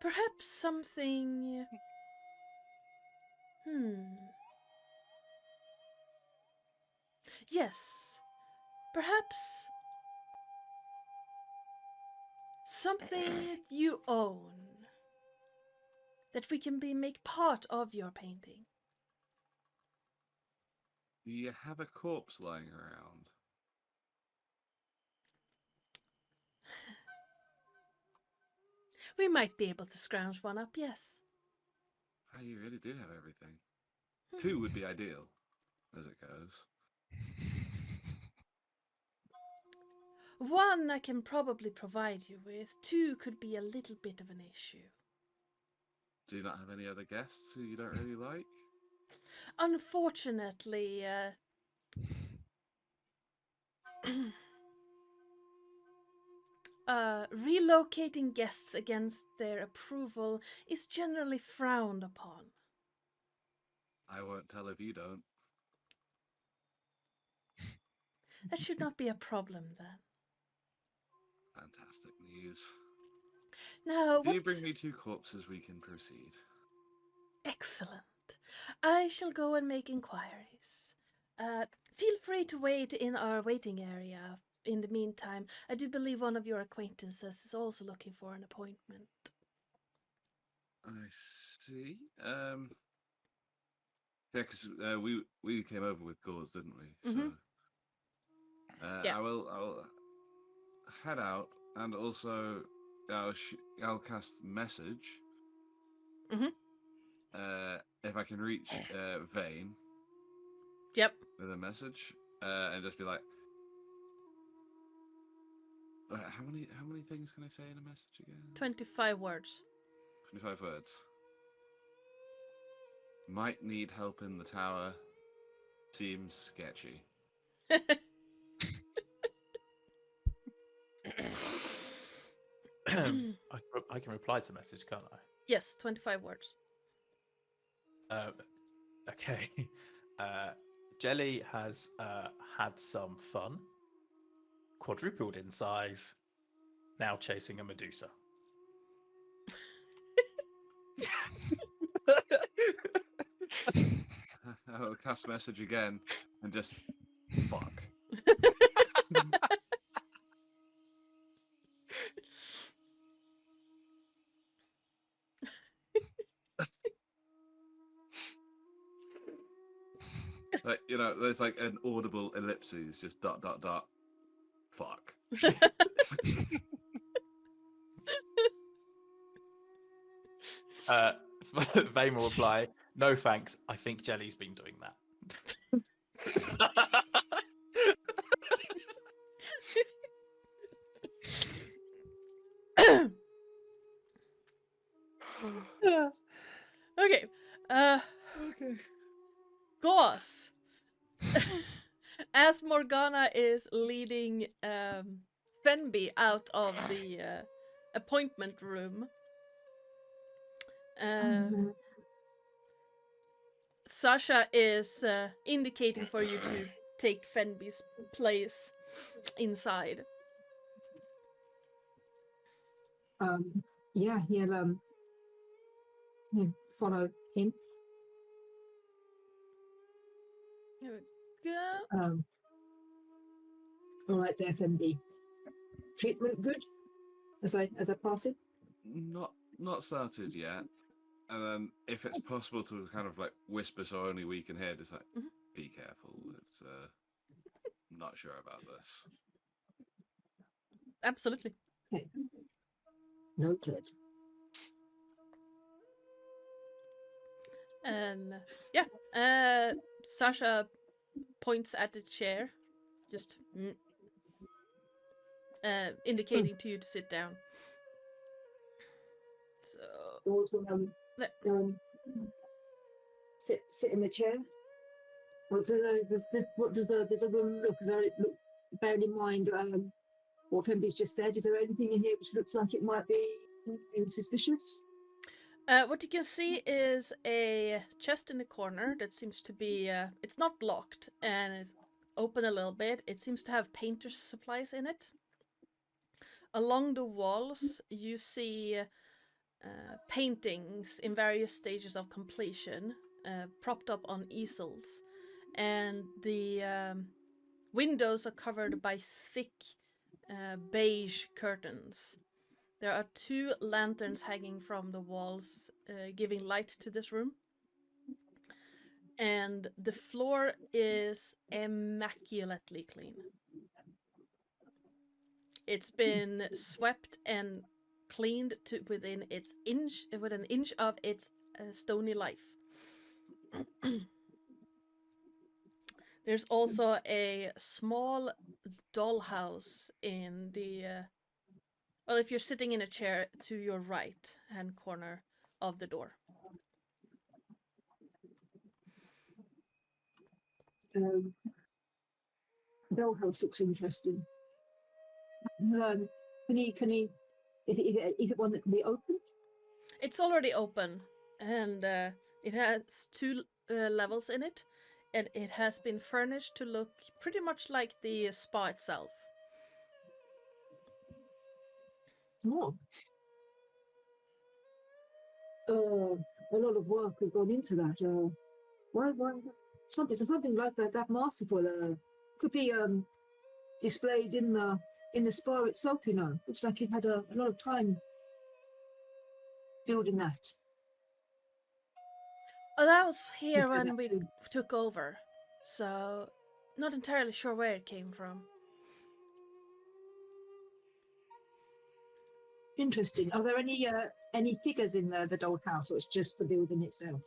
perhaps something... Yes, perhaps something you own that we can make part of your painting. Do you have a corpse lying around? We might be able to scrounge one up, yes. Oh, you really do have everything. 2 would be ideal, as it goes. One I can probably provide you with. 2 could be a little bit of an issue. Do you not have any other guests who you don't really like? Unfortunately, relocating guests against their approval is generally frowned upon. I won't tell if you don't. That should not be a problem then. Fantastic news. Now, If you bring me 2 corpses, we can proceed. Excellent. I shall go and make inquiries. Feel free to wait in our waiting area. In the meantime, I do believe one of your acquaintances is also looking for an appointment. I see. Yeah, because we came over with gauze, didn't we? So Yeah. I will head out, and also I'll cast message. If I can reach Vane. Yep. With a message, and just be like, how many things can I say in a message again? 25 words. 25 words. Might need help in the tower. Seems sketchy. I can reply to the message, can't I? Yes, 25 words. Okay. Jelly has had some fun. Quadrupled in size. Now chasing a Medusa. I'll cast message again and just fuck. Like, you know, there's like an audible ellipses, just ... fuck. Vane will reply, no thanks, I think Jelly's been doing that. Okay. Okay. Gauze. As Morgana is leading Fenby out of the appointment room. Sasha is indicating for you to take Fenby's place inside. Yeah, he'll follow him. Here we go. All right there, FMB. Treatment good? As I pass it? Not started yet. And then if it's possible to kind of like whisper so only we can hear, just like, be careful. It's not sure about this. Absolutely. Okay. Noted. And Sasha points at the chair, just indicating to you to sit down. So Also, sit in the chair. There's a room look? Bearing in mind what Femby's just said, is there anything in here which looks like it might be suspicious? What you can see is a chest in the corner that seems to be, it's not locked and is open a little bit. It seems to have painter's supplies in it. Along the walls, you see paintings in various stages of completion, propped up on easels. And the windows are covered by thick beige curtains. There are 2 lanterns hanging from the walls, giving light to this room. And the floor is immaculately clean. It's been swept and cleaned to within an inch of its stony life. There's also a small dollhouse in the well, if you're sitting in a chair to your right hand corner of the door. Dollhouse looks interesting. Can he? Is it one that can be opened? It's already open, and it has 2 levels in it, and it has been furnished to look pretty much like the spa itself. Oh. A lot of work has gone into that. Why something like that masterful could be displayed in the spa itself. Looks like it had a lot of time building that. Oh, that was here Just when that we too. took over, so not entirely sure where it came from. Interesting. Are there any figures in the dollhouse, or it's just the building itself?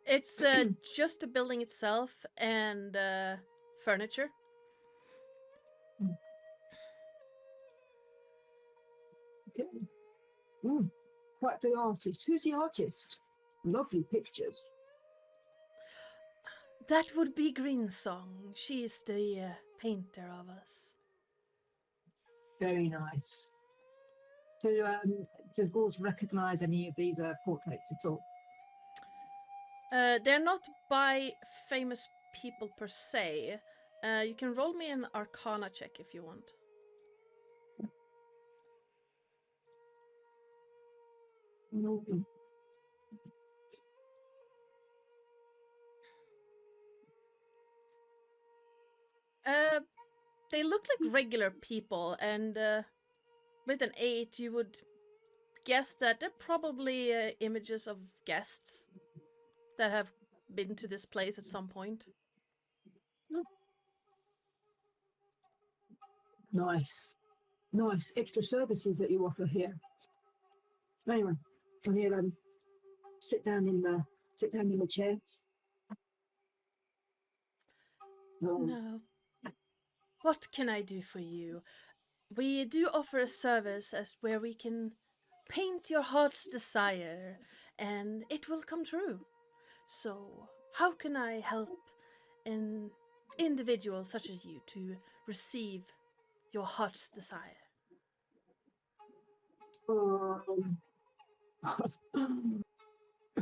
It's just the building itself and furniture. Okay. Quite the artist. Who's the artist? Lovely pictures. That would be Greensong. She's the painter of us. Very nice. So, does Gauls recognise any of these portraits at all? They're not by famous people per se. You can roll me an Arcana check if you want. No. They look like regular people, and with an 8, you would guess that they're probably images of guests that have been to this place at some point. Nice extra services that you offer here. Anyway, I'm here. Sit down in the chair. No. What can I do for you? We do offer a service where we can paint your heart's desire, and it will come true. So, how can I help an individual such as you to receive your heart's desire? I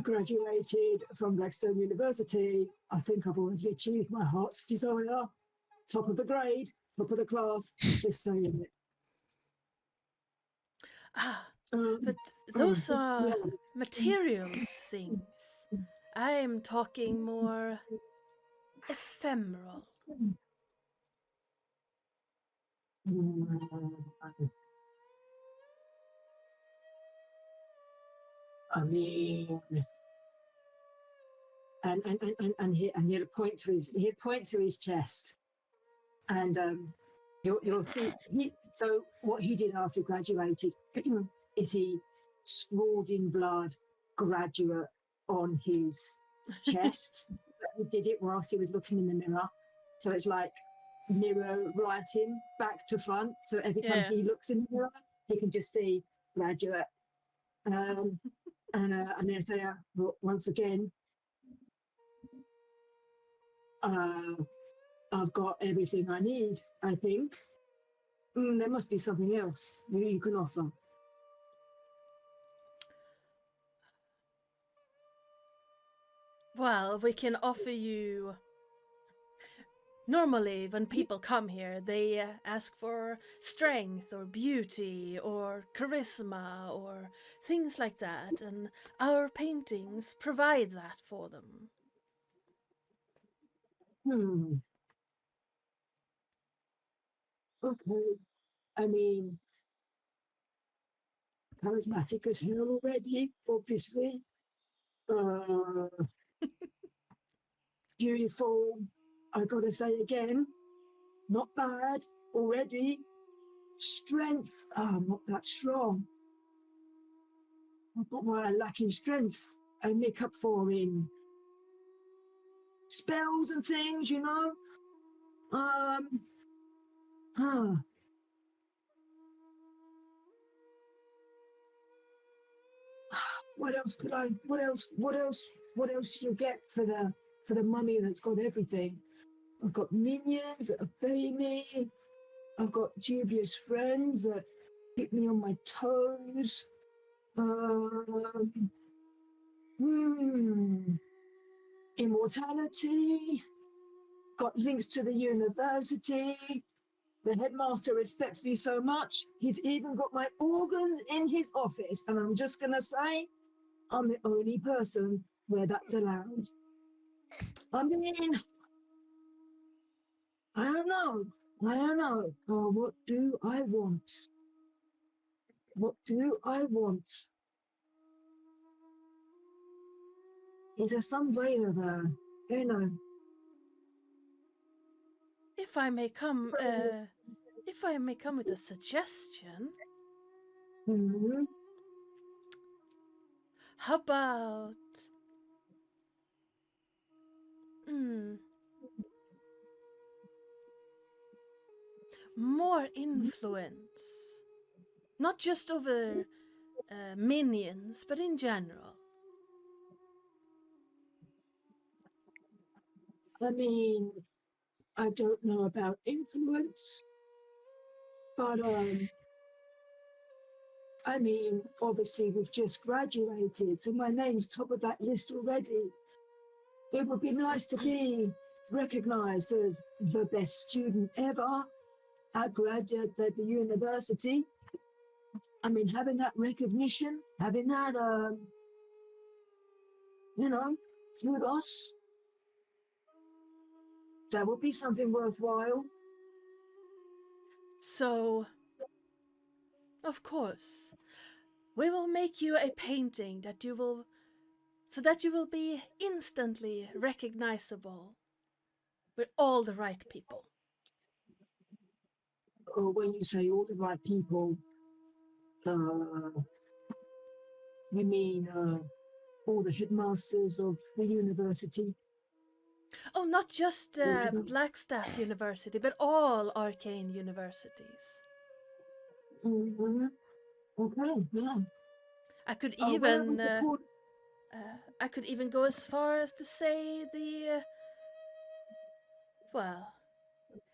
graduated from Blackstone University. I think I've already achieved my heart's desire. Top of the grade, top of the class, just saying it. Ah, Um, but those yeah. are material things. I'm talking more ephemeral. I mean, and he'll point to his chest, and you'll see. So what he did after he graduated is he scrawled in blood graduate on his chest. He did it whilst he was looking in the mirror, so it's like mirror writing back to front. So every time Yeah. he looks in the mirror, he can just see graduate. And then say, once again, I've got everything I need, I think. There must be something else you can offer. Well, we can offer you. Normally, when people come here, they ask for strength or beauty or charisma or things like that, and our paintings provide that for them. Okay. I mean, charismatic as hell already, obviously. Beautiful. I gotta say again, not bad already. Strength. I'm not that strong. I've got my lacking strength. I make up for in spells and things, you know. What else could I? What else do you get for the mummy that's got everything? I've got minions that obey me. I've got dubious friends that keep me on my toes. Immortality. Got links to the university. The headmaster respects me so much, he's even got my organs in his office. And I'm just going to say, I'm the only person where that's allowed. I mean, I don't know. What do I want? What do I want? Is there some way of, If I may come with a suggestion, mm-hmm. how about more influence, not just over minions, but in general? I mean, I don't know about influence, but I mean, obviously we've just graduated, so my name's top of that list already. It would be nice to be recognised as the best student ever at the university. I mean, having that recognition, having that, kudos, that would be something worthwhile. So, of course, we will make you a painting so that you will be instantly recognizable with all the right people. Or when you say all the right people, you mean all the headmasters of the university? Oh, not just Blackstaff University, but all arcane universities. Mm-hmm. Okay, yeah. I could even go as far as to say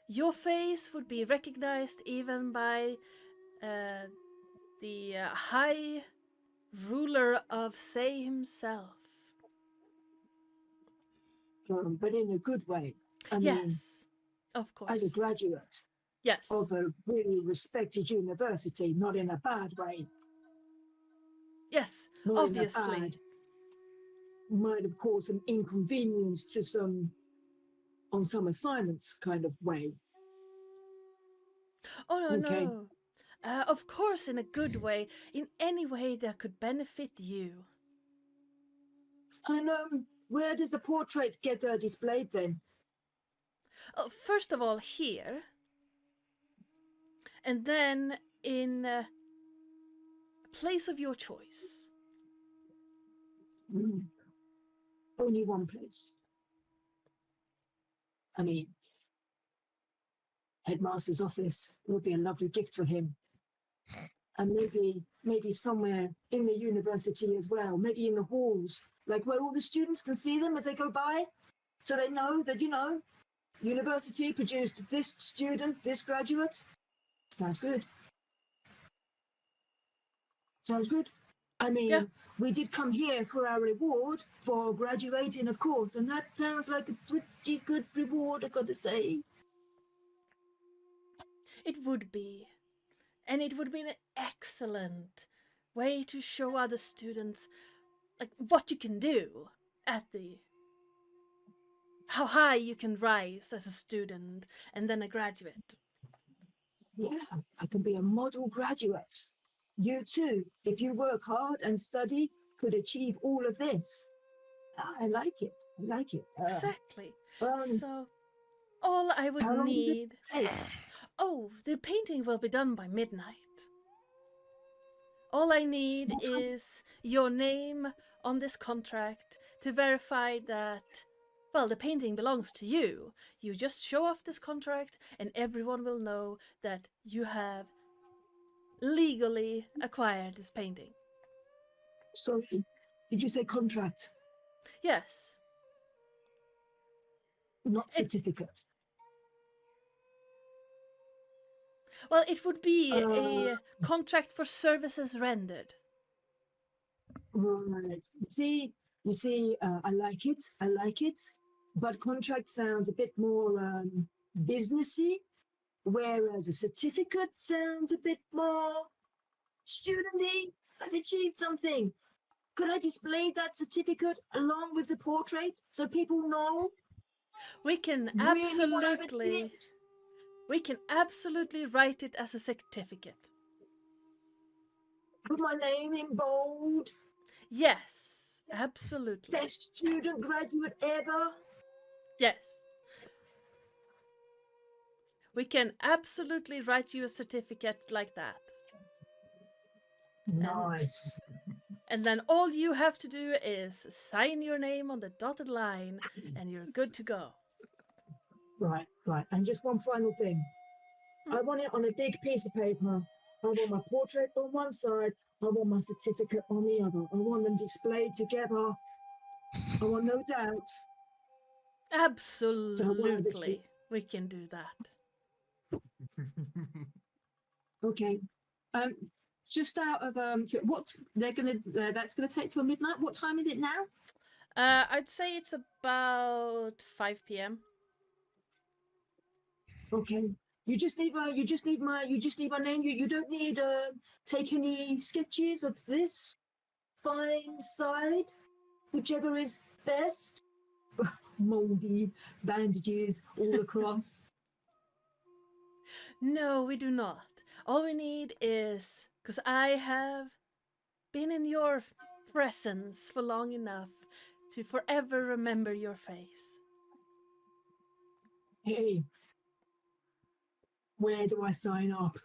your face would be recognized even by the high ruler of Thay himself. But in a good way. I mean, Yes, of course. as a graduate Yes. of a really respected university, not in a bad way. Yes, Not obviously. in a bad, might have caused some inconvenience to some, on some assignments kind of way. Oh, no, Okay. no. Of course, in a good way, in any way that could benefit you. And where does the portrait get displayed then? Oh, first of all, here. And then in a place of your choice. Only one place. I mean, headmaster's office would be a lovely gift for him. And maybe somewhere in the university as well, maybe in the halls, like where all the students can see them as they go by, so they know that, university produced this student, this graduate. Sounds good. Sounds good. I mean, Yeah. we did come here for our reward for graduating, of course, and that sounds like a pretty good reward, I gotta say. It would be. And it would be an excellent way to show other students like what you can do at the how high you can rise as a student and then a graduate. Yeah, I can be a model graduate. You too, if you work hard and study, could achieve all of this. I like it. I like it. Exactly. Um, So all I would how long does it need. take? Oh, the painting will be done by midnight. All I need What time? is your name on this contract to verify that, well, the painting belongs to you. You just show off this contract and everyone will know that you have legally acquired this painting. Sorry, did you say contract, Yes. not certificate? Well, it would be a contract for services rendered. Right. You see, I like it. I like it. But contract sounds a bit more businessy, whereas a certificate sounds a bit more studenty. I've achieved something. Could I display that certificate along with the portrait so people know We can really what I've absolutely achieved? we can absolutely write it as a certificate. Put my name in bold. Yes, absolutely. Best student graduate ever. Yes. We can absolutely write you a certificate like that. Nice. And then all you have to do is sign your name on the dotted line and you're good to go. Right. And just one final thing. I want it on a big piece of paper. I want my portrait on one side. I want my certificate on the other. I want them displayed together. I want no doubt. Absolutely. We can do that. Okay. Just out of what they're gonna that's gonna take till midnight. What time is it now? I'd say it's about 5 p.m. Okay. You just need my name. You don't need take any sketches of this fine side, whichever is best. Moldy bandages all across. No, we do not. All we need is, because I have been in your presence for long enough to forever remember your face. Hey, where do I sign up?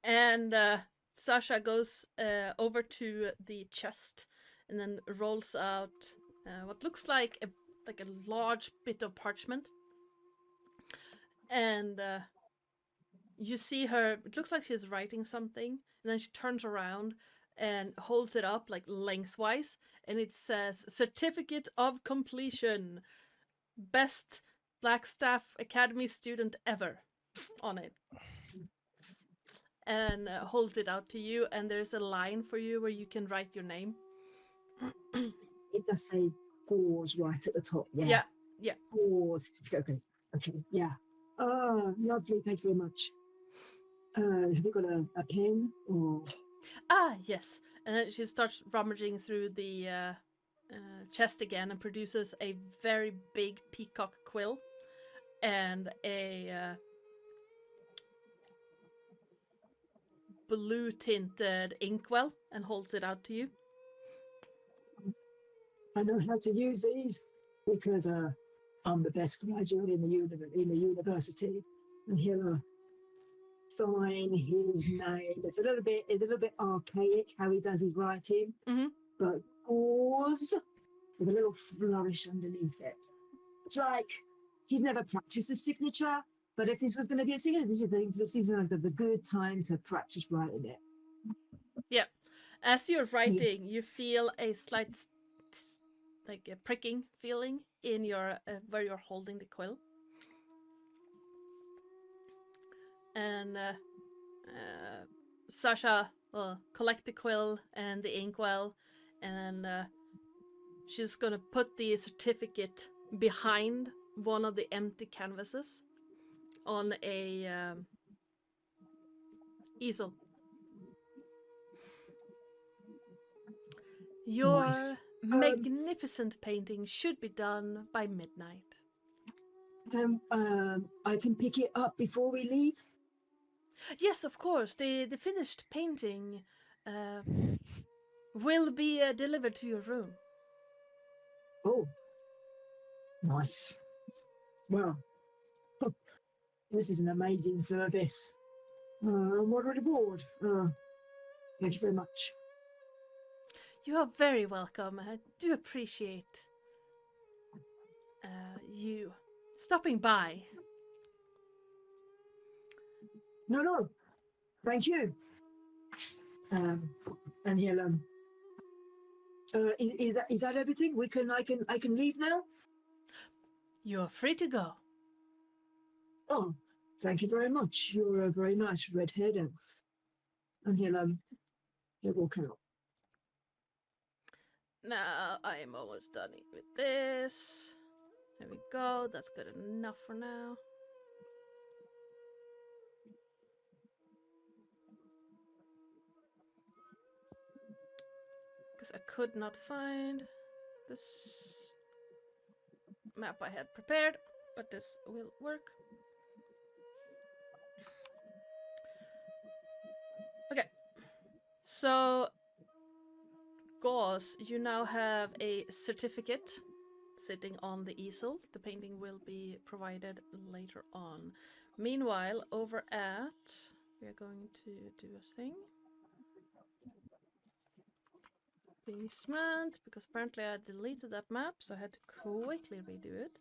And Sasha goes over to the chest and then rolls out what looks like a large bit of parchment. And you see her, it looks like she's writing something, and then she turns around and holds it up like lengthwise, and it says Certificate of Completion, Best Blackstaff Academy student ever on it. And holds it out to you, and there's a line for you where you can write your name. It does say Gauze right at the top. Yeah. Yeah, yeah. Gauze. Okay. Okay. Yeah. Oh, lovely. Thank you very much. Have you got a pen or? Ah, yes. And then she starts rummaging through the chest again and produces a very big peacock quill and a blue tinted inkwell and holds it out to you. I know how to use these because I'm the best graduate in the university, and he'll sign his name. It's a little bit archaic how he does his writing, but Gauze with a little flourish underneath it. It's like he's never practiced a signature, but if this was going to be a signature, this is like the good time to practice writing it. Yeah. As you're writing, you feel a slight, like a pricking feeling in your where you're holding the quill, and Sasha will collect the quill and the inkwell, and she's gonna put the certificate behind one of the empty canvases on a easel. Your Nice. magnificent painting should be done by midnight. I can pick it up before we leave. Yes, of course. The finished painting will be delivered to your room. Oh, nice. Well, this is an amazing service. What a reward. Thank you very much. You are very welcome. I do appreciate you stopping by. No. Thank you. And he'll is that everything? I can leave now? You're free to go. Oh, thank you very much. You're a very nice red-haired elf. And he'll walk out. Now I am almost done with this. There we go. That's good enough for now. Because I could not find this map I had prepared, but this will work. Okay, so Gauze, you now have a certificate sitting on the easel. The painting will be provided later on. Meanwhile, over at... we are going to do a thing. Basement, because apparently I deleted that map, so I had to quickly redo it.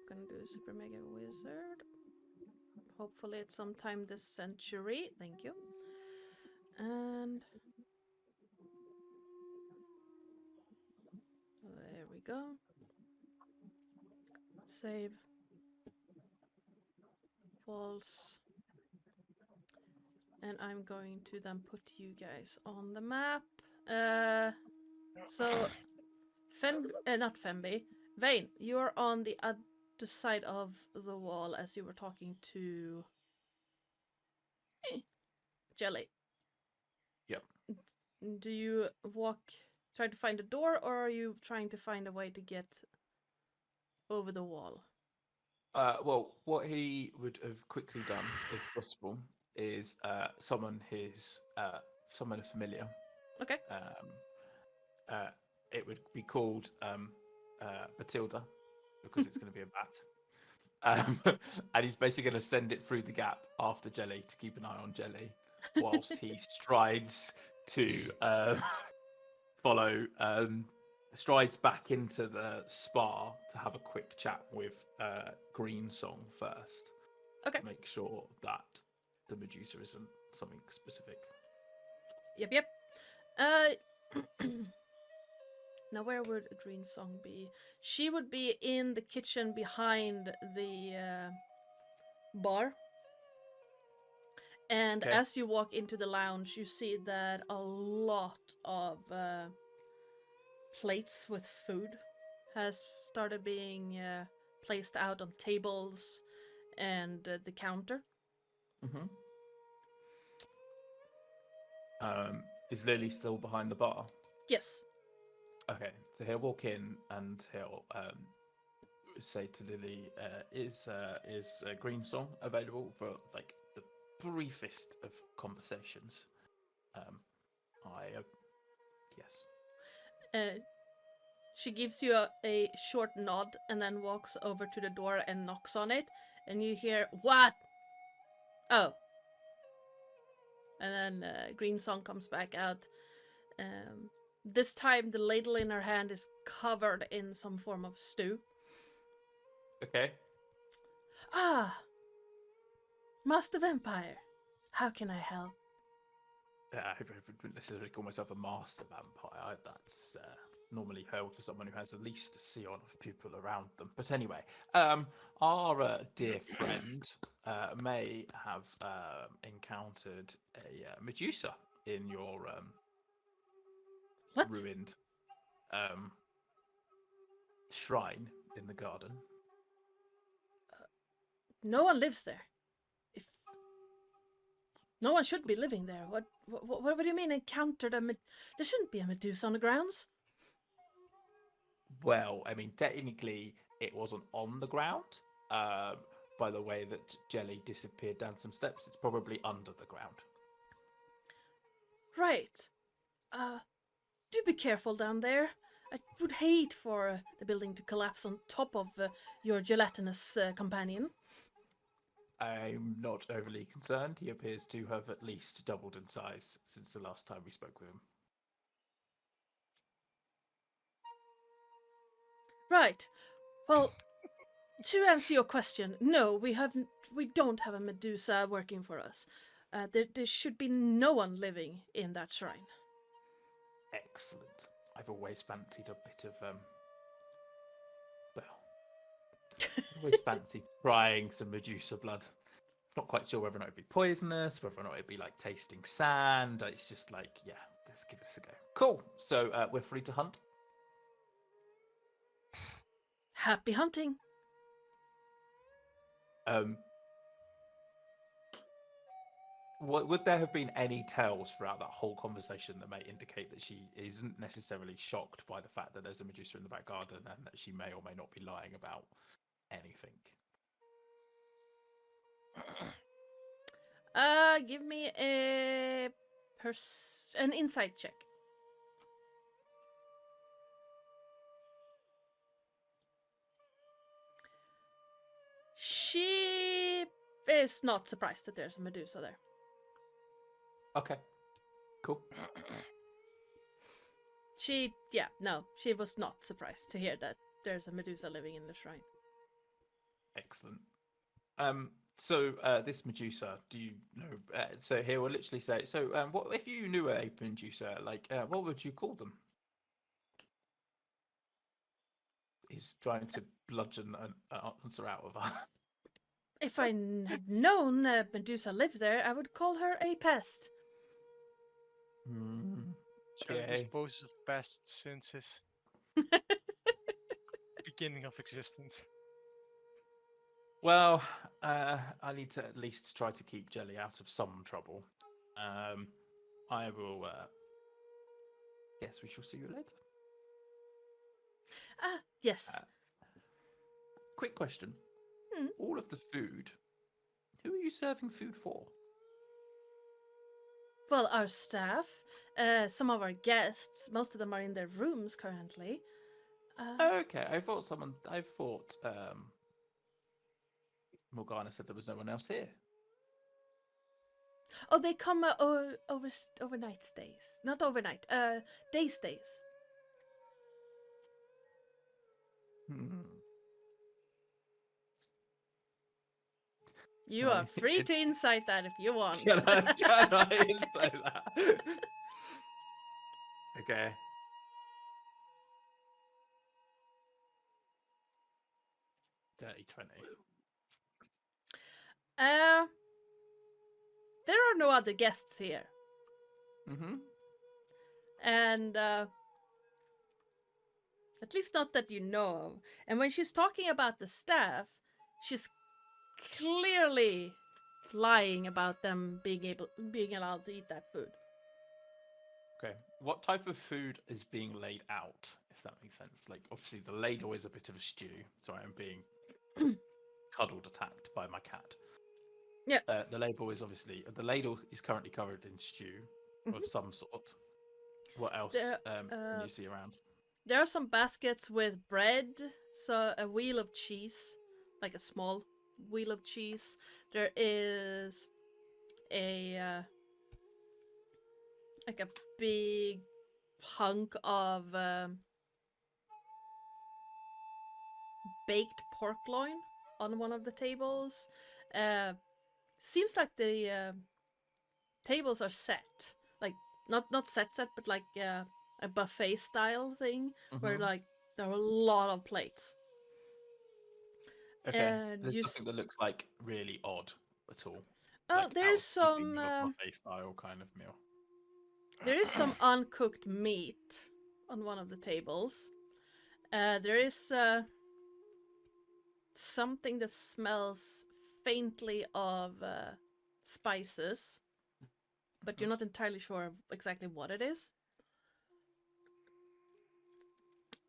Gonna do a Super Mega Wizard. Hopefully it's sometime this century. Thank you. And there we go. Save. Walls. And I'm going to then put you guys on the map. So, not Femby. Vane, you're on the other side of the wall as you were talking to Jelly. Yep. Do you try to find a door, or are you trying to find a way to get over the wall? Well, what he would have quickly done, if possible, is summon a familiar. Okay. It would be called Matilda, because it's going to be a bat. And he's basically going to send it through the gap after Jelly to keep an eye on Jelly, whilst he strides back into the spa to have a quick chat with Green Song first. Okay. To make sure that the Medusa isn't something specific. Yep. Now, where would a Green Song be? She would be in the kitchen behind the bar. And Okay. as you walk into the lounge, you see that a lot of plates with food has started being placed out on tables and the counter. Mm-hmm. Is Lily still behind the bar? Yes. Okay, so he'll walk in and he'll say to Lily, "Is Green Song available for like the briefest of conversations?" Yes. She gives you a short nod and then walks over to the door and knocks on it, and you hear, "What? Oh." And then Green Song comes back out. This time, the ladle in her hand is covered in some form of stew. Okay. Ah, Master Vampire, how can I help? I wouldn't necessarily call myself a master vampire. That's normally held for someone who has at least a scion of people around them. But anyway, our dear friend may have encountered a Medusa in your What? ruined shrine in the garden. No one lives there. If no one should be living there. What do you mean encountered a there shouldn't be a Medusa on the grounds. Well, I mean, technically, it wasn't on the ground. By the way that Jelly disappeared down some steps, it's probably under the ground. Right. Do be careful down there. I would hate for the building to collapse on top of your gelatinous companion. I'm not overly concerned. He appears to have at least doubled in size since the last time we spoke with him. Right. Well, to answer your question, no, we don't have a Medusa working for us. There should be no one living in that shrine. Excellent. I've always fancied a bit of I've always fancied trying some Medusa blood. Not quite sure whether or not it'd be poisonous, whether or not it'd be like tasting sand. It's just like, yeah, let's give this a go. Cool. So we're free to hunt. Happy hunting. Would there have been any tells throughout that whole conversation that may indicate that she isn't necessarily shocked by the fact that there's a Medusa in the back garden and that she may or may not be lying about anything? Give me an insight check. She is not surprised that there's a Medusa there. Okay, cool. She was not surprised to hear that there's a Medusa living in the shrine. Excellent. So this Medusa, do you know? So here we'll literally say. So what if you knew a Medusa? Like, what would you call them? He's trying to bludgeon an answer out of her. If I had known Medusa lived there, I would call her a pest. Joe Okay. disposes of pests since his beginning of existence. Well, I need to at least try to keep Jelly out of some trouble. I will. Yes, we shall see you later. Yes. Quick question. Hmm? All of the food, who are you serving food for? Well, our staff, some of our guests, most of them are in their rooms currently. Okay, I thought Morgana said there was no one else here. Oh, they come overnight stays. Not overnight, day stays. You Right. are free to insight that if you want. Can I insight that? Okay. dirty 20. There are no other guests here. Mm-hmm. And at least not that you know of. And when she's talking about the staff, she's clearly lying about them being allowed to eat that food. Okay. What type of food is being laid out, if that makes sense? Like, obviously, the ladle is a bit of a stew. Sorry, I'm being cuddled, attacked by my cat. Yeah. The ladle is currently covered in stew of some sort. What else can you see around? There are some baskets with bread, so a wheel of cheese, like a small wheel of cheese. There is a like a big hunk of baked pork loin on one of the tables. Seems like the tables are set, like not set, but like a buffet style thing, where like there are a lot of plates. Okay. And There's you nothing that looks like really odd at all. Oh, Like there's out of keeping some with a buffet style kind of meal. there is some uncooked meat on one of the tables. There is something that smells faintly of spices, but you're not entirely sure exactly what it is.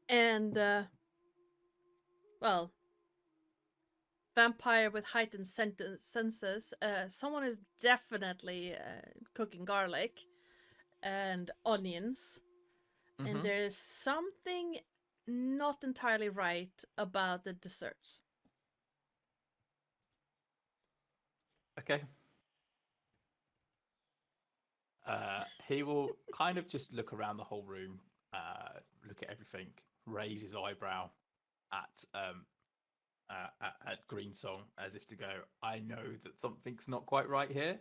And well, vampire with heightened senses. Someone is definitely cooking garlic and onions, and there is something not entirely right about the desserts. Okay. He will kind of just look around the whole room, look at everything, raise his eyebrow at Greensong as if to go, I know that something's not quite right here.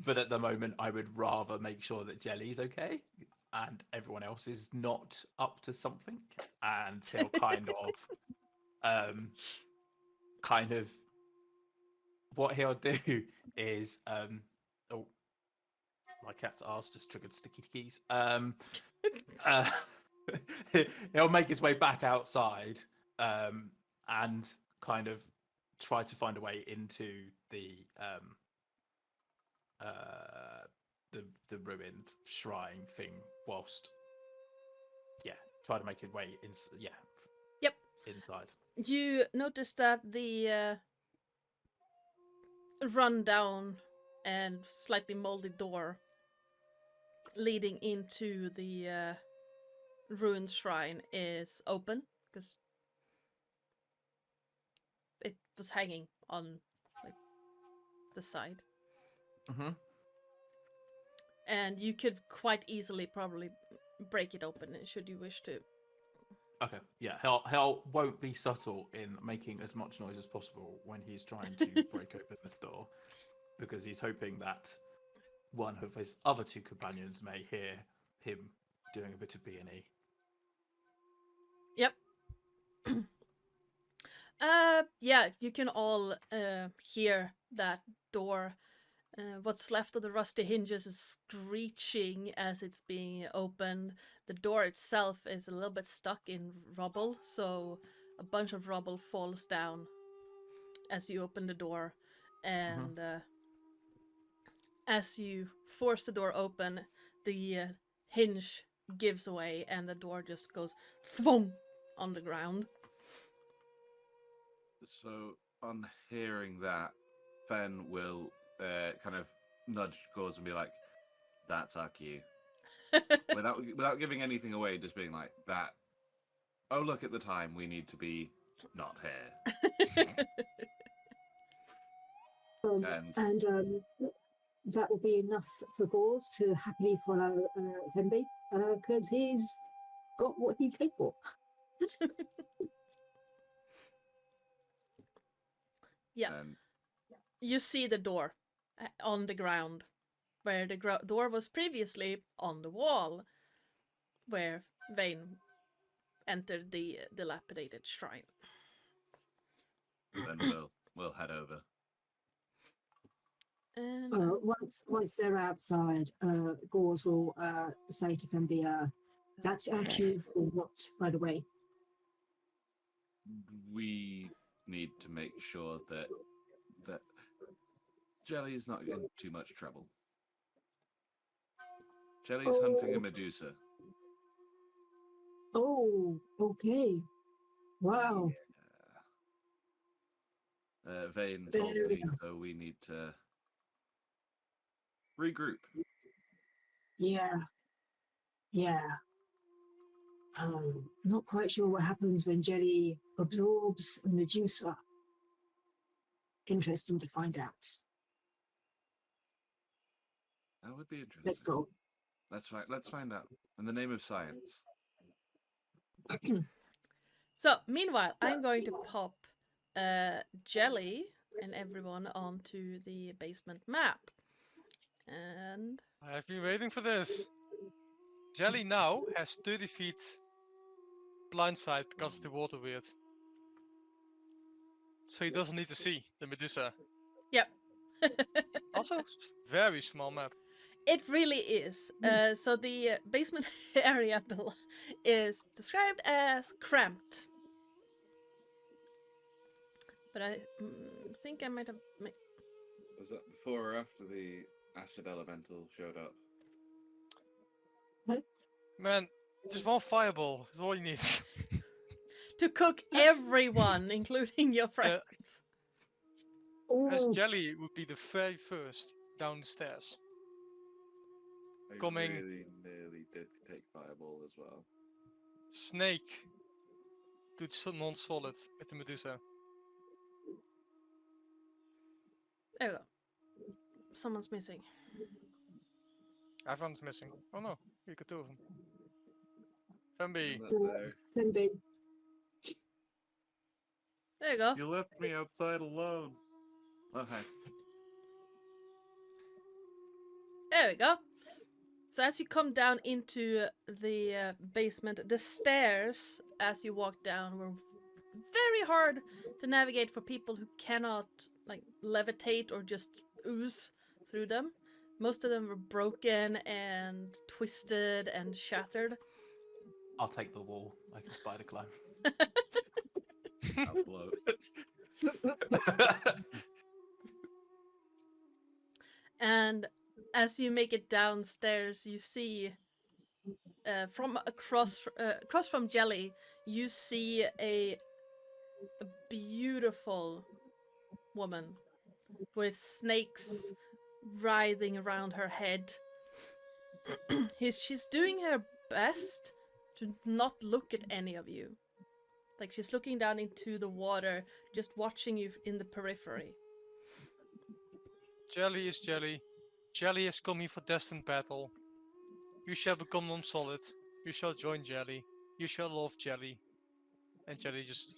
But at the moment, I would rather make sure that Jelly's okay and everyone else is not up to something. And he'll kind of, what he'll do is, oh, my cat's arse just triggered sticky keys. He'll make his way back outside and kind of try to find a way into the ruined shrine thing whilst try to make his way inside. You notice that the run down and slightly molded door leading into the ruined shrine is open because it was hanging on like the side. And you could quite easily probably break it open should you wish to. Okay, yeah, Hell won't be subtle in making as much noise as possible when he's trying to break open this door, because he's hoping that one of his other two companions may hear him doing a bit of B&E. Yep. Yeah, you can all hear that door. What's left of the rusty hinges is screeching as it's being opened. The door itself is a little bit stuck in rubble, so a bunch of rubble falls down as you open the door. And as you force the door open, the hinge gives away and the door just goes thwomp on the ground. So, on hearing that, Fen will kind of nudge Gauze and be like, "That's our cue," without giving anything away, just being like that. Oh, look at the time. We need to be not here. And that will be enough for Gauze to happily follow Venby, because he's got what he came for. Yeah. You see the door on the ground, where the door was previously on the wall, where Vane enter the dilapidated shrine. Then we'll head over. And Once they're outside, Gauze will say to Fembia, "That's our cue for what, by the way?" We need to make sure that Jelly is not in too much trouble. Jelly's hunting a Medusa. Oh, okay. Wow. Vane told Fair me, enough. so we need to regroup. Yeah. Not quite sure what happens when Jelly absorbs a Medusa. Interesting to find out. That would be interesting. Let's go. Let's find out. In the name of science. so, meanwhile, I'm going to pop Jelly and everyone onto the basement map. And I've been waiting for this. Jelly now has 30 feet blind sight because of the water weird. So he doesn't need to see the Medusa. yep. Also, very small map. It really is. So the basement area is described as cramped. But I think I might have... Was that before or after the acid elemental showed up? Man, just one fireball is all you need. to cook everyone, including your friends. As Oh, Jelly would be the very first down the stairs. I Coming. really nearly did take fireball as well. Snake to non-solid with the Medusa. There we go. Someone's missing. Everyone's missing. Oh no, you got two of them. Femby. Not there. Femby. There you go. You left me outside alone. Okay. There we go. So as you come down into the basement, the stairs as you walk down were very hard to navigate for people who cannot like levitate or just ooze through them. Most of them were broken and twisted and shattered. I'll take the wall. I can spider climb. I'll blow. And as you make it downstairs, you see from across from Jelly, you see a beautiful woman with snakes writhing around her head. She's doing her best to not look at any of you. Like she's looking down into the water, just watching you in the periphery. Jelly is Jelly. Jelly is coming for destined battle. You shall become non-solid. You shall join Jelly. You shall love Jelly. And Jelly just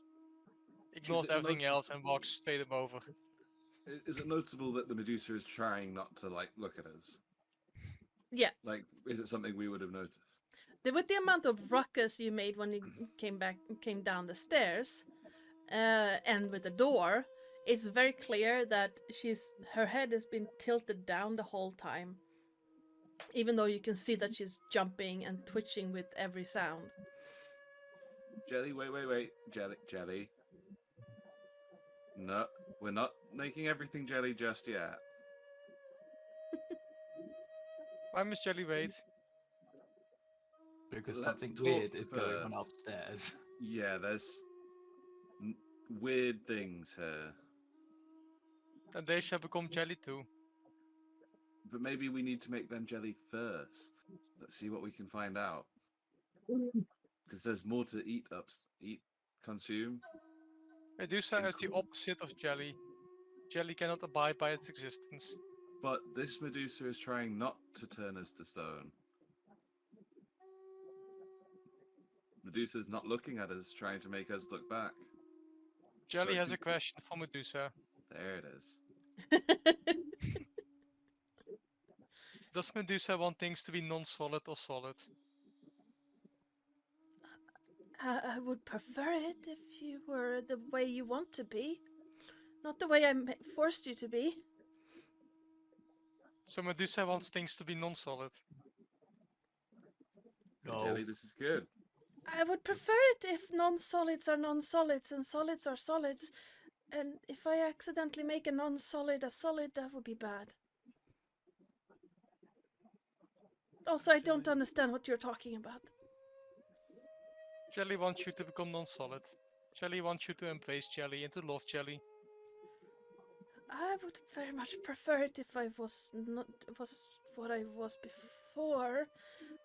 ignores it everything notice- else and walks straight him over. Is it noticeable that the Medusa is trying not to like look at us? Yeah. Like, is it something we would have noticed? With the amount of ruckus you made when you came down the stairs, and with the door, it's very clear that her head has been tilted down the whole time. Even though you can see that she's jumping and twitching with every sound. Jelly, wait. Jelly. No, we're not making everything jelly just yet. Why must Jelly wait? Because Let's something talk weird is going on first. upstairs. Yeah, there's weird things here. And they shall become Jelly too. But maybe we need to make them jelly first. Let's see what we can find out. Because there's more to consume. Medusa is the opposite of Jelly. Jelly cannot abide by its existence. But this Medusa is trying not to turn us to stone. Medusa's not looking at us, trying to make us look back. Jelly So has can- a question for Medusa. There it is. Does Medusa want things to be non-solid or solid? I would prefer it if you were the way you want to be, not the way I forced you to be. So Medusa wants things to be non-solid. So, Jelly, this is good. I would prefer it if non-solids are non-solids and solids are solids. And if I accidentally make a non-solid a solid, that would be bad. Also, I don't understand what you're talking about. Jelly wants you to become non-solid. Jelly wants you to embrace Jelly and to love Jelly. I would very much prefer it if I was not was what I was before,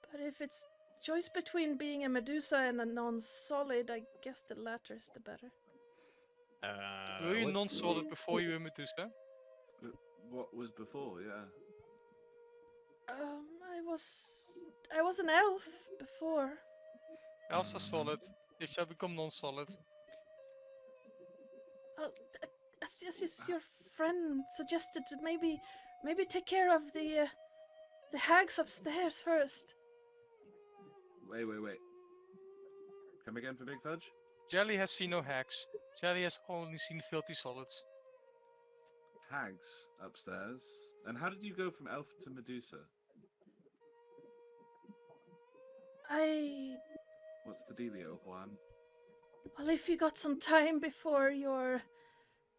but if it's choice between being a Medusa and a non-solid, I guess the latter is the better. Were you What- non-solid before you were Medusa? What was before? Yeah. I was an elf before. Elves are solid. They shall become non-solid. As your friend suggested, maybe take care of the hags upstairs first. Wait. Come again for Big Fudge? Jelly has seen no hags. Jelly has only seen filthy solids. Hags upstairs. And how did you go from elf to Medusa? What's the dealio, Juan? Well, if you got some time before your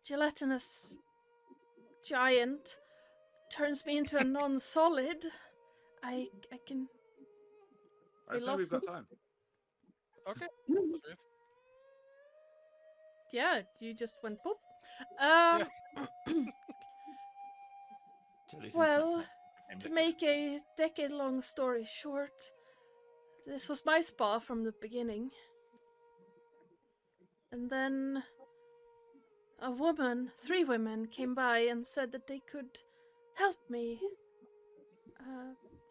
gelatinous giant turns me into a non-solid, I can. I'd say we've got time. Okay, that's weird. Yeah, you just went poof. Jelly's Well, internet to became make a decade-long story short, this was my spa from the beginning. And then three women came by and said that they could help me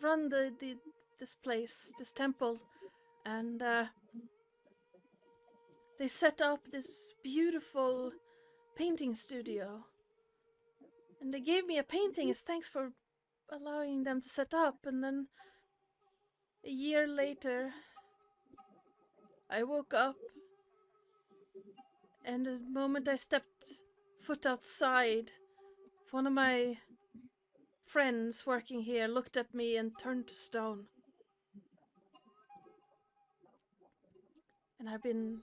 run this place, this temple, and they set up this beautiful painting studio. And they gave me a painting as thanks for allowing them to set up. And then a year later, I woke up, and the moment I stepped foot outside, one of my friends working here looked at me and turned to stone. And I've been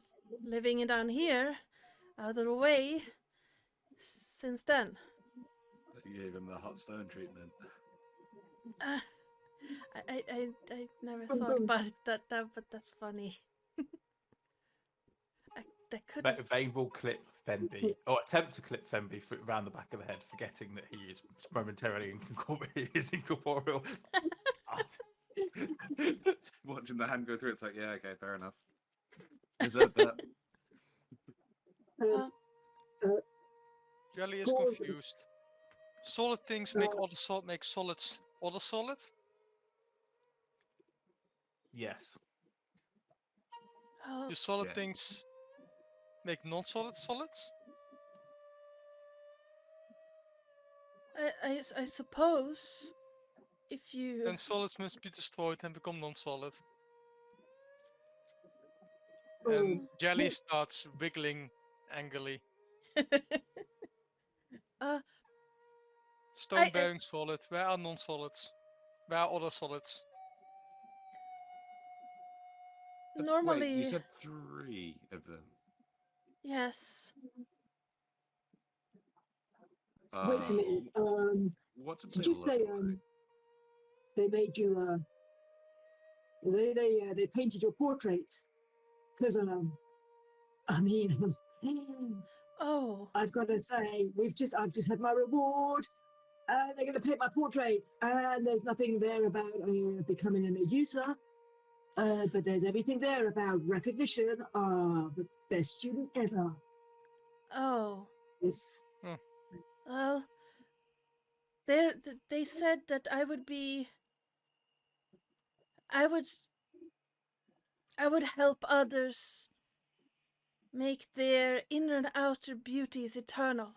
living down here, out of the way, since then. You gave him the hot stone treatment. I never thought about it that but that's funny. That could have... They will clip Fenby, or attempt to clip Fenby around the back of the head, forgetting that he is momentarily incorporeal. Watching the hand go through, it's like, yeah, okay, fair enough. Deserve that. Uh, Jelly is Cool. confused. Solid things make solids other solid? Yes. Oh, Do solid Yeah. things make non-solid solids? I suppose if you... Then solids must be destroyed and become non-solid. um, And Jelly starts wiggling angrily. Stone bearing solid. Where are non-solids? Where are other solids? normally... Wait, you said 3 of them. Yes. wait a minute. What did Did they you look say like? they made you they painted your portrait? Because I mean, Oh. I've got to say I've just had my reward. They're going to paint my portrait, and there's nothing there about becoming a Medusa. But there's everything there about recognition of the best student ever. Oh. Yes. Well, they said that I would be... I would help others make their inner and outer beauties eternal.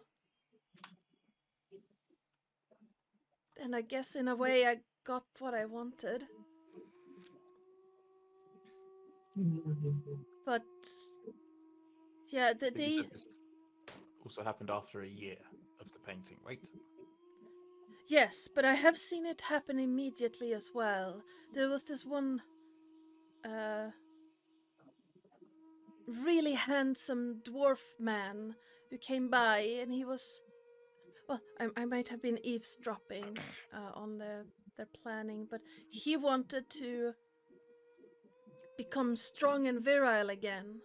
And I guess in a way I got what I wanted. But yeah, But you said this also happened after a year of the painting, right? yes, but I have seen it happen immediately as well. There was this one really handsome dwarf man who came by, and he was, well, I might have been eavesdropping on their planning, but he wanted to become strong and virile again.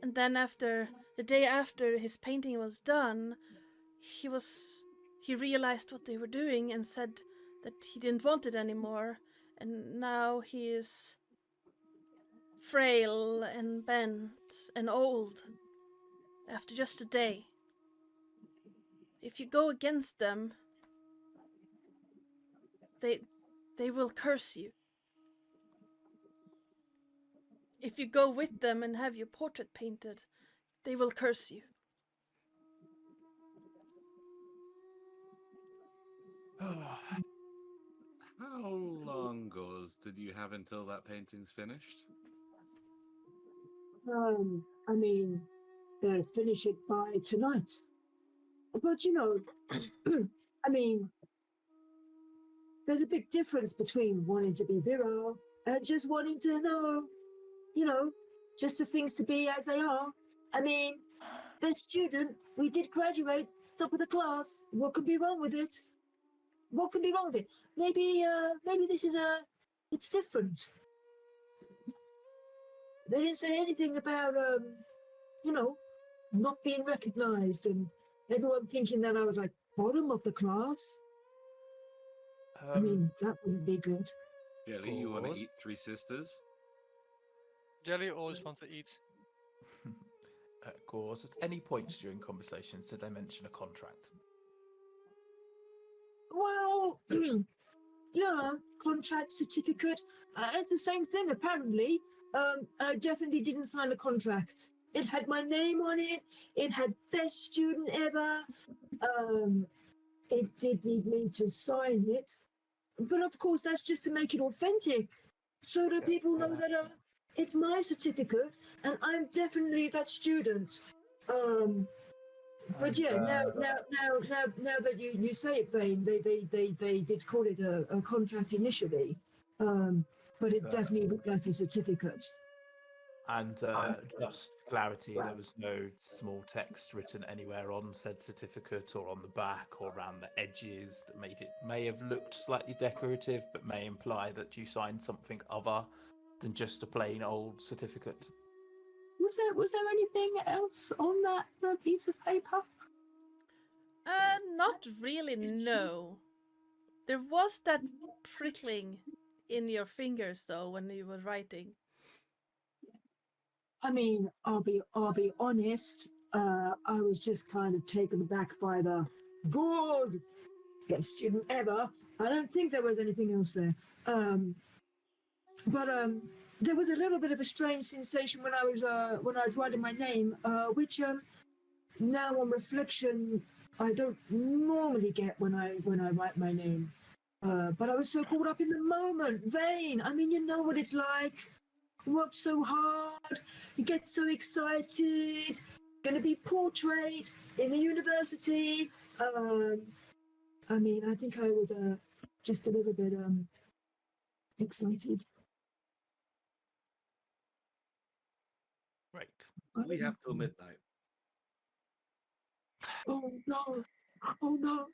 And then after the day after his painting was done, he realized what they were doing and said that he didn't want it anymore, and now he is frail and bent and old after just a day. If you go against them, they will curse you. If you go with them and have your portrait painted, they will curse you. How long, Gauze, did you have until that painting's finished? I mean, they'll finish it by tonight. But you know, I mean, there's a big difference between wanting to be virile and just wanting to know, you know, just the things to be as they are. I mean, best student, we did graduate, top of the class. What could be wrong with it? What could be wrong with it? Maybe this is it's different. They didn't say anything about, you know, not being recognized and everyone thinking that I was like bottom of the class. I mean, that wouldn't be good. Jelly, you want to Gauze? eat Three Sisters? Jelly always wants to eat. Gauze, at any points during conversations did they mention a contract? Well, yeah, contract certificate. It's the same thing, apparently. I definitely didn't sign a contract. It had my name on it. It had best student ever. It did need me to sign it, but of course that's just to make it authentic, so that people know that it's my certificate and I'm definitely that student. But yeah, now that you say it, Vane, they did call it a contract initially, but it definitely looked like a certificate. And just clarity, there was no small text written anywhere on said certificate or on the back or around the edges that may have looked slightly decorative, but may imply that you signed something other than just a plain old certificate. Was there anything else on that piece of paper? Not really, no. There was that prickling in your fingers though when you were writing. I mean, I'll be honest. I was just kind of taken aback by the gauze, best student ever. I don't think there was anything else there. But there was a little bit of a strange sensation when I was writing my name, which now on reflection I don't normally get when I write my name. But I was so caught up in the moment, Vane. I mean, you know what it's like. Worked so hard, you get so excited, going to be portrayed in the university. I mean, I think I was just a little bit excited. Right. We have till midnight. Oh no! Oh no!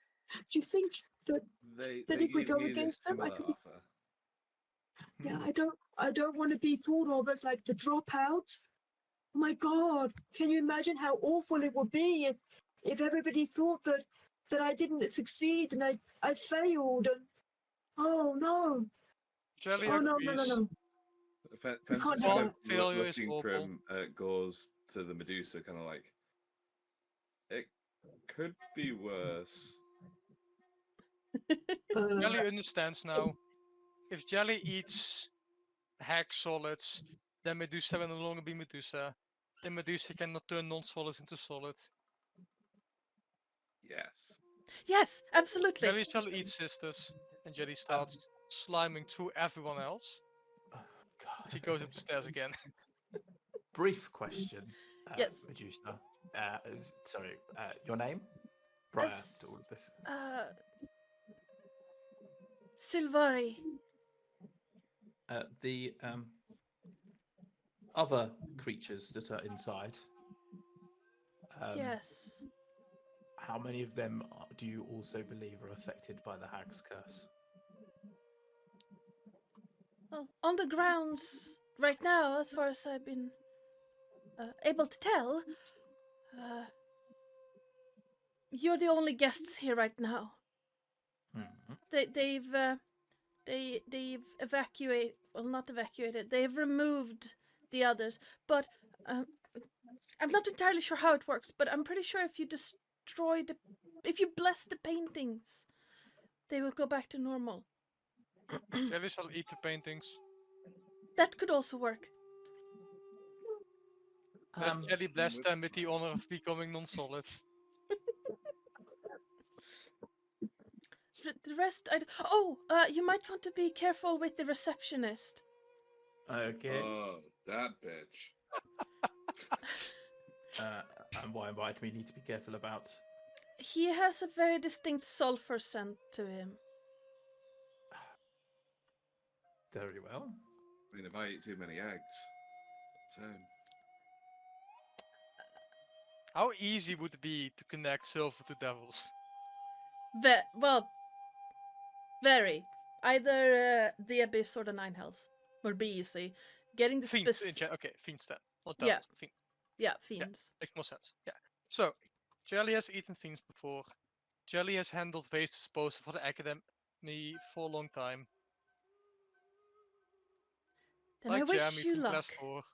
Do you think that They if we gave go me against this them, I similar could be? offer. Yeah, I don't want to be thought of as like the dropout. Oh my God! Can you imagine how awful it would be if everybody thought that I didn't succeed and I failed and oh no! Jelly Oh no! agrees. We can't Fencer's have kind that. of Failure is looking awful. from Gauze to the Medusa, kind of like, it could be worse. Jelly understands now. If Jelly eats hack solids, then Medusa will no longer be Medusa. Then Medusa cannot turn non-solids into solid. Yes. Yes, absolutely. Jelly shall eat sisters, and Jelly starts sliming through everyone else. Oh, God. As he goes up the stairs again. brief question, Yes. Medusa. Sorry, your name prior to all of this? Silvari. The other creatures that are inside. Yes. How many of them do you also believe are affected by the hag's curse? Well, on the grounds right now, as far as I've been able to tell, you're the only guests here right now. Mm-hmm. They've evacuated. Well, not evacuated. They've removed the others. But I'm not entirely sure how it works. But I'm pretty sure if you bless the paintings, they will go back to normal. Jelly shall eat the paintings. That could also work. Jelly blessed them with the honor of becoming non-solid. The rest, you might want to be careful with the receptionist. Okay. Oh, that bitch. And why might we need to be careful about? He has a very distinct sulfur scent to him. Very well. I mean, if I eat too many eggs, turn. How easy would it be to connect silver to devils? Very. Either the Abyss or the Nine Hells would be easy. Getting the Fiends, okay, fiends then. Not Yeah. devils, fiends. Yeah, fiends. Makes more sense. Yeah. So, Jelly has eaten fiends before. Jelly has handled waste disposal for the academy for a long time. Then Like I wish Jeremy you from luck. Class 4.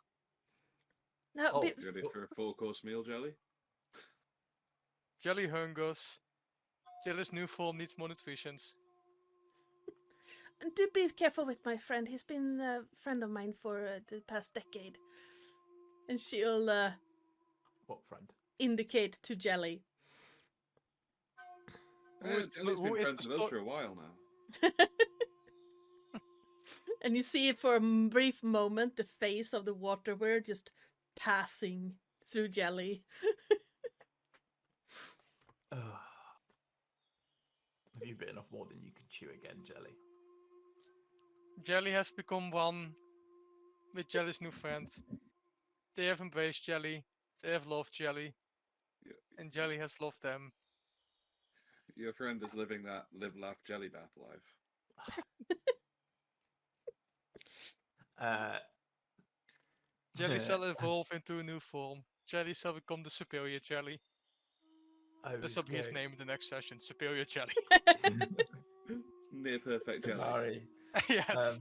Now, Oh, You ready for a 4-course meal, Jelly? Jelly hungers. Jelly's new form needs more nutrition. and do be careful with my friend. He's been a friend of mine for the past decade. And she'll what friend? indicate to Jelly. Jelly's been friends with us for a while now. And you see for a brief moment the face of the water weird just passing through Jelly. Have you bitten off more than you can chew again, Jelly? Jelly has become one with Jelly's new friends. They have embraced Jelly. They have loved Jelly. Yeah. And Jelly has loved them. Your friend is living that live, laugh, jelly bath life. Jelly shall evolve into a new form. Jelly shall become the superior Jelly. This will be his name in the next session. Superior Jelly. Near perfect jelly. Sorry. Yes.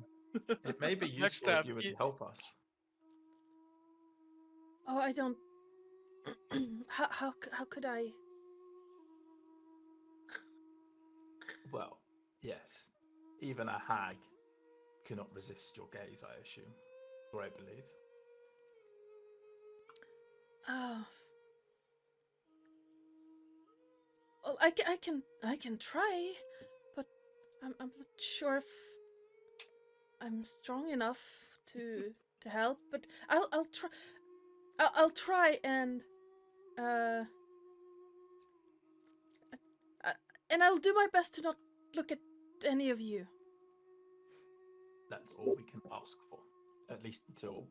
It may be Next useful if step, you were to help us. Oh, I don't. How could I? Well, yes. Even a hag cannot resist your gaze, I assume. Or I believe. Oh. Well, I can try, but I'm not sure if I'm strong enough to help. But I'll try. I'll try and I'll do my best to not look at any of you. That's all we can ask for. At least until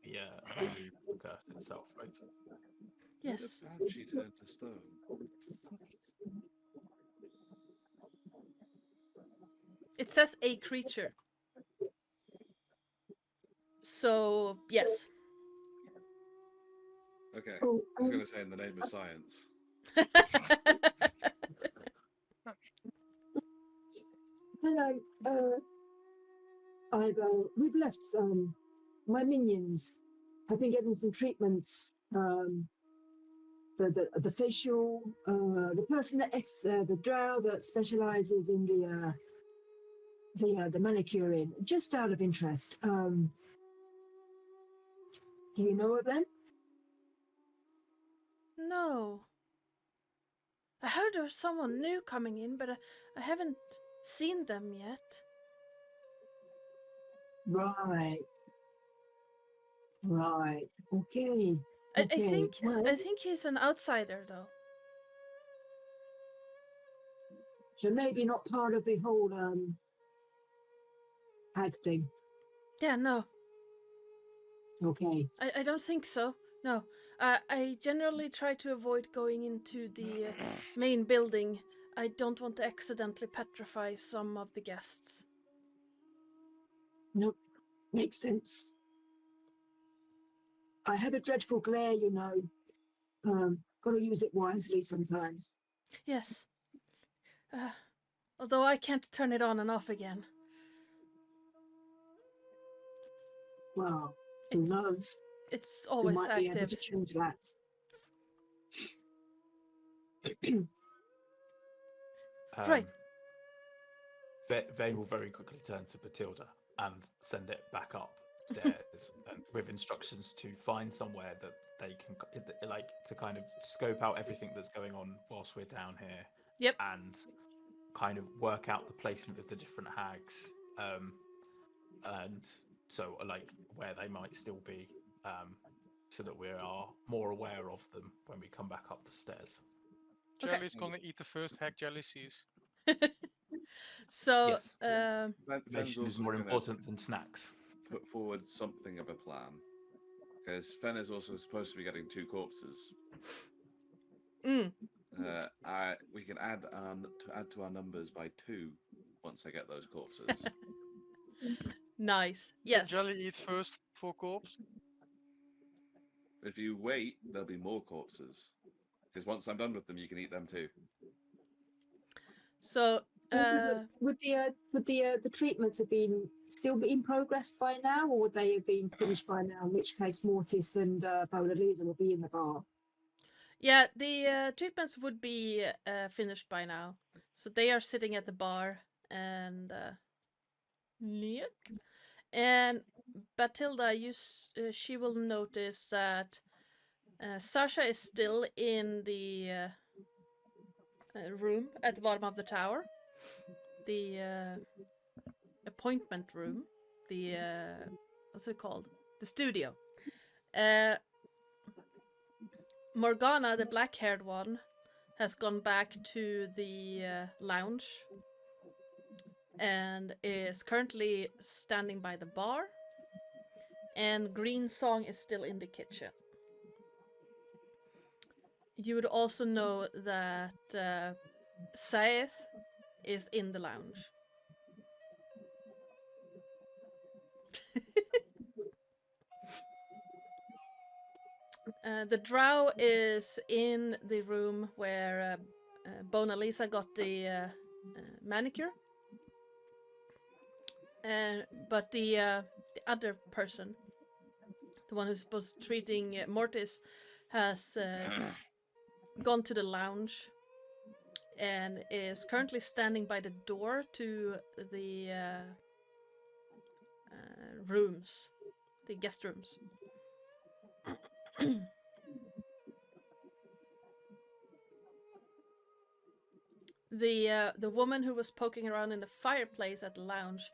we remove the curse itself, right? Yes. Would a banshee turn to stone? It says a creature. So, yes. Okay, Oh, I was going to say in the name of science. Hello. We've left my minions have been getting some treatments. The facial, the person that the drow that specializes in the manicuring. Just out of interest, do you know of them? No. I heard there was someone new coming in, but I haven't seen them yet. Right. Right. Okay. I Okay. think Well, I think he's an outsider though. so maybe not part of the whole hag thing. Yeah, no. Okay. I don't think so. No. I generally try to avoid going into the main building. I don't want to accidentally petrify some of the guests. Nope. Makes sense. I have a dreadful glare, you know. Gotta use it wisely sometimes. Yes. Although I can't turn it on and off again. Well, who It's knows? it's We always might be able active. to change that. Right. Vane will very quickly turn to Batilda and send it back upstairs and with instructions to find somewhere that they can like to kind of scope out everything that's going on whilst we're down here. Yep. And kind of work out the placement of the different hags, and so like where they might still be, so that we are more aware of them when we come back up the stairs. Okay. Jelly's gonna eat the first hack Jelly sees. So, Yes. Ven's Information is also more gonna important than snacks. put forward something of a plan. Because Fen is also supposed to be getting 2 corpses. mm, We can add to our numbers by 2 once I get those corpses. nice. Will Yes. Jelly eat first 4 corpses? If you wait, there'll be more corpses. Because once I'm done with them, you can eat them too. So, Would the treatments have been still in progress by now, or would they have been finished by now? In which case, Mortis and Paola Lisa will be in the bar. yeah, the treatments would be finished by now. So they are sitting at the bar and look. And Batilda, she will notice that Sasha is still in the room at the bottom of the tower, the appointment room, the what's it called? The studio. Morgana, the black-haired one, has gone back to the lounge and is currently standing by the bar. And Green Song is still in the kitchen. You would also know that Saeth is in the lounge. The drow is in the room where Bona Lisa got the manicure. But the other person, the one who's supposed to treating Mortis, has gone to the lounge and is currently standing by the door to the rooms, the guest rooms. The woman who was poking around in the fireplace at the lounge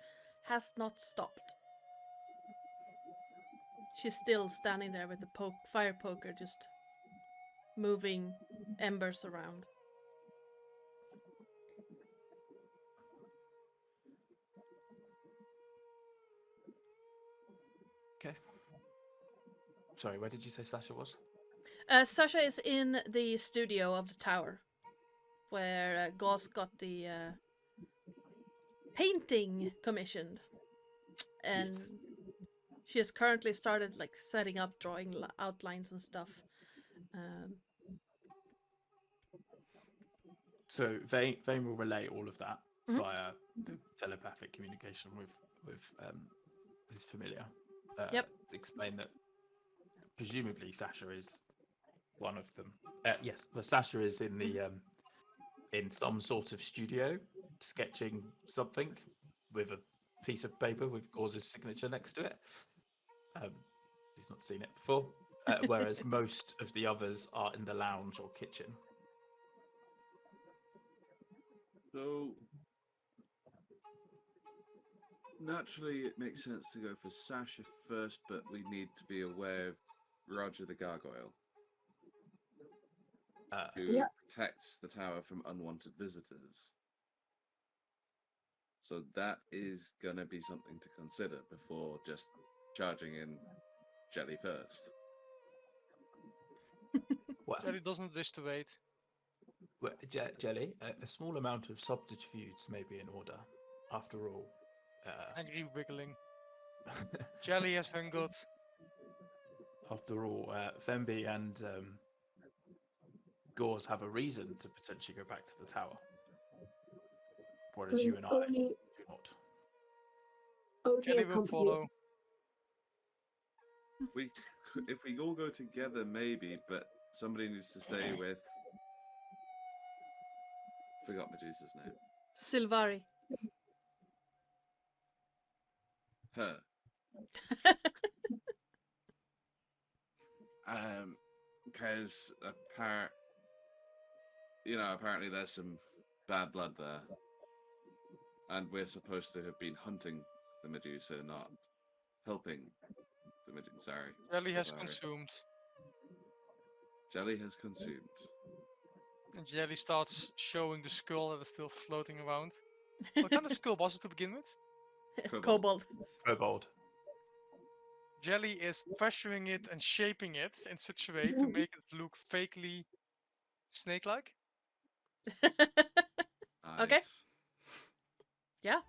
has not stopped. She's still standing there with the fire poker, just moving embers around. Okay. Sorry, where did you say Sasha was? Sasha is in the studio of the tower, where Gauss got the painting commissioned, and Yes. she has currently started like setting up, drawing outlines and stuff. So Vane will relay all of that Mhm. via the telepathic communication with his familiar. Yep. Explain that presumably Sasha is one of them. Yes, but Sasha is in the in some sort of studio sketching something with a piece of paper with Gauze's signature next to it. He's not seen it before. Whereas most of the others are in the lounge or kitchen. So, Naturally, it makes sense to go for Sasha first, but we need to be aware of Roger the Gargoyle, who Yeah. protects the tower from unwanted visitors. So that is gonna be something to consider before just charging in Jelly first. Well, Jelly doesn't wish to wait. Jelly, a small amount of subterfuge may be in order. After all, Angry wiggling. Jelly has hungered. Femby and Gauze have a reason to potentially go back to the tower. Whereas you and I Only, do not. only Jelly a will company. follow. If we all go together, maybe, but somebody needs to stay with. Forgot Medusa's name. Silvari. Her. Because apparently there's some bad blood there, and we're supposed to have been hunting the Medusa, not helping the Medusa. Sorry. Jelly has Sorry. consumed. Jelly has consumed. And Jelly starts showing the skull that is still floating around. What kind of skull was it to begin with? Kobold. Kobold. Jelly is pressuring it and shaping it in such a way to make it look fakely snake-like. Okay. Nice. Yeah.